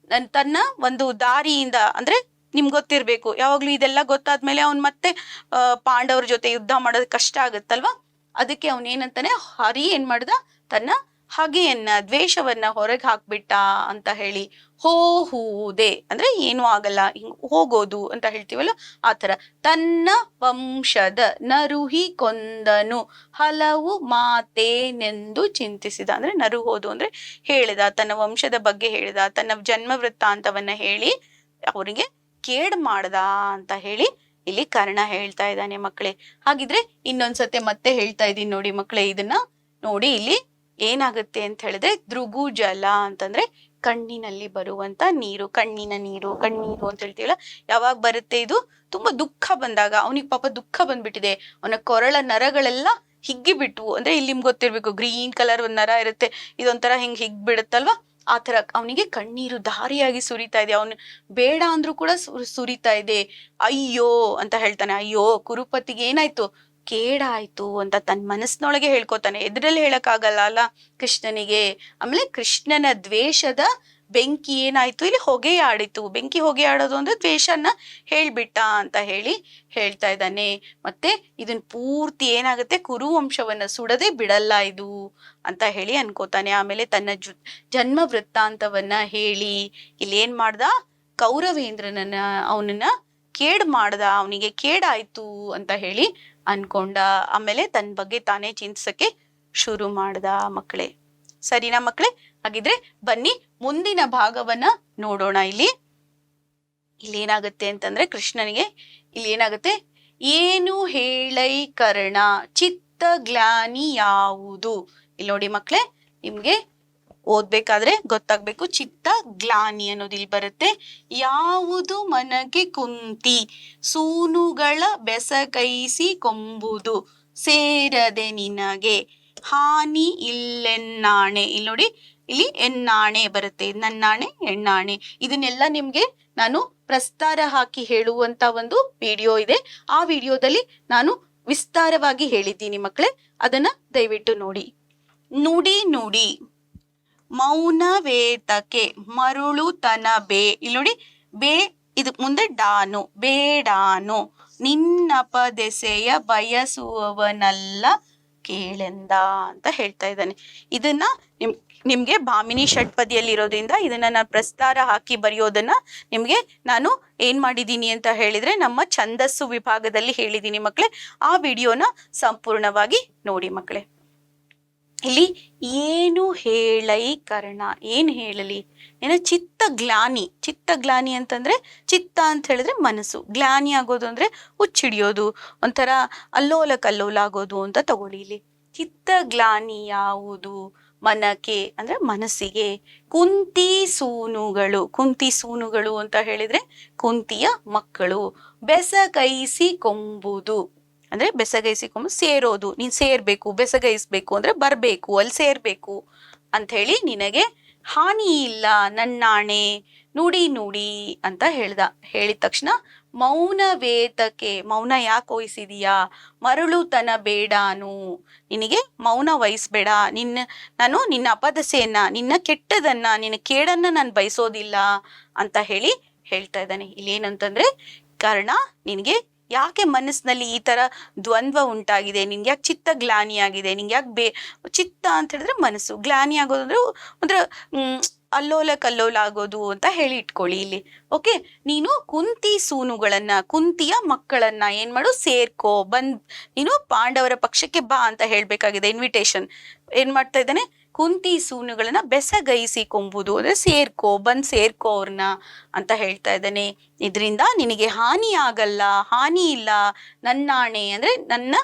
Speaker 1: ತನ್ನ ಒಂದು ದಾರಿಯಿಂದ, ಅಂದ್ರೆ ನಿಮ್ಗೆ ಗೊತ್ತಿರ್ಬೇಕು, ಯಾವಾಗ್ಲೂ ಇದೆಲ್ಲ ಗೊತ್ತಾದ್ಮೇಲೆ ಅವ್ನ್ ಮತ್ತೆ ಪಾಂಡವ್ರ ಜೊತೆ ಯುದ್ಧ ಮಾಡೋದ್ ಕಷ್ಟ ಆಗತ್ತಲ್ವಾ, ಅದಕ್ಕೆ ಅವನೇನಂತಾನೆ, ಹರಿ ಏನ್ ಮಾಡ್ದ, ತನ್ನ ಹಗೆಯನ್ನ ದ್ವೇಷವನ್ನ ಹೊರಗೆ ಹಾಕ್ಬಿಟ್ಟ ಅಂತ ಹೇಳಿ. ಹೋಹುವುದೇ ಅಂದ್ರೆ ಏನೂ ಆಗಲ್ಲ, ಹಿಂಗ್ ಹೋಗೋದು ಅಂತ ಹೇಳ್ತೀವಲ್ಲ ಆ ತರ. ತನ್ನ ವಂಶದ ನರುಹಿ ಕೊಂದನು ಹಲವು ಮಾತೇನೆಂದು ಚಿಂತಿಸಿದ. ಅಂದ್ರೆ ನರು ಹೋದು ಅಂದ್ರೆ ಹೇಳಿದ, ತನ್ನ ವಂಶದ ಬಗ್ಗೆ ಹೇಳಿದ, ತನ್ನ ಜನ್ಮ ವೃತ್ತಾಂತವನ್ನ ಹೇಳಿ ಅವರಿಗೆ ಕೇಡ್ ಮಾಡ್ದ ಅಂತ ಹೇಳಿ ಇಲ್ಲಿ ಕರ್ಣ ಹೇಳ್ತಾ ಇದ್ದಾನೆ ಮಕ್ಕಳೇ. ಹಾಗಿದ್ರೆ ಇನ್ನೊಂದ್ಸತಿ ಮತ್ತೆ ಹೇಳ್ತಾ ಇದ್ದೀನಿ ನೋಡಿ ಮಕ್ಕಳೇ, ಇದನ್ನ ನೋಡಿ. ಇಲ್ಲಿ ಏನಾಗುತ್ತೆ ಅಂತ ಹೇಳಿದ್ರೆ ದೃಗುಜಲ ಅಂತಂದ್ರೆ ಕಣ್ಣಿನಲ್ಲಿ ಬರುವಂತ ನೀರು, ಕಣ್ಣಿನ ನೀರು, ಕಣ್ಣೀರು ಅಂತ ಹೇಳ್ತೀವಲ್ಲ. ಯಾವಾಗ ಬರುತ್ತೆ ಇದು? ತುಂಬಾ ದುಃಖ ಬಂದಾಗ. ಅವನಿಗೆ ಪಾಪ ದುಃಖ ಬಂದ್ಬಿಟ್ಟಿದೆ, ಅವನ ಕೊರಳ ನರಗಳೆಲ್ಲ ಹಿಗ್ಗಿ ಬಿಟ್ವು. ಅಂದ್ರೆ ಇಲ್ಲಿ ನಿಮ್ಗೆ ಗೊತ್ತಿರ್ಬೇಕು, ಗ್ರೀನ್ ಕಲರ್ ಒಂದ್ ನರ ಇರುತ್ತೆ, ಇದೊಂಥರ ಹಿಂಗ್ ಹಿಗ್ ಬಿಡುತ್ತಲ್ವಾ, ಆ ತರ ಅವನಿಗೆ ಕಣ್ಣೀರು ದಾರಿಯಾಗಿ ಸುರಿತಾ ಇದೆ. ಅವನು ಬೇಡ ಅಂದ್ರೂ ಕೂಡ ಸುರಿತಾ ಇದೆ. ಅಯ್ಯೋ ಅಂತ ಹೇಳ್ತಾನೆ. ಅಯ್ಯೋ ಕುರುಪತಿಗೆ ಏನಾಯ್ತು, ಕೇಡಾಯ್ತು ಅಂತ ತನ್ನ ಮನಸ್ಸಿನೊಳಗೆ ಹೇಳ್ಕೊತಾನೆ. ಎದ್ರಲ್ಲಿ ಹೇಳಕ್ಕಾಗಲ್ಲ ಅಲ್ಲ ಕೃಷ್ಣನಿಗೆ. ಆಮೇಲೆ ಕೃಷ್ಣನ ದ್ವೇಷದ ಬೆಂಕಿ ಏನಾಯ್ತು, ಇಲ್ಲಿ ಹೊಗೆ ಆಡಿತು. ಬೆಂಕಿ ಹೊಗೆ ಆಡೋದು ಅಂದ್ರೆ ದ್ವೇಷನ ಹೇಳ್ಬಿಟ್ಟ ಅಂತ ಹೇಳಿ ಹೇಳ್ತಾ ಇದ್ದಾನೆ. ಮತ್ತೆ ಇದನ್ ಪೂರ್ತಿ ಏನಾಗುತ್ತೆ, ಕುರುವಂಶವನ್ನ ಸುಡದೆ ಬಿಡಲ್ಲ ಇದು ಅಂತ ಹೇಳಿ ಅನ್ಕೋತಾನೆ. ಆಮೇಲೆ ತನ್ನ ಜನ್ಮ ವೃತ್ತಾಂತವನ್ನ ಹೇಳಿ ಇಲ್ಲಿ ಏನ್ ಮಾಡ್ದ, ಕೌರವೇಂದ್ರನನ್ನ ಅವನನ್ನ ಕೇಡ್ ಮಾಡ್ದ, ಅವನಿಗೆ ಕೇಡಾಯ್ತು ಅಂತ ಹೇಳಿ ಅನ್ಕೊಂಡ. ಆಮೇಲೆ ತನ್ನ ಬಗ್ಗೆ ತಾನೇ ಚಿಂತಿಸಕ್ಕೆ ಶುರು ಮಾಡ್ದ ಮಕ್ಕಳೇ. ಸರಿನಾ ಮಕ್ಕಳೇ? ಹಾಗಿದ್ರೆ ಬನ್ನಿ ಮುಂದಿನ ಭಾಗವನ್ನ ನೋಡೋಣ. ಇಲ್ಲಿ ಏನಾಗುತ್ತೆ ಅಂತಂದ್ರೆ ಕೃಷ್ಣನಿಗೆ ಇಲ್ಲಿ ಏನಾಗುತ್ತೆ, ಏನು ಹೇಳೈ ಕರ್ಣ ಚಿತ್ತ ಗ್ಲಾನಿ ಯಾವುದು. ಇಲ್ಲಿ ನೋಡಿ ಮಕ್ಕಳೇ, ನಿಮ್ಗೆ ಓದ್ಬೇಕಾದ್ರೆ ಗೊತ್ತಾಗ್ಬೇಕು. ಚಿತ್ತ ಗ್ಲಾನಿ ಅನ್ನೋದು ಇಲ್ಲಿ ಬರುತ್ತೆ. ಯಾವುದು ಮನಗೆ ಕುಂತಿ ಸೂನುಗಳ ಬೆಸಗೈಸಿ ಕೊಂಬುದು ಸೇರದೆ ನಿನಗೆ ಹಾನಿ ಇಲ್ಲೆನ್ನಾಣೆ. ಇಲ್ಲಿ ನೋಡಿ, ಇಲ್ಲಿ ಎನ್ನಾಣೆ ಬರುತ್ತೆ, ನನ್ನಾಣೆ ಎಣ್ಣಾಣೆ. ಇದನ್ನೆಲ್ಲ ನಿಮ್ಗೆ ನಾನು ಪ್ರಸ್ತಾರ ಹಾಕಿ ಹೇಳುವಂತ ಒಂದು ವಿಡಿಯೋ ಇದೆ. ಆ ವಿಡಿಯೋದಲ್ಲಿ ನಾನು ವಿಸ್ತಾರವಾಗಿ ಹೇಳಿದ್ದೀನಿ ಮಕ್ಕಳೇ, ಅದನ್ನ ದಯವಿಟ್ಟು ನೋಡಿ. ನುಡಿ ನುಡಿ ಮೌನವೇತಕೆ ಮರುಳುತನ ಬೇ. ಇಲ್ಲಿ ನೋಡಿ, ಬೇ ಇದು ಮುಂದೆ ಡಾನು, ಬೇಡಾನು ನಿನ್ನಪದೆಸೆಯ ಬಯಸುವವನಲ್ಲ ಕೇಳೆಂದ ಅಂತ ಹೇಳ್ತಾ ಇದ್ದಾನೆ. ಇದನ್ನ ನಿಮ್ಗೆ ಭಾಮಿನಿ ಷಟ್ಪದಿಯಲ್ಲಿ ಇರೋದ್ರಿಂದ ಇದನ್ನ ನಾನು ಪ್ರಸ್ತಾರ ಹಾಕಿ ಬರೆಯೋದನ್ನ ನಿಮ್ಗೆ ನಾನು ಏನ್ ಮಾಡಿದೀನಿ ಅಂತ ಹೇಳಿದ್ರೆ ನಮ್ಮ ಛಂದಸ್ಸು ವಿಭಾಗದಲ್ಲಿ ಹೇಳಿದೀನಿ ಮಕ್ಕಳೇ. ಆ ವಿಡಿಯೋನ ಸಂಪೂರ್ಣವಾಗಿ ನೋಡಿ ಮಕ್ಕಳೇ. ಇಲ್ಲಿ ಏನು ಹೇಳೈ ಕರ್ಣ, ಏನ್ ಹೇಳಲಿ, ಏನೋ ಚಿತ್ತ ಗ್ಲಾನಿ. ಚಿತ್ತ ಗ್ಲಾನಿ ಅಂತಂದ್ರೆ, ಚಿತ್ತ ಅಂತ ಹೇಳಿದ್ರೆ ಮನಸ್ಸು, ಗ್ಲಾನಿ ಆಗೋದು ಅಂದ್ರೆ ಹುಚ್ಚಿಡಿಯೋದು, ಒಂಥರ ಅಲ್ಲೋಲ ಕಲ್ಲೋಲ ಆಗೋದು ಅಂತ ತಗೊಳ್ಳಿ. ಇಲ್ಲಿ ಚಿತ್ತ ಗ್ಲಾನಿ ಯಾವುದು ಮನಕ್ಕೆ ಅಂದ್ರೆ ಮನಸ್ಸಿಗೆ. ಕುಂತಿ ಸೂನುಗಳು, ಕುಂತಿ ಸೂನುಗಳು ಅಂತ ಹೇಳಿದ್ರೆ ಕುಂತಿಯ ಮಕ್ಕಳು. ಬೆಸಗೈಸಿ ಕೊಂಬುದು ಅಂದ್ರೆ ಬೆಸಗೈಸಿಕೊಂಡು ಸೇರೋದು, ನೀನ್ ಸೇರ್ಬೇಕು, ಬೆಸಗೈಸ್ಬೇಕು ಅಂದ್ರೆ ಬರ್ಬೇಕು, ಅಲ್ಲಿ ಸೇರ್ಬೇಕು ಅಂತ ಹೇಳಿ ನಿನಗೆ ಹಾನಿ ಇಲ್ಲ ನನ್ನಾಣೆ ನುಡಿ ನುಡಿ ಅಂತ ಹೇಳ್ದ. ಹೇಳಿದ ತಕ್ಷಣ ಮೌನ ವೇತಕೆ, ಮೌನ ಯಾಕೆ ವಹಿಸಿದೀಯಾ, ಮರಳುತನ ಬೇಡಾನು, ನಿನಗೆ ಮೌನ ವಹಿಸ್ಬೇಡ, ನಿನ್ನ ಅಪದಸೆಯನ್ನ, ನಿನ್ನ ಕೆಟ್ಟದನ್ನ, ನಿನ್ನ ಕೇಡನ್ನ ನಾನು ಬಯಸೋದಿಲ್ಲ ಅಂತ ಹೇಳಿ ಹೇಳ್ತಾ ಇದ್ದಾನೆ. ಇಲ್ಲಿ ಏನಂತಂದ್ರೆ, ಕಾರಣ ನಿನಗೆ ಯಾಕೆ ಮನಸ್ಸಿನಲ್ಲಿ ಈ ತರ ದ್ವಂದ್ವ ಉಂಟಾಗಿದೆ, ನಿನ್ಗೆ ಯಾಕೆ ಚಿತ್ತ ಗ್ಲಾನಿ ಆಗಿದೆ, ನಿಂಗೆ ಯಾಕೆ ಚಿತ್ತ ಅಂತ ಹೇಳಿದ್ರೆ ಮನಸ್ಸು, ಗ್ಲಾನಿ ಆಗೋದು ಅಂದ್ರೆ ಒಂಥರ ಅಲ್ಲೋಲ ಕಲ್ಲೋಲ ಆಗೋದು ಅಂತ ಹೇಳಿ ಇಟ್ಕೊಳ್ಳಿ ಇಲ್ಲಿ. ಓಕೆ, ನೀನು ಕುಂತಿ ಸೂನುಗಳನ್ನ, ಕುಂತಿಯ ಮಕ್ಕಳನ್ನ ಏನ್ ಮಾಡು, ಸೇರ್ಕೋ, ನೀನು ಪಾಂಡವರ ಪಕ್ಷಕ್ಕೆ ಬಾ ಅಂತ ಹೇಳ್ಬೇಕಾಗಿದೆ. ಇನ್ವಿಟೇಷನ್ ಏನ್ ಮಾಡ್ತಾ ಇದ್ದಾನೆ, ಕುಂತಿ ಸೂನುಗಳನ್ನ ಬೆಸಗೈಸಿ ಕೊಂಬುದು ಅಂದ್ರೆ ಸೇರ್ಕೋ, ಸೇರ್ಕೋ ಅವ್ರನ್ನ ಅಂತ ಹೇಳ್ತಾ ಇದ್ದಾನೆ. ಇದರಿಂದ ನಿನಗೆ ಹಾನಿ ಆಗಲ್ಲ, ಹಾನಿ ಇಲ್ಲ, ನನ್ನಾಣೆ ಅಂದ್ರೆ ನನ್ನ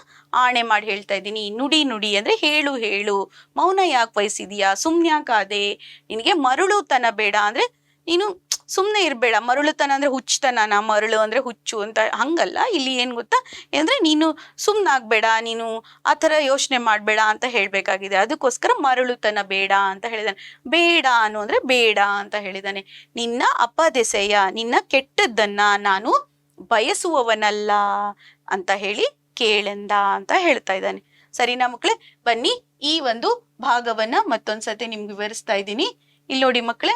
Speaker 1: ಆಣೆ ಮಾಡಿ ಹೇಳ್ತಾ ಇದ್ದೀನಿ. ನುಡಿ ನುಡಿ ಅಂದ್ರೆ ಹೇಳು ಹೇಳು, ಮೌನ ಯಾಕೆ ವಹಿಸಿದೀಯಾ, ಸುಮ್ನ್ಯಾಕಾದೆ, ನಿನಗೆ ಮರುಳುತನ ಬೇಡ ಅಂದ್ರೆ ನೀನು ಸುಮ್ನೆ ಇರ್ಬೇಡ. ಮರುಳುತನ ಅಂದ್ರೆ ಹುಚ್ಚತನ, ಮರಳು ಅಂದ್ರೆ ಹುಚ್ಚು ಅಂತ ಹಂಗಲ್ಲ. ಇಲ್ಲಿ ಏನ್ ಗೊತ್ತಾ ಅಂದ್ರೆ ನೀನು ಸುಮ್ನಾಗ್ಬೇಡ, ನೀನು ಆ ತರ ಯೋಚನೆ ಮಾಡ್ಬೇಡ ಅಂತ ಹೇಳ್ಬೇಕಾಗಿದೆ. ಅದಕ್ಕೋಸ್ಕರ ಮರಳುತನ ಬೇಡ ಅಂತ ಹೇಳಿದಾನೆ. ಬೇಡ ಅನು ಅಂದ್ರೆ ಬೇಡ ಅಂತ ಹೇಳಿದಾನೆ. ನಿನ್ನ ಅಪದೆಸೆಯ, ನಿನ್ನ ಕೆಟ್ಟದ್ದನ್ನ ನಾನು ಬಯಸುವವನಲ್ಲ ಅಂತ ಹೇಳಿ ಕೇಳೆಂದ ಅಂತ ಹೇಳ್ತಾ ಇದ್ದಾನೆ. ಸರಿನಾ ಮಕ್ಕಳೇ? ಬನ್ನಿ ಈ ಒಂದು ಭಾಗವನ್ನ ಮತ್ತೊಂದ್ಸತಿ ನಿಮ್ಗೆ ವಿವರಿಸ್ತಾ ಇದ್ದೀನಿ. ಇಲ್ಲಿ ನೋಡಿ ಮಕ್ಕಳೇ,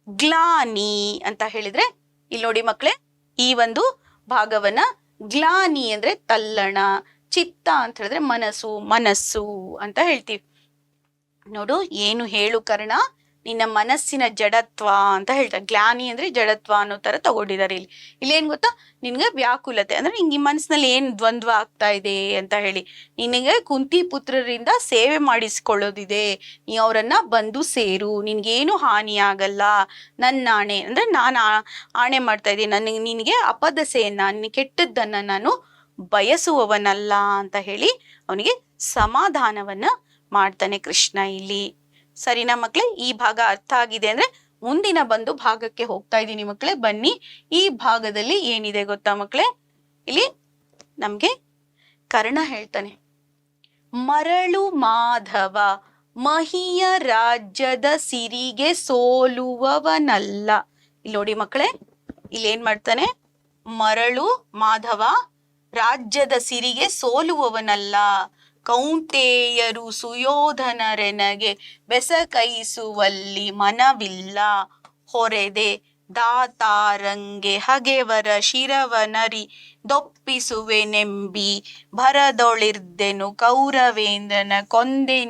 Speaker 1: ಗ್ಲಾನಿ ಅಂತ ಹೇಳಿದ್ರೆ ಇಲ್ಲಿ ನೋಡಿ ಮಕ್ಕಳೇ, ಈ ಒಂದು ಭಾಗವನ್ನ ಗ್ಲಾನಿ ಅಂದ್ರೆ ತಲ್ಲಣ, ಚಿತ್ತ ಅಂತ ಹೇಳಿದ್ರೆ ಮನಸ್ಸು ಅಂತ ಹೇಳ್ತೀವಿ. ನೋಡು, ಏನು ಹೇಳು ಕರ್ಣ, ನಿನ್ನ ಮನಸ್ಸಿನ ಜಡತ್ವ ಅಂತ ಹೇಳ್ತಾರೆ. ಗ್ಲಾನಿ ಅಂದ್ರೆ ಜಡತ್ವ ಅನ್ನೋ ತರ ತಗೊಂಡಿದ್ದಾರೆ ಇಲ್ಲಿ ಏನ್ ಗೊತ್ತಾ, ನಿನ್ಗೆ ವ್ಯಾಕುಲತೆ ಅಂದ್ರೆ ನಿಂಗೆ ಈ ಮನಸ್ಸಿನಲ್ಲಿ ಏನ್ ದ್ವಂದ್ವ ಆಗ್ತಾ ಇದೆ ಅಂತ ಹೇಳಿ. ನಿನಗೆ ಕುಂತಿ ಪುತ್ರರಿಂದ ಸೇವೆ ಮಾಡಿಸ್ಕೊಳ್ಳೋದಿದೆ, ನೀ ಅವರನ್ನ ಬಂದು ಸೇರು, ನಿನ್ಗೇನು ಹಾನಿ ಆಗಲ್ಲ, ನನ್ನ ಆಣೆ ಅಂದ್ರೆ ನಾನು ಆಣೆ ಮಾಡ್ತಾ ಇದ್ದೀನಿ, ನಿನಗೆ ಅಪದಸೆಯನ್ನ ಕೆಟ್ಟದ್ದನ್ನ ನಾನು ಬಯಸುವವನಲ್ಲ ಅಂತ ಹೇಳಿ ಅವನಿಗೆ ಸಮಾಧಾನವನ್ನ ಮಾಡ್ತಾನೆ ಕೃಷ್ಣ ಇಲ್ಲಿ. ಸರಿನಾ ಮಕ್ಳೇ? ಈ ಭಾಗ ಅರ್ಥ ಆಗಿದೆ ಅಂದ್ರೆ ಮುಂದಿನ ಭಾಗಕ್ಕೆ ಹೋಗ್ತಾ ಇದ್ದೀನಿ ಮಕ್ಳೇ. ಬನ್ನಿ, ಈ ಭಾಗದಲ್ಲಿ ಏನಿದೆ ಗೊತ್ತಾ ಮಕ್ಳೇ? ಇಲ್ಲಿ ನಮ್ಗೆ ಕರ್ಣ ಹೇಳ್ತಾನೆ, ಮರಳು ಮಾಧವ ಮಹಿಯ ರಾಜ್ಯದ ಸಿರಿಗೆ ಸೋಲುವವನಲ್ಲ. ಇಲ್ಲಿ ನೋಡಿ ಮಕ್ಕಳೇ, ಇಲ್ಲಿ ಏನ್ ಮಾಡ್ತಾನೆ, ಮರಳು ಮಾಧವ ರಾಜ್ಯದ ಸಿರಿಗೆ ಸೋಲುವವನಲ್ಲ, ಕೌಂತೆಯರು ಸುಯೋಧನರೆನಗೆ ಬೆಸಕೈಸುವಲ್ಲಿ ಮನವಿಲ್ಲ, ಹೊರೆದೆ ದಾತಾರಂಗೆ ಹಗೆವರ ಶಿರವನರಿ ದೊಪ್ಪಿಸುವೆನೆಂಬಿ ಭರದೊಳಿರ್ದೆನು ಕೌರವೇಂದ್ರನ ಕೊಂದೆ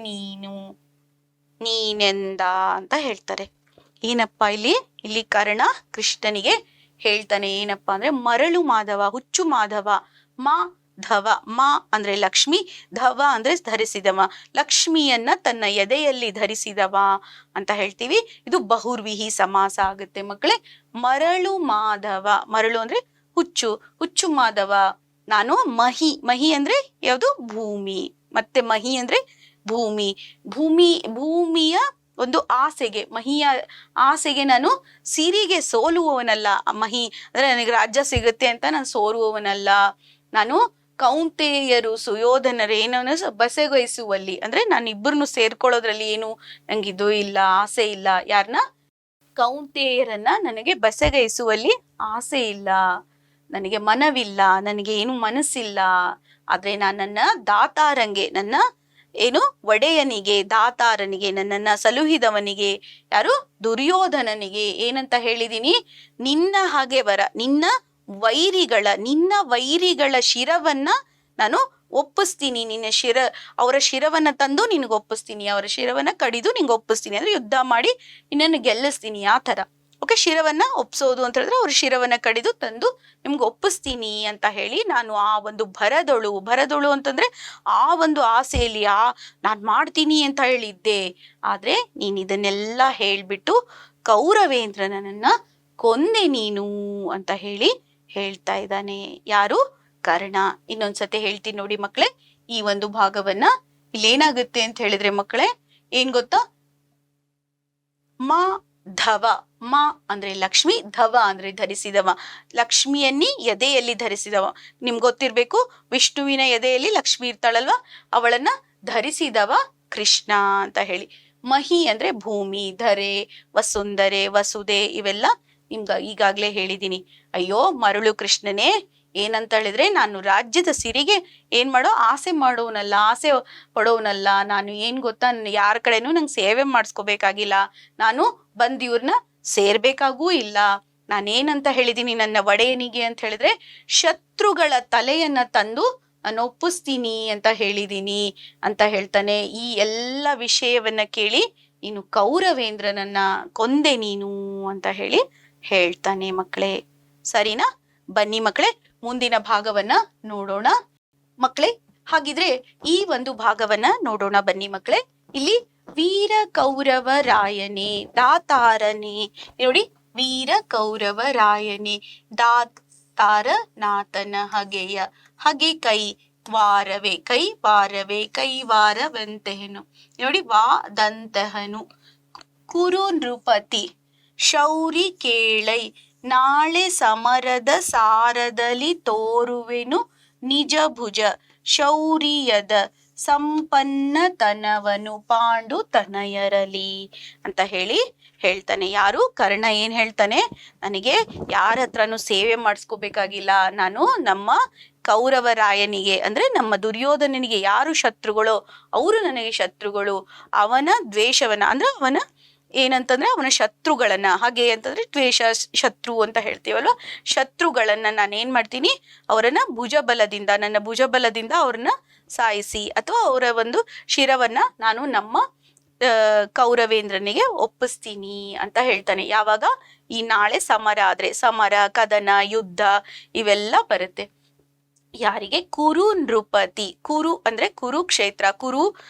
Speaker 1: ನೀನೆಂದ ಅಂತ ಹೇಳ್ತಾರೆ. ಏನಪ್ಪ ಇಲ್ಲಿ ಕರ್ಣ ಕೃಷ್ಣನಿಗೆ ಹೇಳ್ತಾನೆ ಏನಪ್ಪಾ ಅಂದ್ರೆ, ಮರಳು ಮಾಧವ, ಹುಚ್ಚು ಮಾಧವ, ಧವ, ಮಾ ಅಂದ್ರೆ ಲಕ್ಷ್ಮಿ, ಧವ ಅಂದ್ರೆ ಧರಿಸಿದವ, ಲಕ್ಷ್ಮಿಯನ್ನ ತನ್ನ ಎದೆಯಲ್ಲಿ ಧರಿಸಿದವ ಅಂತ ಹೇಳ್ತೀವಿ. ಇದು ಬಹುರ್ವಿಹಿ ಸಮಾಸ ಆಗುತ್ತೆ ಮಕ್ಕಳೇ. ಮರಳು ಮಾಧವ, ಮರಳು ಅಂದ್ರೆ ಹುಚ್ಚು ಮಾಧವ, ನಾನು ಮಹಿ ಅಂದ್ರೆ ಯಾವುದು, ಭೂಮಿ, ಮತ್ತೆ ಮಹಿ ಅಂದ್ರೆ ಭೂಮಿಯ ಒಂದು ಆಸೆಗೆ, ಮಹಿಯ ಆಸೆಗೆ ನಾನು ಸಿರಿಗೆ ಸೋಲುವವನಲ್ಲ. ಮಹಿ ಅಂದ್ರೆ ನನಗೆ ರಾಜ್ಯ ಸಿಗುತ್ತೆ ಅಂತ ನಾನು ಸೋಲುವವನಲ್ಲ. ನಾನು ಕೌಂತೆಯರು ಸುಯೋಧನರೇನೋ ಬಸೆಗೊಳಿಸುವಲ್ಲಿ ಅಂದ್ರೆ ನಾನು ಇಬ್ಬರನ್ನು ಸೇರ್ಕೊಳ್ಳೋದ್ರಲ್ಲಿ ಏನು ನಂಗಿದು ಇಲ್ಲ, ಆಸೆ ಇಲ್ಲ. ಯಾರನ್ನ? ಕೌಂತೆಯರನ್ನ ನನಗೆ ಬಸೆಗೈಸುವಲ್ಲಿ ಆಸೆ ಇಲ್ಲ, ನನಗೆ ಮನವಿಲ್ಲ, ನನಗೆ ಏನು ಮನಸ್ಸಿಲ್ಲ. ಆದ್ರೆ ನನ್ನ ದಾತಾರಂಗೆ, ನನ್ನ ಏನು ಒಡೆಯನಿಗೆ, ದಾತಾರನಿಗೆ, ನನ್ನನ್ನ ಸಲುಹಿದವನಿಗೆ, ಯಾರು? ದುರ್ಯೋಧನನಿಗೆ ಏನಂತ ಹೇಳಿದೀನಿ, ನಿನ್ನ ಹಾಗೆ ನಿನ್ನ ವೈರಿಗಳ ಶಿರವನ್ನ ನಾನು ಒಪ್ಪಿಸ್ತೀನಿ, ಅವರ ಶಿರವನ್ನ ತಂದು ನಿನಗೆ ಒಪ್ಪಿಸ್ತೀನಿ, ಅವರ ಶಿರವನ್ನ ಕಡಿದು ನಿಂಗೆ ಒಪ್ಪಿಸ್ತೀನಿ ಅಂದ್ರೆ ಯುದ್ಧ ಮಾಡಿ ನಿನ್ನನ್ನು ಗೆಲ್ಲಿಸ್ತೀನಿ ಆ ತರ. ಓಕೆ, ಶಿರವನ್ನ ಒಪ್ಸೋದು ಅಂತ ಹೇಳಿದ್ರೆ ಅವ್ರ ಶಿರವನ್ನ ಕಡಿದು ತಂದು ನಿಮ್ಗೆ ಒಪ್ಪಿಸ್ತೀನಿ ಅಂತ ಹೇಳಿ ನಾನು ಆ ಒಂದು ಭರದೊಳು ಅಂತಂದ್ರೆ ಆ ಒಂದು ಆಸೆಯಲ್ಲಿ ನಾನ್ ಮಾಡ್ತೀನಿ ಅಂತ ಹೇಳಿದ್ದೆ. ಆದ್ರೆ ನೀನ್ ಇದನ್ನೆಲ್ಲ ಹೇಳ್ಬಿಟ್ಟು ಕೌರವೇಂದ್ರನನ್ನ ಕೊಂದೆ ನೀನು ಅಂತ ಹೇಳ್ತಾ ಇದ್ದಾನೆ. ಯಾರು? ಕರ್ಣ. ಇನ್ನೊಂದ್ಸತಿ ಹೇಳ್ತೀನಿ ನೋಡಿ ಮಕ್ಕಳೇ, ಈ ಒಂದು ಭಾಗವನ್ನ ಇಲ್ಲೇನಾಗುತ್ತೆ ಅಂತ ಹೇಳಿದ್ರೆ ಮಕ್ಕಳೇ, ಏನ್ ಗೊತ್ತಾ, ಧವ, ಮಾ ಅಂದ್ರೆ ಲಕ್ಷ್ಮಿ, ಧವ ಅಂದ್ರೆ ಧರಿಸಿದವ, ಲಕ್ಷ್ಮಿಯನ್ನಿ ಎದೆಯಲ್ಲಿ ಧರಿಸಿದವ. ನಿಮ್ಗೆ ಗೊತ್ತಿರ್ಬೇಕು, ವಿಷ್ಣುವಿನ ಎದೆಯಲ್ಲಿ ಲಕ್ಷ್ಮಿ ಇರ್ತಾಳಲ್ವಾ, ಅವಳನ್ನ ಧರಿಸಿದವ ಕೃಷ್ಣ ಅಂತ ಹೇಳಿ. ಮಹಿ ಅಂದ್ರೆ ಭೂಮಿ, ಧರೆ, ವಸುಂಧರೆ, ವಸುದೆ, ಇವೆಲ್ಲ ಈಗಾಗ್ಲೇ ಹೇಳಿದೀನಿ. ಅಯ್ಯೋ ಮರಳು ಕೃಷ್ಣನೇ, ಏನಂತ ಹೇಳಿದ್ರೆ ನಾನು ರಾಜ್ಯದ ಸಿರಿಗೆ ಏನ್ ಆಸೆ ಮಾಡೋನಲ್ಲ, ಆಸೆ ಪಡೋನಲ್ಲ. ನಾನು ಏನ್ ಗೊತ್ತಾ, ಯಾರ ಕಡೆನೂ ನಂಗೆ ಸೇವೆ ಮಾಡಿಸ್ಕೋಬೇಕಾಗಿಲ್ಲ, ನಾನು ಬಂದ್ ಇವ್ರನ್ನ ಸೇರ್ಬೇಕಾಗೂ ಇಲ್ಲ. ನಾನೇನಂತ ಹೇಳಿದೀನಿ ನನ್ನ ಒಡೆಯನಿಗೆ ಅಂತ ಹೇಳಿದ್ರೆ, ಶತ್ರುಗಳ ತಲೆಯನ್ನ ತಂದು ನಾನು ಒಪ್ಪಿಸ್ತೀನಿ ಅಂತ ಹೇಳಿದೀನಿ ಅಂತ ಹೇಳ್ತಾನೆ. ಈ ಎಲ್ಲ ವಿಷಯವನ್ನ ಕೇಳಿ ನೀನು ಕೌರವೇಂದ್ರನನ್ನ ಕೊಂದೆ ನೀನು ಅಂತ ಹೇಳ್ತಾನೆ ಮಕ್ಕಳೇ. ಸರಿನಾ? ಬನ್ನಿ ಮಕ್ಕಳೇ, ಮುಂದಿನ ಭಾಗವನ್ನ ನೋಡೋಣ ಮಕ್ಕಳೇ. ಹಾಗಿದ್ರೆ ಈ ಒಂದು ಭಾಗವನ್ನ ನೋಡೋಣ ಬನ್ನಿ ಮಕ್ಕಳೇ. ಇಲ್ಲಿ ವೀರ ಕೌರವರಾಯನೇ ದಾತಾರನೇ, ನೋಡಿ, ವೀರ ಕೌರವರಾಯನೇ ದಾತಾರನಾಥನ ಹಗೆ ಕೈವಾರವಂತೆಹನು, ನೋಡಿ, ವಾದಂತಹನು ಕುರು ನೃಪತಿ ಶೌರಿ ಕೇಳೈ ನಾಳೆ ಸಮರದ ಸಾರದಲ್ಲಿ ತೋರುವೆನು ನಿಜ ಭುಜ ಶೌರ್ಯದ ಸಂಪನ್ನತನವನು ಪಾಂಡು ತನಯರಲಿ ಅಂತ ಹೇಳ್ತಾನೆ. ಯಾರು? ಕರ್ಣ ಏನ್ ಹೇಳ್ತಾನೆ, ನನಗೆ ಯಾರ ಹತ್ರನೂ ಸೇವೆ ಮಾಡಿಸ್ಕೋಬೇಕಾಗಿಲ್ಲ, ನಾನು ನಮ್ಮ ಕೌರವರಾಯನಿಗೆ ಅಂದ್ರೆ ನಮ್ಮ ದುರ್ಯೋಧನನಿಗೆ ಯಾರು ಶತ್ರುಗಳೋ ಅವರು ನನಗೆ ಶತ್ರುಗಳು, ಅವನ ದ್ವೇಷವನ್ನ ಅಂದ್ರೆ ಅವನ ಏನಂತಂದ್ರೆ ಅವನ ಶತ್ರುಗಳನ್ನ, ಹಾಗೆ ಅಂತಂದ್ರೆ ದ್ವೇಷ, ಶತ್ರು ಅಂತ ಹೇಳ್ತೀವಲ್ವ, ಶತ್ರುಗಳನ್ನ ನಾನು ಏನ್ ಮಾಡ್ತೀನಿ, ಅವರನ್ನ ಭುಜಬಲದಿಂದ, ನನ್ನ ಭುಜಬಲದಿಂದ ಅವ್ರನ್ನ ಸಾಯಿಸಿ ಅಥವಾ ಅವರ ಒಂದು ಶಿರವನ್ನ ನಾನು ನಮ್ಮ ಕೌರವೇಂದ್ರನಿಗೆ ಒಪ್ಪಿಸ್ತೀನಿ ಅಂತ ಹೇಳ್ತಾನೆ. ಯಾವಾಗ? ಈ ನಾಳೆ ಸಮರ ಆದ್ರೆ, ಸಮರ, ಕದನ, ಯುದ್ಧ ಇವೆಲ್ಲ ಬರುತ್ತೆ. ಯಾರಿಗೆ? ಕುರು ನೃಪತಿ. ಕುರು ಅಂದ್ರೆ ಕುರುಕ್ಷೇತ್ರ, ಕುರು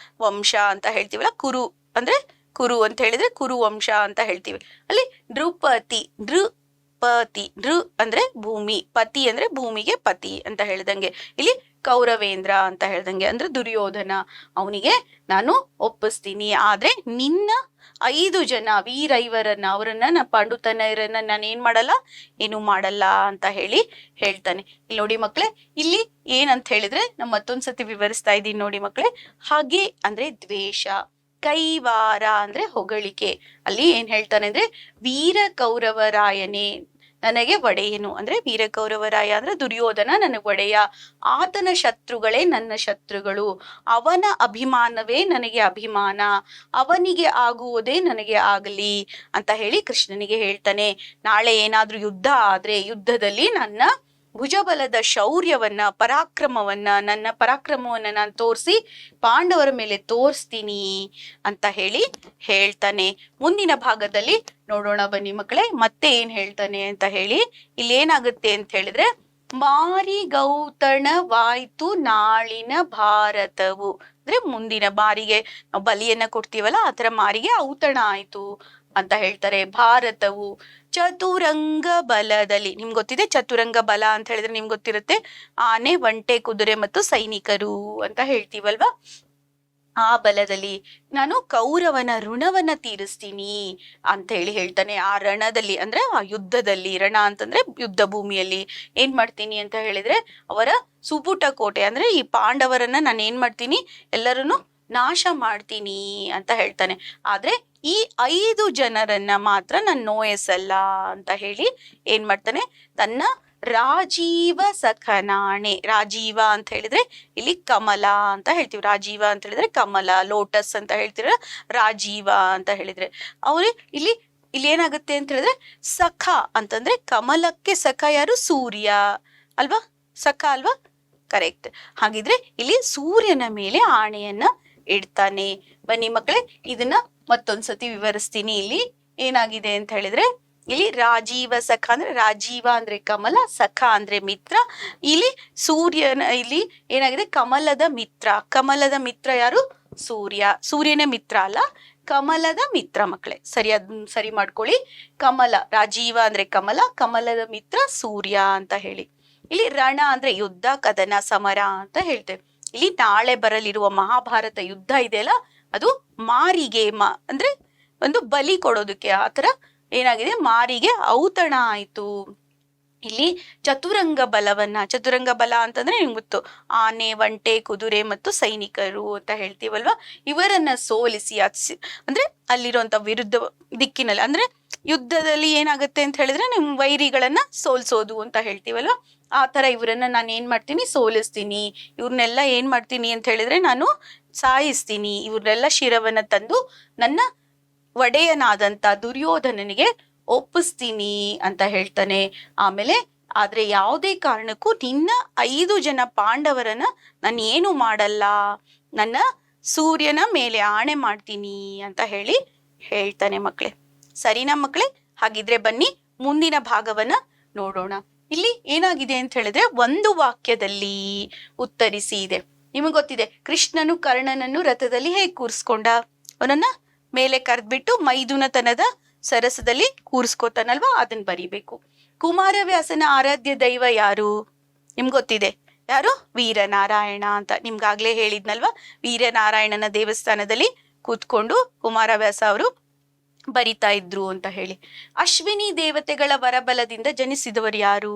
Speaker 1: ವಂಶ ಅಂತ ಹೇಳ್ತೀವಲ್ಲ, ಕುರು ಅಂದ್ರೆ ಕುರು ಅಂತ ಹೇಳಿದ್ರೆ ಕುರು ವಂಶ ಅಂತ ಹೇಳ್ತೀವಿ. ಅಲ್ಲಿ ನೃಪತಿ, ನೃಪತಿ, ನೃ ಅಂದ್ರೆ ಭೂಮಿ, ಪತಿ ಅಂದ್ರೆ ಭೂಮಿಗೆ ಪತಿ ಅಂತ ಹೇಳ್ದಂಗೆ, ಇಲ್ಲಿ ಕೌರವೇಂದ್ರ ಅಂತ ಹೇಳ್ದಂಗೆ ಅಂದ್ರೆ ದುರ್ಯೋಧನ, ಅವನಿಗೆ ನಾನು ಒಪ್ಪಿಸ್ತೀನಿ. ಆದ್ರೆ ನಿನ್ನ 5 ಜನ ವೀರೈವರನ್ನ, ಅವರನ್ನ ಪಾಂಡುತನಯರನ್ನ ನಾನು ಏನ್ ಮಾಡಲ್ಲ, ಏನು ಮಾಡಲ್ಲ ಅಂತ ಹೇಳ್ತಾನೆ. ಇಲ್ಲಿ ನೋಡಿ ಮಕ್ಳೇ, ಇಲ್ಲಿ ಏನಂತ ಹೇಳಿದ್ರೆ ನಾನು ಮತ್ತೊಂದ್ಸತಿ ವಿವರಿಸ್ತಾ ಇದ್ದೀನಿ ನೋಡಿ ಮಕ್ಳೇ. ಹಾಗೆ ಅಂದ್ರೆ ದ್ವೇಷ, ಕೈವಾರ ಅಂದ್ರೆ ಹೊಗಳಿಕೆ. ಅಲ್ಲಿ ಏನ್ ಹೇಳ್ತಾನೆ ಅಂದ್ರೆ, ವೀರ ಕೌರವರಾಯನೇ ನನಗೆ ಒಡೆಯನು, ಅಂದ್ರೆ ವೀರ ಕೌರವರಾಯ ಅಂದ್ರೆ ದುರ್ಯೋಧನ ನನಗೆ ಒಡೆಯ, ಆತನ ಶತ್ರುಗಳೇ ನನ್ನ ಶತ್ರುಗಳು, ಅವನ ಅಭಿಮಾನವೇ ನನಗೆ ಅಭಿಮಾನ, ಅವನಿಗೆ ಆಗುವುದೇ ನನಗೆ ಆಗಲಿ ಅಂತ ಹೇಳಿ ಕೃಷ್ಣನಿಗೆ ಹೇಳ್ತಾನೆ. ನಾಳೆ ಏನಾದ್ರೂ ಯುದ್ಧ ಆದ್ರೆ, ಯುದ್ಧದಲ್ಲಿ ನನ್ನ ಭುಜಬಲದ ಶೌರ್ಯವನ್ನ, ಪರಾಕ್ರಮವನ್ನ, ನನ್ನ ಪರಾಕ್ರಮವನ್ನ ನಾನು ತೋರಿಸಿ ಪಾಂಡವರ ಮೇಲೆ ತೋರಿಸ್ತೀನಿ ಅಂತ ಹೇಳ್ತಾನೆ. ಮುಂದಿನ ಭಾಗದಲ್ಲಿ ನೋಡೋಣ ಬನ್ನಿ ಮಕ್ಕಳೇ, ಮತ್ತೆ ಏನ್ ಹೇಳ್ತಾನೆ ಅಂತ ಹೇಳಿ. ಇಲ್ಲಿ ಏನಾಗುತ್ತೆ ಅಂತ ಹೇಳಿದ್ರೆ, ಮಾರಿಗೌತಣವಾಯ್ತು ನಾಳಿನ ಭಾರತವು, ಅಂದ್ರೆ ಮುಂದಿನ ಬಾರಿಗೆ ನಾವು ಬಲಿಯನ್ನ ಕೊಡ್ತೀವಲ್ಲ, ಆತರ ಮಾರಿಗೆ ಔತಣ ಆಯ್ತು ಅಂತ ಹೇಳ್ತಾರೆ. ಭಾರತವು ಚತುರಂಗ ಬಲದಲ್ಲಿ, ನಿಮ್ಗೆ ಗೊತ್ತಿದೆ ಚತುರಂಗ ಬಲ ಅಂತ ಹೇಳಿದ್ರೆ ನಿಮ್ಗೆ ಗೊತ್ತಿರುತ್ತೆ, ಆನೆ, ಒಂಟೆ, ಕುದುರೆ ಮತ್ತು ಸೈನಿಕರು ಅಂತ ಹೇಳ್ತೀವಲ್ವಾ. ಆ ಬಲದಲ್ಲಿ ನಾನು ಕೌರವನ ಋಣವನ್ನ ತೀರಿಸ್ತೀನಿ ಅಂತ ಹೇಳ್ತಾನೆ. ಆ ರಣದಲ್ಲಿ ಅಂದ್ರೆ ಆ ಯುದ್ಧದಲ್ಲಿ, ರಣ ಅಂತಂದ್ರೆ ಯುದ್ಧ ಭೂಮಿಯಲ್ಲಿ ಏನ್ ಮಾಡ್ತೀನಿ ಅಂತ ಹೇಳಿದ್ರೆ, ಅವರ ಸುಪುಟ ಕೋಟೆ ಅಂದ್ರೆ ಈ ಪಾಂಡವರನ್ನ ನಾನು ಏನ್ ಮಾಡ್ತೀನಿ, ಎಲ್ಲರನ್ನು ನಾಶ ಮಾಡ್ತೀನಿ ಅಂತ ಹೇಳ್ತಾನೆ. ಆದ್ರೆ ಈ 5 ಜನರನ್ನ ಮಾತ್ರ ನಾನು ನೋಯಿಸಲ್ಲ ಅಂತ ಹೇಳಿ ಏನ್ ಮಾಡ್ತಾನೆ, ತನ್ನ ರಾಜೀವ ಸಖನಾಣೆ, ರಾಜೀವ ಅಂತ ಹೇಳಿದ್ರೆ ಇಲ್ಲಿ ಕಮಲ ಅಂತ ಹೇಳ್ತೀವಿ, ರಾಜೀವ ಅಂತ ಹೇಳಿದ್ರೆ ಕಮಲ, ಲೋಟಸ್ ಅಂತ ಹೇಳ್ತೀರ, ರಾಜೀವ ಅಂತ ಹೇಳಿದ್ರೆ ಅವ್ರು ಇಲ್ಲಿ ಏನಾಗುತ್ತೆ ಅಂತ ಹೇಳಿದ್ರೆ, ಸಖ ಅಂತಂದ್ರೆ ಕಮಲಕ್ಕೆ ಸಖ ಯಾರು? ಸೂರ್ಯ ಅಲ್ವಾ, ಸಖ ಅಲ್ವಾ, ಕರೆಕ್ಟ್. ಹಾಗಿದ್ರೆ ಇಲ್ಲಿ ಸೂರ್ಯನ ಮೇಲೆ ಆಣೆಯನ್ನ ಇಡ್ತಾನೆ. ಬನ್ನಿ ಮಕ್ಕಳೇ, ಇದನ್ನ ಮತ್ತೊಂದ್ಸತಿ ವಿವರಿಸ್ತೀನಿ. ಇಲ್ಲಿ ಏನಾಗಿದೆ ಅಂತ ಹೇಳಿದ್ರೆ, ಇಲ್ಲಿ ರಾಜೀವ ಸಖ ಅಂದ್ರೆ, ರಾಜೀವ ಅಂದ್ರೆ ಕಮಲ, ಸಖ ಅಂದ್ರೆ ಮಿತ್ರ. ಇಲ್ಲಿ ಸೂರ್ಯನ, ಇಲ್ಲಿ ಏನಾಗಿದೆ, ಕಮಲದ ಮಿತ್ರ. ಕಮಲದ ಮಿತ್ರ ಯಾರು? ಸೂರ್ಯ. ಸೂರ್ಯನ ಮಿತ್ರ ಅಲ್ಲ, ಕಮಲದ ಮಿತ್ರ ಮಕ್ಕಳೇ, ಸರಿ ಮಾಡ್ಕೊಳ್ಳಿ. ಕಮಲ, ರಾಜೀವ ಅಂದ್ರೆ ಕಮಲ, ಕಮಲದ ಮಿತ್ರ ಸೂರ್ಯ ಅಂತ ಹೇಳಿ. ಇಲ್ಲಿ ರಣ ಅಂದ್ರೆ ಯುದ್ಧ, ಕದನ, ಸಮರ ಅಂತ ಹೇಳ್ತೇವೆ. ಇಲ್ಲಿ ನಾಳೆ ಬರಲಿರುವ ಮಹಾಭಾರತ ಯುದ್ಧ ಇದೆಯಲ್ಲ, ಅದು ಮಾರಿಗೆ, ಅಂದ್ರೆ ಒಂದು ಬಲಿ ಕೊಡೋದಕ್ಕೆ, ಆತರ ಏನಾಗಿದೆ, ಮಾರಿಗೆ ಔತಣ ಆಯ್ತು. ಇಲ್ಲಿ ಚತುರಂಗ ಬಲವನ್ನ, ಚತುರಂಗ ಬಲ ಅಂತಂದ್ರೆ ನಿಮ್ಗೆ ಗೊತ್ತು, ಆನೆ, ಒಂಟೆ, ಕುದುರೆ ಮತ್ತು ಸೈನಿಕರು ಅಂತ ಹೇಳ್ತೀವಲ್ವಾ, ಇವರನ್ನ ಸೋಲಿಸಿ ಅಂದ್ರೆ ಅಲ್ಲಿರುವಂತ ವಿರುದ್ಧ ದಿಕ್ಕಿನಲ್ಲಿ, ಅಂದ್ರೆ ಯುದ್ಧದಲ್ಲಿ ಏನಾಗುತ್ತೆ ಅಂತ ಹೇಳಿದ್ರೆ ನಿಮ್ ವೈರಿಗಳನ್ನ ಸೋಲ್ಸೋದು ಅಂತ ಹೇಳ್ತೀವಲ್ವಾ, ಆ ತರ ಇವರನ್ನ ನಾನು ಏನ್ ಮಾಡ್ತೀನಿ, ಸೋಲಿಸ್ತೀನಿ. ಇವ್ರನ್ನೆಲ್ಲ ಏನ್ ಮಾಡ್ತೀನಿ ಅಂತ ಹೇಳಿದ್ರೆ ನಾನು ಸಾಯಿಸ್ತೀನಿ. ಇವ್ರನ್ನೆಲ್ಲ ಶಿರವನ್ನ ತಂದು ನನ್ನ ಒಡೆಯನಾದಂತ ದುರ್ಯೋಧನನಿಗೆ ಒಪ್ಪಿಸ್ತೀನಿ ಅಂತ ಹೇಳ್ತಾನೆ. ಆಮೇಲೆ ಆದ್ರೆ ಯಾವುದೇ ಕಾರಣಕ್ಕೂ ನಿನ್ನ 5 ಜನ ಪಾಂಡವರನ್ನ ನಾನು ಏನು ಮಾಡಲ್ಲ, ನನ್ನ ಸೂರ್ಯನ ಮೇಲೆ ಆಣೆ ಮಾಡ್ತೀನಿ ಅಂತ ಹೇಳ್ತಾನೆ ಮಕ್ಕಳೇ. ಸರಿನಾ ಮಕ್ಕಳೇ? ಹಾಗಿದ್ರೆ ಬನ್ನಿ ಮುಂದಿನ ಭಾಗವನ್ನ ನೋಡೋಣ. ಇಲ್ಲಿ ಏನಾಗಿದೆ ಅಂತ ಹೇಳಿದ್ರೆ, ಒಂದು ವಾಕ್ಯದಲ್ಲಿ ಉತ್ತರಿಸಿ ಇದೆ. ನಿಮಗೆ ಗೊತ್ತಿದೆ, ಕೃಷ್ಣನು ಕರ್ಣನನ್ನು ರಥದಲ್ಲಿ ಹೇಗೆ ಕೂರಿಸ್ಕೊಂಡ, ಅವನನ್ನ ಮೇಲೆ ಕರೆದ್ಬಿಟ್ಟು ಮೈದುನತನದ ಸರಸದಲ್ಲಿ ಕೂರಿಸ್ಕೋತಾನಲ್ವಾ, ಅದನ್ನ ಬರಿಬೇಕು. ಕುಮಾರವ್ಯಾಸನ ಆರಾಧ್ಯ ದೈವ ಯಾರು? ನಿಮ್ಗೆ ಗೊತ್ತಿದೆ, ಯಾರು? ವೀರನಾರಾಯಣ ಅಂತ. ನಿಮ್ಗಾಗ್ಲೇ ಹೇಳಿದ್ನಲ್ವಾ, ವೀರನಾರಾಯಣನ ದೇವಸ್ಥಾನದಲ್ಲಿ ಕೂತ್ಕೊಂಡು ಕುಮಾರವ್ಯಾಸ ಅವರು ಬರಿತಾ ಇದ್ರು ಅಂತ ಹೇಳಿ. ಅಶ್ವಿನಿ ದೇವತೆಗಳ ವರಬಲದಿಂದ ಜನಿಸಿದವರು ಯಾರು?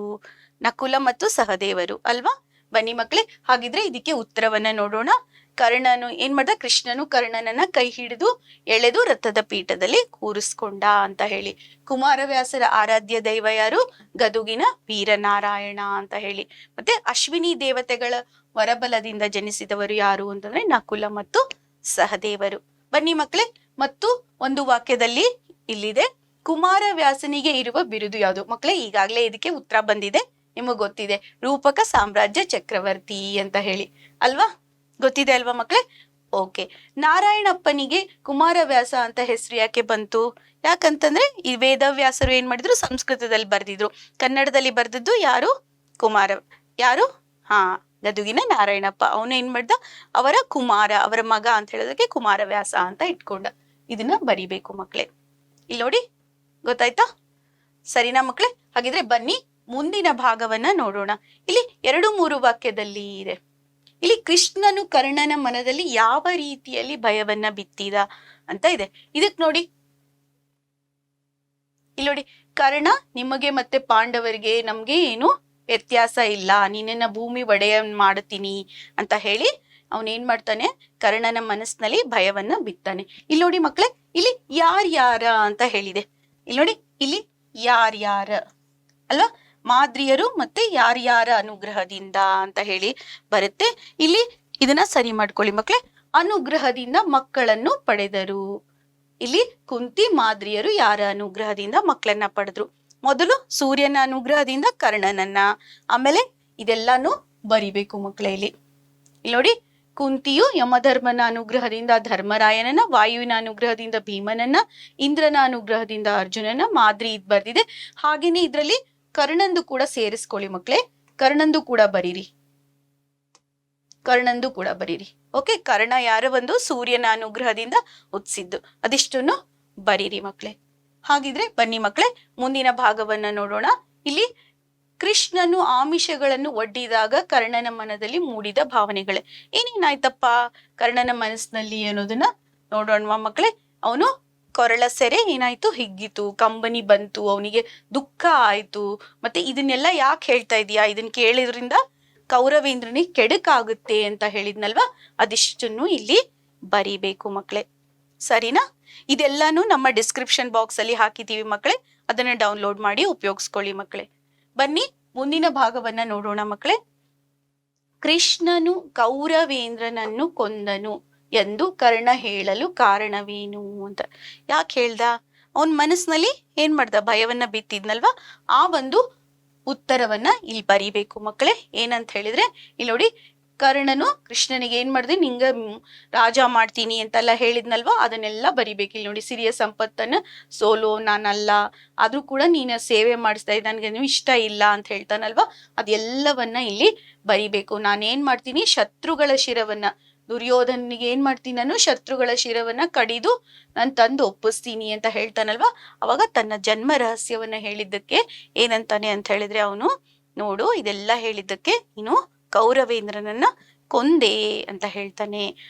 Speaker 1: ನಕುಲ ಮತ್ತು ಸಹದೇವರು ಅಲ್ವಾ. ಬನ್ನಿ ಮಕ್ಕಳೇ, ಹಾಗಿದ್ರೆ ಇದಕ್ಕೆ ಉತ್ತರವನ್ನ ನೋಡೋಣ. ಕರ್ಣನು ಏನ್ ಮಾಡ್ದ, ಕೃಷ್ಣನು ಕರ್ಣನನ್ನ ಕೈ ಹಿಡಿದು ಎಳೆದು ರಥದ ಪೀಠದಲ್ಲಿ ಕೂರಿಸ್ಕೊಂಡ ಅಂತ ಹೇಳಿ. ಕುಮಾರವ್ಯಾಸರ ಆರಾಧ್ಯ ದೈವ ಯಾರು? ಗದುಗಿನ ವೀರನಾರಾಯಣ ಅಂತ ಹೇಳಿ. ಮತ್ತೆ ಅಶ್ವಿನಿ ದೇವತೆಗಳ ವರಬಲದಿಂದ ಜನಿಸಿದವರು ಯಾರು ಅಂತಂದ್ರೆ ನಕುಲ ಮತ್ತು ಸಹದೇವರು. ಬನ್ನಿ ಮಕ್ಕಳೇ, ಮತ್ತು ಒಂದು ವಾಕ್ಯದಲ್ಲಿ ಇಲ್ಲಿದೆ, ಕುಮಾರವ್ಯಾಸನಿಗೆ ಇರುವ ಬಿರುದು ಯಾವುದು? ಮಕ್ಕಳೇ, ಈಗಾಗಲೇ ಇದಕ್ಕೆ ಉತ್ತರ ಬಂದಿದೆ, ನಿಮಗೆ ಗೊತ್ತಿದೆ, ರೂಪಕ ಸಾಮ್ರಾಜ್ಯ ಚಕ್ರವರ್ತಿ ಅಂತ ಹೇಳಿ ಅಲ್ವಾ? ಗೊತ್ತಿದೆ ಅಲ್ವಾ ಮಕ್ಕಳೇ? ಓಕೆ. ನಾರಾಯಣಪ್ಪನಿಗೆ ಕುಮಾರವ್ಯಾಸ ಅಂತ ಹೆಸರು ಯಾಕೆ ಬಂತು? ಯಾಕಂತಂದ್ರೆ ಈ ವೇದವ್ಯಾಸರು ಏನ್ ಮಾಡಿದ್ರು, ಸಂಸ್ಕೃತದಲ್ಲಿ ಬರ್ದಿದ್ರು, ಕನ್ನಡದಲ್ಲಿ ಬರ್ದಿದ್ದು ಯಾರು? ಯಾರು? ಗದುಗಿನ ನಾರಾಯಣಪ್ಪ. ಅವನು ಏನ್ ಮಾಡ್ದ, ಅವರ ಕುಮಾರ, ಅವರ ಮಗ ಅಂತ ಹೇಳೋದಕ್ಕೆ ಕುಮಾರವ್ಯಾಸ ಅಂತ ಇಟ್ಕೊಂಡ. ಇದನ್ನ ಬರಿಬೇಕು ಮಕ್ಕಳೇ. ಇಲ್ಲಿ ನೋಡಿ, ಗೊತ್ತಾಯ್ತಾ? ಸರಿನಾ ಮಕ್ಕಳೇ? ಹಾಗಿದ್ರೆ ಬನ್ನಿ ಮುಂದಿನ ಭಾಗವನ್ನ ನೋಡೋಣ. ಇಲ್ಲಿ 2-3 ವಾಕ್ಯದಲ್ಲಿ ಇದೆ. ಇಲ್ಲಿ ಕೃಷ್ಣನು ಕರ್ಣನ ಮನದಲ್ಲಿ ಯಾವ ರೀತಿಯಲ್ಲಿ ಭಯವನ್ನ ಬಿತ್ತಿದ ಅಂತ ಇದೆ. ಇದಕ್ ನೋಡಿ, ಇಲ್ಲಿ ನೋಡಿ, ಕರ್ಣ ನಿಮಗೆ ಮತ್ತೆ ಪಾಂಡವರಿಗೆ ನಮ್ಗೆ ಏನು ವ್ಯತ್ಯಾಸ ಇಲ್ಲ, ನಿನ್ನ ಭೂಮಿ ಒಡೆಯ ಮಾಡ್ತೀನಿ ಅಂತ ಹೇಳಿ ಅವನೇನ್ ಮಾಡ್ತಾನೆ, ಕರ್ಣನ ಮನಸ್ಸಿನಲ್ಲಿ ಭಯವನ್ನ ಬಿತ್ತಾನೆ. ಇಲ್ಲಿ ನೋಡಿ ಮಕ್ಕಳೇ, ಇಲ್ಲಿ ಯಾರ್ಯಾರ ಅಂತ ಹೇಳಿದೆ. ಇಲ್ಲಿ ನೋಡಿ, ಇಲ್ಲಿ ಯಾರ್ಯಾರ ಅಲ್ವಾ, ಮಾದ್ರಿಯರು ಮತ್ತೆ ಯಾರ್ಯಾರ ಅನುಗ್ರಹದಿಂದ ಅಂತ ಹೇಳಿ ಬರುತ್ತೆ. ಇಲ್ಲಿ ಇದನ್ನ ಸರಿ ಮಾಡ್ಕೊಳ್ಳಿ ಮಕ್ಕಳೇ. ಅನುಗ್ರಹದಿಂದ ಮಕ್ಕಳನ್ನು ಪಡೆದರು. ಇಲ್ಲಿ ಕುಂತಿ ಮಾದ್ರಿಯರು ಯಾರ ಅನುಗ್ರಹದಿಂದ ಮಕ್ಕಳನ್ನ ಪಡೆದ್ರು? ಮೊದಲು ಸೂರ್ಯನ ಅನುಗ್ರಹದಿಂದ ಕರ್ಣನನ್ನ, ಆಮೇಲೆ ಇದೆಲ್ಲಾನು ಬರಿಬೇಕು ಮಕ್ಕಳೇ. ಇಲ್ಲಿ ನೋಡಿ, ಕುಂತಿಯು ಯಮಧರ್ಮನ ಅನುಗ್ರಹದಿಂದ ಧರ್ಮರಾಯನನ್ನ, ವಾಯುವಿನ ಅನುಗ್ರಹದಿಂದ ಭೀಮನನ್ನ, ಇಂದ್ರನ ಅನುಗ್ರಹದಿಂದ ಅರ್ಜುನನ, ಮಾದ್ರಿ ಇದ್ ಬರ್ದಿದೆ. ಹಾಗೇನೆ ಇದ್ರಲ್ಲಿ ಕರ್ಣಂದು ಕೂಡ ಸೇರಿಸ್ಕೊಳ್ಳಿ ಮಕ್ಕಳೇ, ಕರ್ಣಂದು ಕೂಡ ಬರೀರಿ, ಕರ್ಣಂದು ಕೂಡ ಬರೀರಿ. ಓಕೆ, ಕರ್ಣ ಯಾರ ಒಂದು ಸೂರ್ಯನ ಅನುಗ್ರಹದಿಂದ ಉತ್ಸಿದ್ದು, ಅದಿಷ್ಟನ್ನು ಬರೀರಿ ಮಕ್ಕಳೇ. ಹಾಗಿದ್ರೆ ಬನ್ನಿ ಮಕ್ಕಳೇ, ಮುಂದಿನ ಭಾಗವನ್ನ ನೋಡೋಣ. ಇಲ್ಲಿ ಕೃಷ್ಣನು ಆಮಿಷಗಳನ್ನು ಒಡ್ಡಿದಾಗ ಕರ್ಣನ ಮನದಲ್ಲಿ ಮೂಡಿದ ಭಾವನೆಗಳೇ. ಏನೇನಾಯ್ತಪ್ಪ ಕರ್ಣನ ಮನಸ್ಸಿನಲ್ಲಿ ಅನ್ನೋದನ್ನ ನೋಡೋಣವಾ ಮಕ್ಕಳೇ. ಅವನು ಕೊರಳ ಸೆರೆ ಏನಾಯ್ತು, ಹಿಗ್ಗಿತು, ಕಂಬನಿ ಬಂತು, ಅವನಿಗೆ ದುಃಖ ಆಯ್ತು. ಮತ್ತೆ ಇದನ್ನೆಲ್ಲ ಯಾಕೆ ಹೇಳ್ತಾ ಇದೀಯಾ, ಇದನ್ನ ಕೇಳಿದ್ರಿಂದ ಕೌರವೇಂದ್ರನಿಗೆ ಕೆಡುಕಾಗುತ್ತೆ ಅಂತ ಹೇಳಿದ್ನಲ್ವಾ, ಅದಿಷ್ಟನ್ನು ಇಲ್ಲಿ ಬರಿಬೇಕು ಮಕ್ಕಳೇ. ಸರಿನಾ? ಇದೆಲ್ಲಾನು ನಮ್ಮ ಡಿಸ್ಕ್ರಿಪ್ಷನ್ ಬಾಕ್ಸ್ ಅಲ್ಲಿ ಹಾಕಿದೀವಿ ಮಕ್ಕಳೇ, ಅದನ್ನ ಡೌನ್ಲೋಡ್ ಮಾಡಿ ಉಪಯೋಗಿಸ್ಕೊಳ್ಳಿ ಮಕ್ಕಳೇ. ಬನ್ನಿ ಮುಂದಿನ ಭಾಗವನ್ನ ನೋಡೋಣ ಮಕ್ಕಳೇ. ಕೃಷ್ಣನು ಕೌರವೇಂದ್ರನನ್ನು ಕೊಂದನು ಎಂದು ಕರ್ಣ ಹೇಳಲು ಕಾರಣವೇನು ಅಂತ. ಯಾಕೆ ಹೇಳ್ದ? ಅವನ್ ಮನಸ್ಸಿನಲ್ಲಿ ಏನ್ ಮಾಡ್ದ, ಭಯವನ್ನ ಬಿತ್ತಿದ್ನಲ್ವಾ, ಆ ಒಂದು ಉತ್ತರವನ್ನ ಇಲ್ಲಿ ಬರಿಬೇಕು ಮಕ್ಕಳೇ. ಏನಂತ ಹೇಳಿದ್ರೆ, ಇಲ್ಲಿ ನೋಡಿ, ಕರ್ಣನು ಕೃಷ್ಣನಿಗೆ ಏನ್ ಮಾಡ್ದೆ, ನಿಂಗ ರಾಜ ಮಾಡ್ತೀನಿ ಅಂತೆಲ್ಲ ಹೇಳಿದ್ನಲ್ವಾ, ಅದನ್ನೆಲ್ಲ ಬರಿಬೇಕು. ಇಲ್ಲಿ ನೋಡಿ, ಸಿರಿಯ ಸಂಪತ್ತನ್ನ ಸೋಲೋ ನಾನಲ್ಲ, ಆದ್ರೂ ಕೂಡ ನೀನ ಸೇವೆ ಮಾಡಿಸ್ತಾ ಇದ್ದ, ನನ್ಗೆ ಇಷ್ಟ ಇಲ್ಲ ಅಂತ ಹೇಳ್ತಾನಲ್ವಾ, ಅದೆಲ್ಲವನ್ನ ಇಲ್ಲಿ ಬರಿಬೇಕು. ನಾನೇನ್ ಮಾಡ್ತೀನಿ, ಶತ್ರುಗಳ ಶಿರವನ್ನ, ದುರ್ಯೋಧನಿಗೆ ಏನ್ ಮಾಡ್ತೀನಿ ನಾನು, ಶತ್ರುಗಳ ಶಿರವನ್ನ ಕಡಿದು ನಾನು ತಂದು ಒಪ್ಪಿಸ್ತೀನಿ ಅಂತ ಹೇಳ್ತಾನಲ್ವಾ, ಅವಾಗ ತನ್ನ ಜನ್ಮ ರಹಸ್ಯವನ್ನ ಹೇಳಿದ್ದಕ್ಕೆ ಏನಂತಾನೆ ಅಂತ ಹೇಳಿದ್ರೆ, ಅವನು ನೋಡು, ಇದೆಲ್ಲ ಹೇಳಿದ್ದಕ್ಕೆ ನೀನು ಕೌರವೇಂದ್ರನನ್ನ ಕೊಂದೆ ಅಂತ ಹೇಳ್ತಾನೆ.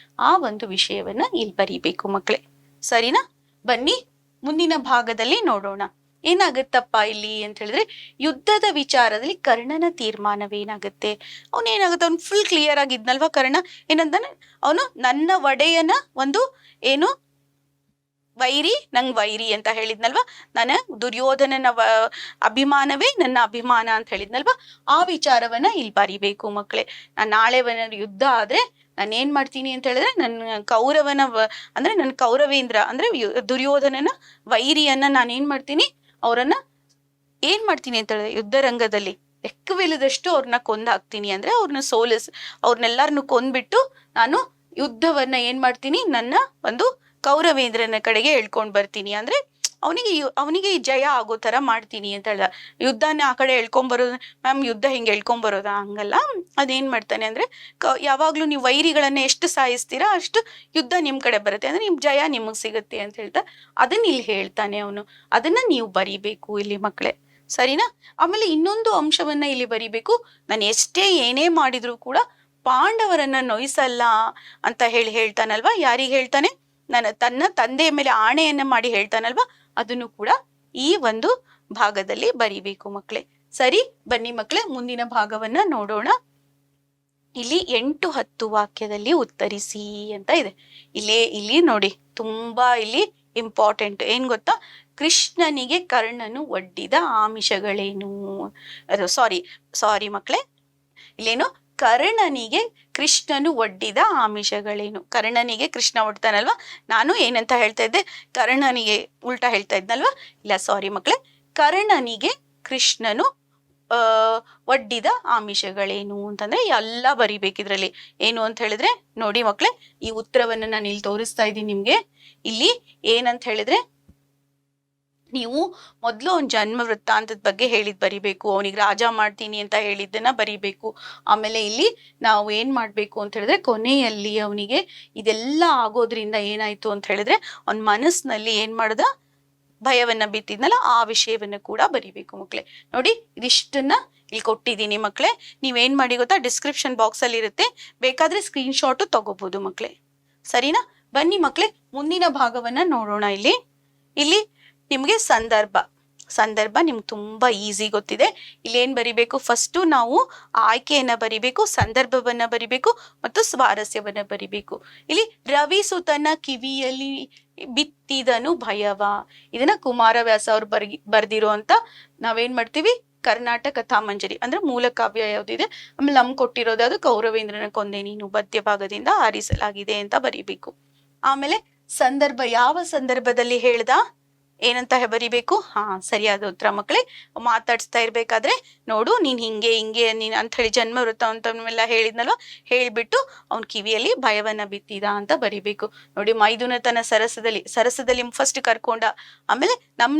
Speaker 1: ಆ ಒಂದು ವಿಷಯವನ್ನ ಇಲ್ಲಿ ಬರಿಬೇಕು ಮಕ್ಕಳೇ. ಸರಿನಾ? ಬನ್ನಿ ಮುಂದಿನ ಭಾಗದಲ್ಲಿ ನೋಡೋಣ. ಏನಾಗುತ್ತಪ್ಪ ಇಲ್ಲಿ ಅಂತ ಹೇಳಿದ್ರೆ, ಯುದ್ಧದ ವಿಚಾರದಲ್ಲಿ ಕರ್ಣನ ತೀರ್ಮಾನವೇನಾಗುತ್ತೆ? ಅವನೇನಾಗುತ್ತೆ, ಅವ್ನು ಫುಲ್ ಕ್ಲಿಯರ್ ಆಗಿದ್ನಲ್ವಾ ಕರ್ಣ. ಏನಂತಾನೆ ಅವನು, ನನ್ನ ಒಡೆಯನ ಒಂದು ಏನು ವೈರಿ ನಂಗ್ ವೈರಿ ಅಂತ ಹೇಳಿದ್ನಲ್ವಾ, ನಾನು ದುರ್ಯೋಧನನ ಅಭಿಮಾನವೇ ನನ್ನ ಅಭಿಮಾನ ಅಂತ ಹೇಳಿದ್ನಲ್ವಾ, ಆ ವಿಚಾರವನ್ನ ಇಲ್ಲಿ ಬರಿಬೇಕು ಮಕ್ಕಳೇ. ನಾನು ನಾಳೆ ಯುದ್ಧ ಆದ್ರೆ ನಾನು ಏನ್ ಮಾಡ್ತೀನಿ ಅಂತ ಹೇಳಿದ್ರೆ, ನನ್ನ ಕೌರವನ ಅಂದ್ರೆ ನನ್ನ ಕೌರವೇಂದ್ರ ಅಂದ್ರೆ ದುರ್ಯೋಧನನ ವೈರಿಯನ್ನ ನಾನು ಏನ್ ಮಾಡ್ತೀನಿ, ಅವರನ್ನ ಏನ್ ಮಾಡ್ತೀನಿ ಅಂತ ಹೇಳಿದ್ರೆ, ಯುದ್ಧ ರಂಗದಲ್ಲಿ ಲೆಕ್ಕವಿಲ್ಲದಷ್ಟು ಅವ್ರನ್ನ ಕೊಂದಾಕ್ತೀನಿ. ಅಂದ್ರೆ ಅವ್ರನ್ನ ಅವ್ರನ್ನೆಲ್ಲಾರನ್ನು ಕೊಂದ್ಬಿಟ್ಟು ನಾನು ಯುದ್ಧವನ್ನ ಏನ್ ಮಾಡ್ತೀನಿ, ನನ್ನ ಒಂದು ಕೌರವೇಂದ್ರನ ಕಡೆಗೆ ಹೇಳ್ಕೊಂಡ್ ಬರ್ತೀನಿ. ಅಂದ್ರೆ ಅವನಿಗೆ ಜಯ ಆಗೋ ತರ ಮಾಡ್ತೀನಿ ಅಂತ ಹೇಳ್ದ. ಯುದ್ಧನ ಆ ಕಡೆ ಬರೋದು, ಮ್ಯಾಮ್ ಯುದ್ಧ ಹಿಂಗೆ ಬರೋದ? ಹಂಗಲ್ಲ. ಅದೇನ್ ಮಾಡ್ತಾನೆ ಅಂದ್ರೆ, ಯಾವಾಗ್ಲೂ ನೀವು ವೈರಿಗಳನ್ನ ಎಷ್ಟು ಸಾಯಿಸ್ತೀರಾ ಅಷ್ಟು ಯುದ್ಧ ನಿಮ್ ಕಡೆ ಬರುತ್ತೆ, ಅಂದ್ರೆ ನಿಮ್ ಜಯ ನಿಮಗ್ ಸಿಗುತ್ತೆ ಅಂತ ಹೇಳ್ತಾ ಅದನ್ನ ಇಲ್ಲಿ ಹೇಳ್ತಾನೆ ಅವನು. ಅದನ್ನ ನೀವು ಬರಿಬೇಕು ಇಲ್ಲಿ ಮಕ್ಕಳೇ. ಸರಿನಾ? ಆಮೇಲೆ ಇನ್ನೊಂದು ಅಂಶವನ್ನ ಇಲ್ಲಿ ಬರಿಬೇಕು. ನಾನು ಎಷ್ಟೇ ಏನೇ ಮಾಡಿದ್ರು ಕೂಡ ಪಾಂಡವರನ್ನ ನೋಯಿಸಲ್ಲ ಅಂತ ಹೇಳ್ತಾನಲ್ವಾ. ಯಾರಿಗೆ ಹೇಳ್ತಾನೆ? ತನ್ನ ತಂದೆಯ ಮೇಲೆ ಆಣೆಯನ್ನ ಮಾಡಿ ಹೇಳ್ತಾನಲ್ವಾ, ಅದನ್ನು ಕೂಡ ಈ ಒಂದು ಭಾಗದಲ್ಲಿ ಬರಿಬೇಕು ಮಕ್ಕಳೇ. ಸರಿ, ಬನ್ನಿ ಮಕ್ಕಳೇ ಮುಂದಿನ ಭಾಗವನ್ನ ನೋಡೋಣ. ಇಲ್ಲಿ 8-10 ವಾಕ್ಯದಲ್ಲಿ ಉತ್ತರಿಸಿ ಅಂತ ಇದೆ. ಇಲ್ಲಿ ನೋಡಿ, ತುಂಬಾ ಇಲ್ಲಿ ಇಂಪಾರ್ಟೆಂಟ್. ಏನ್ ಗೊತ್ತಾ? ಕೃಷ್ಣನಿಗೆ ಕರ್ಣನು ಒಡ್ಡಿದ ಆಮಿಷಗಳೇನು? ಸಾರಿ ಮಕ್ಕಳೇ, ಇಲ್ಲೇನು ಕರ್ಣನಿಗೆ ಕೃಷ್ಣನು ಒಡ್ಡಿದ ಆಮಿಷಗಳೇನು? ಕರ್ಣನಿಗೆ ಕೃಷ್ಣ ಒಡ್ತಾನಲ್ವಾ, ನಾನು ಏನಂತ ಹೇಳ್ತಾ ಇದ್ದೆ, ಕರ್ಣನಿಗೆ ಉಲ್ಟಾ ಹೇಳ್ತಾ ಇದ್ನಲ್ವಾ, ಇಲ್ಲ ಸಾರಿ ಮಕ್ಕಳೇ, ಕರ್ಣನಿಗೆ ಕೃಷ್ಣನು ಒಡ್ಡಿದ ಆಮಿಷಗಳೇನು ಅಂತಂದ್ರೆ ಎಲ್ಲ ಬರಿಬೇಕಿದ್ರಲ್ಲಿ. ಏನು ಅಂತ ಹೇಳಿದ್ರೆ ನೋಡಿ ಮಕ್ಕಳೇ, ಈ ಉತ್ತರವನ್ನು ನಾನು ಇಲ್ಲಿ ತೋರಿಸ್ತಾ ಇದ್ದೀನಿ ನಿಮ್ಗೆ. ಇಲ್ಲಿ ಏನಂತ ಹೇಳಿದ್ರೆ, ನೀವು ಮೊದಲು ಅವ್ನ ಜನ್ಮ ವೃತ್ತಾಂತದ ಬಗ್ಗೆ ಹೇಳಿದ್ ಬರಿಬೇಕು, ಅವನಿಗೆ ರಾಜ ಮಾಡ್ತೀನಿ ಅಂತ ಹೇಳಿದ್ದನ್ನ ಬರಿಬೇಕು. ಆಮೇಲೆ ಇಲ್ಲಿ ನಾವು ಏನ್ ಮಾಡ್ಬೇಕು ಅಂತ ಹೇಳಿದ್ರೆ, ಕೊನೆಯಲ್ಲಿ ಅವನಿಗೆ ಇದೆಲ್ಲ ಆಗೋದ್ರಿಂದ ಏನಾಯ್ತು ಅಂತ ಹೇಳಿದ್ರೆ, ಅವನ ಮನಸ್ಸಿನಲ್ಲಿ ಏನ್ ಮಾಡ್ದ, ಭಯವನ್ನ ಬಿತ್ತಿದ್ನಲ್ಲ, ಆ ವಿಷಯವನ್ನ ಕೂಡ ಬರಿಬೇಕು ಮಕ್ಳೇ. ನೋಡಿ ಇದಿಷ್ಟನ್ನ ಇಲ್ಲಿ ಕೊಟ್ಟಿದ್ದೀನಿ ಮಕ್ಳೇ. ನೀವೇನ್ ಮಾಡಿ ಗೊತ್ತಾ, ಡಿಸ್ಕ್ರಿಪ್ಷನ್ ಬಾಕ್ಸ್ ಅಲ್ಲಿ ಇರುತ್ತೆ, ಬೇಕಾದ್ರೆ ಸ್ಕ್ರೀನ್ ಶಾಟ್ ತಗೋಬಹುದು ಮಕ್ಳೇ. ಸರಿನಾ? ಬನ್ನಿ ಮಕ್ಳೇ, ಮುಂದಿನ ಭಾಗವನ್ನ ನೋಡೋಣ. ಇಲ್ಲಿ ನಿಮ್ಗೆ ಸಂದರ್ಭ ನಿಮ್ಗೆ ತುಂಬಾ ಈಸಿ ಗೊತ್ತಿದೆ. ಇಲ್ಲಿ ಏನ್ ಬರಿಬೇಕು, ಫಸ್ಟ್ ನಾವು ಆಯ್ಕೆಯನ್ನ ಬರಿಬೇಕು, ಸಂದರ್ಭವನ್ನ ಬರಿಬೇಕು ಮತ್ತು ಸ್ವಾರಸ್ಯವನ್ನ ಬರಿಬೇಕು. ಇಲ್ಲಿ ರವಿಸುತನ ಕಿವಿಯಲ್ಲಿ ಬಿತ್ತಿದನು ಭಯವ, ಇದನ್ನ ಕುಮಾರವ್ಯಾಸ ಅವ್ರು ಬರ್ದಿರೋ ಅಂತ ನಾವೇನ್ ಮಾಡ್ತೀವಿ, ಕರ್ನಾಟಕ ಕಥಾಮಂಜರಿ ಅಂದ್ರೆ ಮೂಲ ಕಾವ್ಯ ಯಾವ್ದಿದೆ, ಆಮೇಲೆ ನಮ್ಗೆ ಕೊಟ್ಟಿರೋದು ಅದು ಕೌರವೇಂದ್ರನ ಕೊಂದೆ ನೀನು ಪದ್ಯ ಭಾಗದಿಂದ ಆರಿಸಲಾಗಿದೆ ಅಂತ ಬರಿಬೇಕು. ಆಮೇಲೆ ಸಂದರ್ಭ, ಯಾವ ಸಂದರ್ಭದಲ್ಲಿ ಹೇಳ್ದ ಏನಂತ ಬರಿಬೇಕು. ಸರಿಯಾದ ಉತ್ತರ ಮಕ್ಕಳೇ. ಮಾತಾಡ್ಸ್ತಾ ಇರ್ಬೇಕಾದ್ರೆ ನೋಡು, ನೀನ್ ಹಿಂಗೆ ನೀನ್ ಅಂತ ಹೇಳಿ ಜನ್ಮ ವೃತ್ತಾಂತವೆಲ್ಲ ಹೇಳಿದ್ನಲ್ವ, ಹೇಳ್ಬಿಟ್ಟು ಅವ್ನ ಕಿವಿಯಲ್ಲಿ ಭಯವನ್ನ ಬಿತ್ತಿದ ಅಂತ ಬರಿಬೇಕು. ನೋಡಿ, ಮೈದುನತನ ಸರಸದಲ್ಲಿ ಫಸ್ಟ್ ಕರ್ಕೊಂಡ, ಆಮೇಲೆ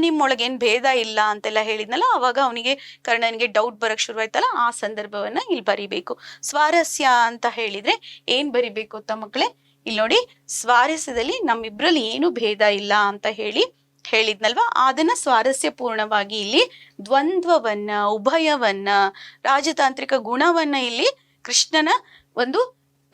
Speaker 1: ನಿಮ್ಮೊಳಗೆ ಏನ್ ಭೇದ ಇಲ್ಲ ಅಂತೆಲ್ಲ ಹೇಳಿದ್ನಲ್ಲ, ಅವಾಗ ಅವನಿಗೆ ಕರ್ಣನಿಗೆ ಡೌಟ್ ಬರಕ್ ಶುರುವಾಯ್ತಲ್ಲ, ಆ ಸಂದರ್ಭವನ್ನ ಇಲ್ಲಿ ಬರಿಬೇಕು. ಸ್ವಾರಸ್ಯ ಅಂತ ಹೇಳಿದ್ರೆ ಏನ್ ಬರಿಬೇಕು ಅಂತ ಮಕ್ಕಳೇ, ಇಲ್ಲಿ ನೋಡಿ, ಸ್ವಾರಸ್ಯದಲ್ಲಿ ನಮ್ಮಿಬ್ರಲ್ಲಿ ಏನು ಭೇದ ಇಲ್ಲ ಅಂತ ಹೇಳಿದ್ನಲ್ವಾ, ಅದನ್ನ ಸ್ವಾರಸ್ಯಪೂರ್ಣವಾಗಿ ಇಲ್ಲಿ ದ್ವಂದ್ವವನ್ನ, ಉಭಯವನ್ನ, ರಾಜತಾಂತ್ರಿಕ ಗುಣವನ್ನ, ಇಲ್ಲಿ ಕೃಷ್ಣನ ಒಂದು